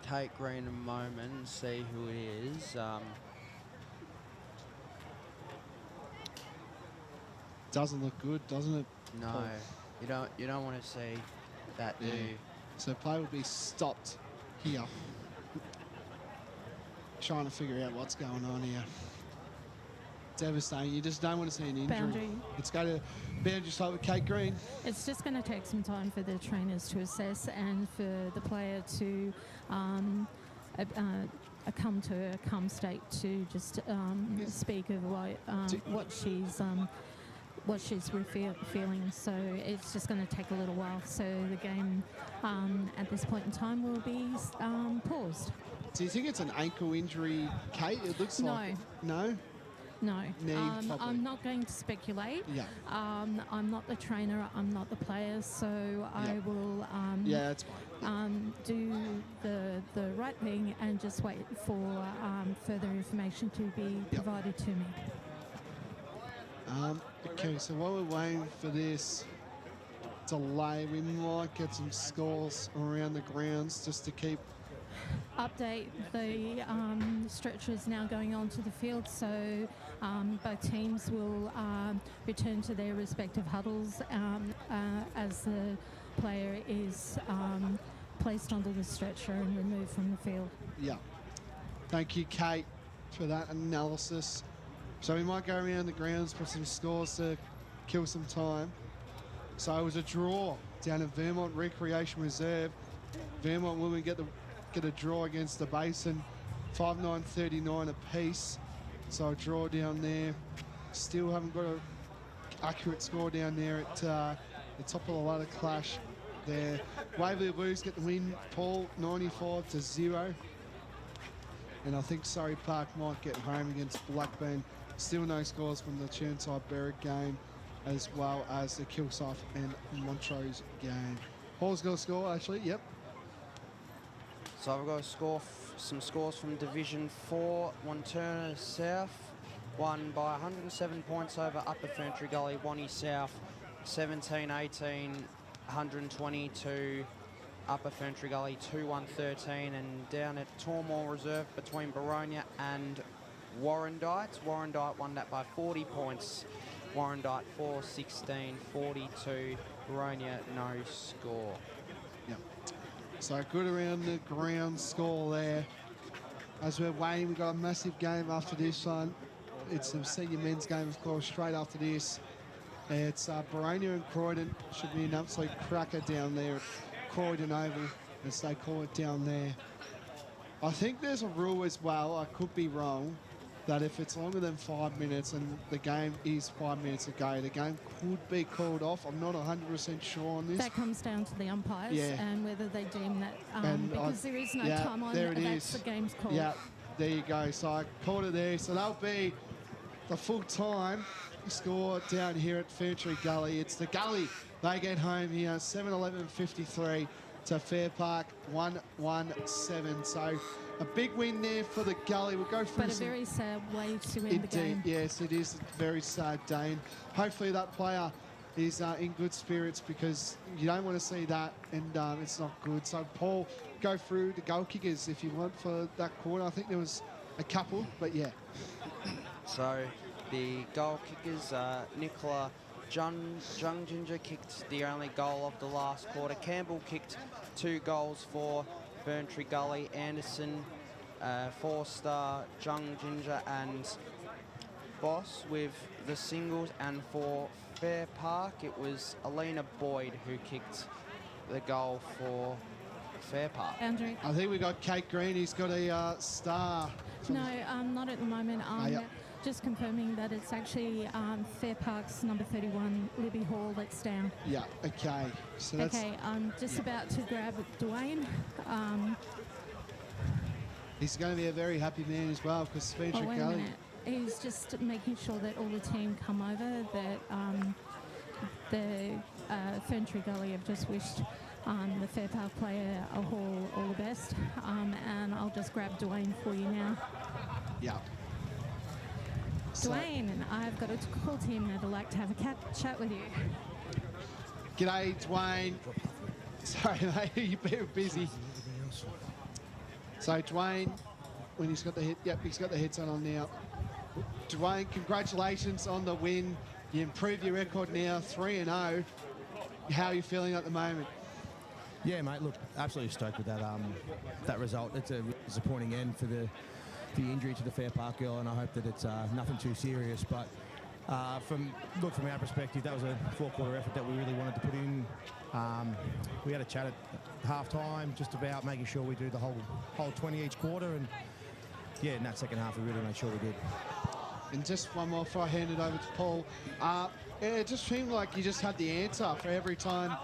Kate Green in a moment and see who it is. Doesn't look good, doesn't it? No, Paul? you don't want to see that, do you? So play will be stopped here. Trying to figure out what's going on here. Devastating. You just don't want to see an injury. Boundary. Let's go to boundary start with Kate Green. It's just going to take some time for the trainers to assess and for the player to come to a calm state to just speak of what she's feeling. So it's just going to take a little while. So the game at this point in time will be paused. Do you think it's an ankle injury, Kate? It looks like... No? No. Knee, probably. I'm not going to speculate. Yeah. I'm not the trainer. I'm not the player. So I will that's fine. do the right thing and just wait for further information to be provided to me. Okay, so while we're waiting for this delay, we might get some scores around the grounds just to keep... Update, the stretcher is now going on to the field, so both teams will return to their respective huddles as the player is placed onto the stretcher and removed from the field. Yeah. Thank you, Kate, for that analysis. So we might go around the grounds for some scores to kill some time. So it was a draw down at Vermont Recreation Reserve. Vermont women get a draw against the Basin, 5-9-39 apiece. So a draw down there. Still haven't got an accurate score down there at the top of the ladder clash there. Waverley Blues get the win, Paul, 95-0. And I think Surrey Park might get home against Blackburn. Still no scores from the Churnside Berwick game, as well as the Kilsyth and Montrose game. Paul's got a score, actually, yep. So I've got some scores from Division 4. Wanturna South won by 107 points over Upper Ferntree Gully. Wanney South 17-18, 120 to Upper Ferntree Gully 2-1-13. And down at Tormore Reserve between Baronia and Warrandyte. Warrandyte won that by 40 points. Warrandyte 4-16, 42. Baronia no score. Yep. So good around the ground score there. As we're waiting, we've got a massive game after this one. It's the senior men's game, of course, straight after this. It's Baronia and Croydon. Should be an absolute cracker down there at Croydon Oval, as they call it down there. I think there's a rule as well, I could be wrong, that if it's longer than 5 minutes and the game is 5 minutes to go, the game could be called off. I'm not 100% sure on this. That comes down to the umpires and whether they deem that, because there is no time on there it, that's the game's called. Yeah, there you go. So I called it there. So that'll be the full time score down here at Ferntree Gully. It's the Gully. They get home here, 7-11-53 to Fairpark, 1-1-7. So a big win there for the Gully. We'll go through But a very sad way to end the game. Yes, it is a very sad day. And hopefully that player is in good spirits, because you don't want to see that, and it's not good. So Paul, go through the goal kickers if you want for that quarter. I think there was a couple, but yeah. So the goal kickers, Nicola Jung Ginger kicked the only goal of the last quarter. Campbell kicked 2 goals for Ferntree Gully. Anderson, Forster, Jung Ginger and Boss with the singles. And for Fairpark, it was Alina Boyd who kicked the goal for Fairpark. Andrew? I think we got Kate Green. He's got a star. No, not at the moment. Yep. Just confirming that it's actually Fairpark's number 31, Libby Hall, that's down. Yeah, okay. So that's, Okay, I'm just about to grab Dwayne. he's going to be a very happy man as well because Ferntree Wait a Gully. minute. He's just making sure that all the team come over, that the Ferntree Gully have just wished the Fairpark player all the best. And I'll just grab Dwayne for you now. Yeah. So, Dwayne, I've got a call team that'd like to have a chat with you. g'day, Dwayne. Sorry, mate, you've been busy. So, Dwayne, when he's got the head, yep, he's got the headset on now. Dwayne, congratulations on the win. You improved your record now, 3-0. How are you feeling at the moment? Yeah, mate. Look, absolutely stoked with that result. It's a disappointing end for the injury to the Fairpark girl, and I hope that it's nothing too serious. But from our perspective, that was a four-quarter effort that we really wanted to put in. We had a chat at half-time just about making sure we do the whole 20 each quarter, and yeah, in that second half, we really made sure we did. And just one more before I hand it over to Paul. It just seemed like you just had the answer for every time.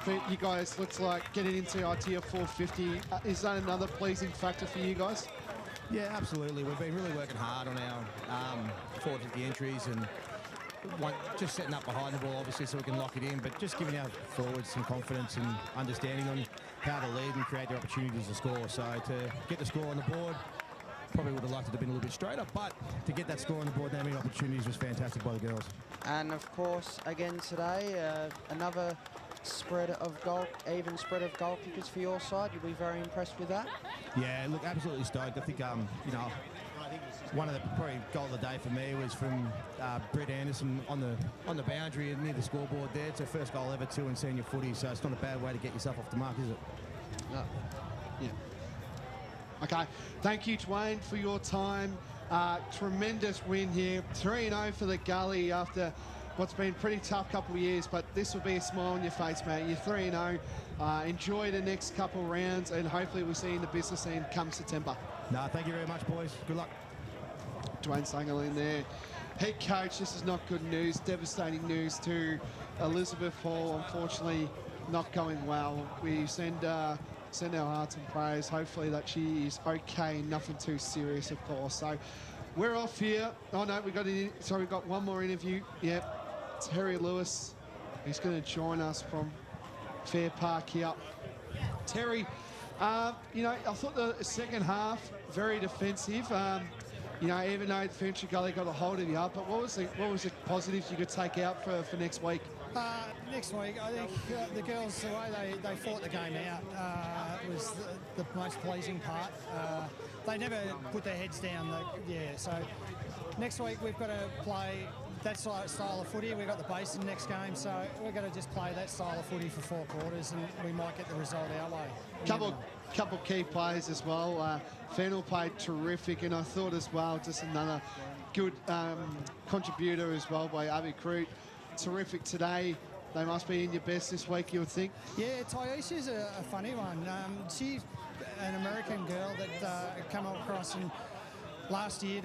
You guys looked like getting into idea 450. Is that another pleasing factor for you guys? Yeah, absolutely. We've been really working hard on our forwards at the entries and just setting up behind the ball, obviously, so we can lock it in, but just giving our forwards some confidence and understanding on how to lead and create their opportunities to score. So to get the score on the board, probably would have liked it to have been a little bit straighter, but to get that score on the board and having opportunities was fantastic by the girls. And of course, again today, another even spread of goal kickers for your side. You'll be very impressed with that. Yeah, look, absolutely stoked. I think, one of the probably goal of the day for me was from Britt Anderson on the boundary and near the scoreboard there. It's her first goal ever too in senior footy, so it's not a bad way to get yourself off the mark, is it? No. Yeah. Okay, thank you, Dwayne, for your time. Tremendous win here. 3-0 for the Gully after what's been a pretty tough couple of years, but this will be a smile on your face, mate. You're 3-0. Enjoy the next couple of rounds, and hopefully we'll see you in the business scene come September. No, thank you very much, boys. Good luck. Dwayne Sangerlin there. Head coach, this is not good news. Devastating news to Elizabeth Hall. Unfortunately, not going well. We send our hearts and prayers. Hopefully that she is okay. Nothing too serious, of course. So we're off here. Oh no, we've got one more interview. Yep. Terry Lewis, he's going to join us from Fairpark here. Terry, I thought the second half very defensive. Even though Ferntree Gully got a hold of you, but what was the positives you could take out for next week? Next week, I think the girls, the way they fought the game out was the most pleasing part. They never put their heads down. So next week we've got to play that style of footy. We've got the Basin next game, so we're going to just play that style of footy for 4 quarters, and we might get the result our way. Couple key players as well. Fennell played terrific, and I thought as well, just another good contributor as well by Abby Crute. Terrific today. They must be in your best this week, you would think. Yeah, Taisha's a funny one. She's an American girl that came across last year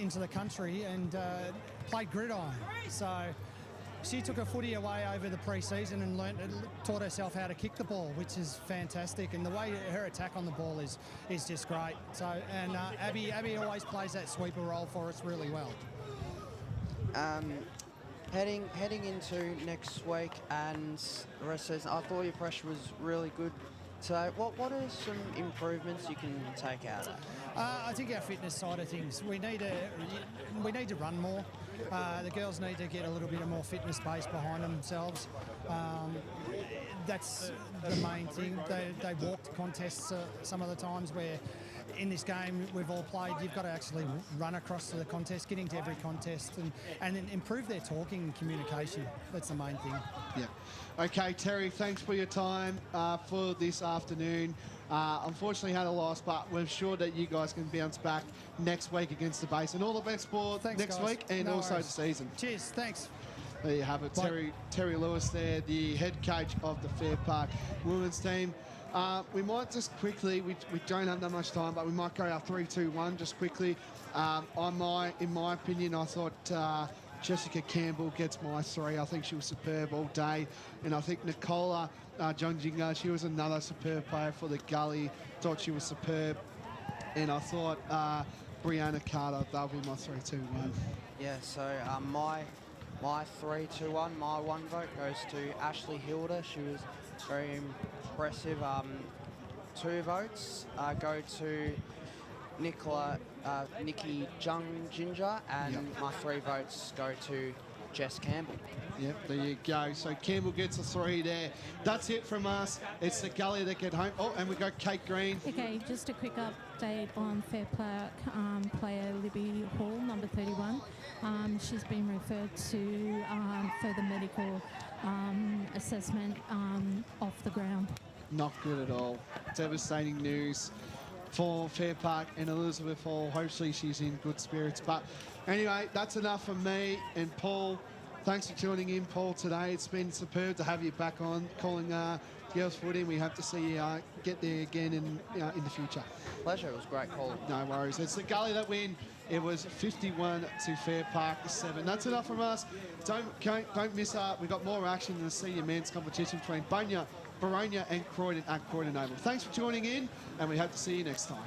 into the country and played gridiron. So she took her footy away over the pre-season and taught herself how to kick the ball, which is fantastic. And the way her attack on the ball is just great. So Abby always plays that sweeper role for us really well. Heading into next week and the rest of the season, I thought your pressure was really good. So what are some improvements you can take out of it? I think our fitness side of things, we need to run more. The girls need to get a little bit of more fitness base behind themselves. That's the main thing. They walked contests some of the times where in this game we've all played, you've got to actually run across to the contest, get into every contest and then improve their talking and communication. That's the main thing. Yeah. Okay, Terry, thanks for your time for this afternoon. Unfortunately had a loss, but we're sure that you guys can bounce back next week against the Base. And all the best for next week and also the season. Cheers, thanks. There you have it. Terry Lewis there, the head coach of the Fairpark women's team. We might just quickly, we don't have that much time, but we might go our 3-2-1 just quickly. In my opinion, I thought Jessica Campbell gets my 3. I think she was superb all day. And I think Nicola Jonjinga, she was another superb player for the Gully. Thought she was superb. And I thought Brianna Carter, that'll be my 3-2-1. Yeah, so my 3-2-1, my 1 vote goes to Ashley Hilda. She was very impressive. 2 votes go to Nikki Ginger, and my 3 votes go to Jess Campbell. Yep, there you go. So Campbell gets a 3 there. That's it from us. It's the Gully that get home. Oh, and we got Kate Green. Okay, just a quick update on Fairpark player Libby Hall, number 31. She's been referred to further medical assessment off the ground. Not good at all. Devastating news for Fairpark and Elizabeth Hall. Hopefully she's in good spirits. But anyway, that's enough from me and Paul. Thanks for tuning in, Paul, today. It's been superb to have you back on calling girls footy. We hope to see you get there again in the future. Pleasure. It was a great call. No worries. It's the Gully that win. It was 51 to Fairpark 7. That's enough from us. Don't miss out. We've got more action in the senior men's competition between Bunya, Baronia and Croydon at Croydon Oval. Thanks for tuning in, and we hope to see you next time.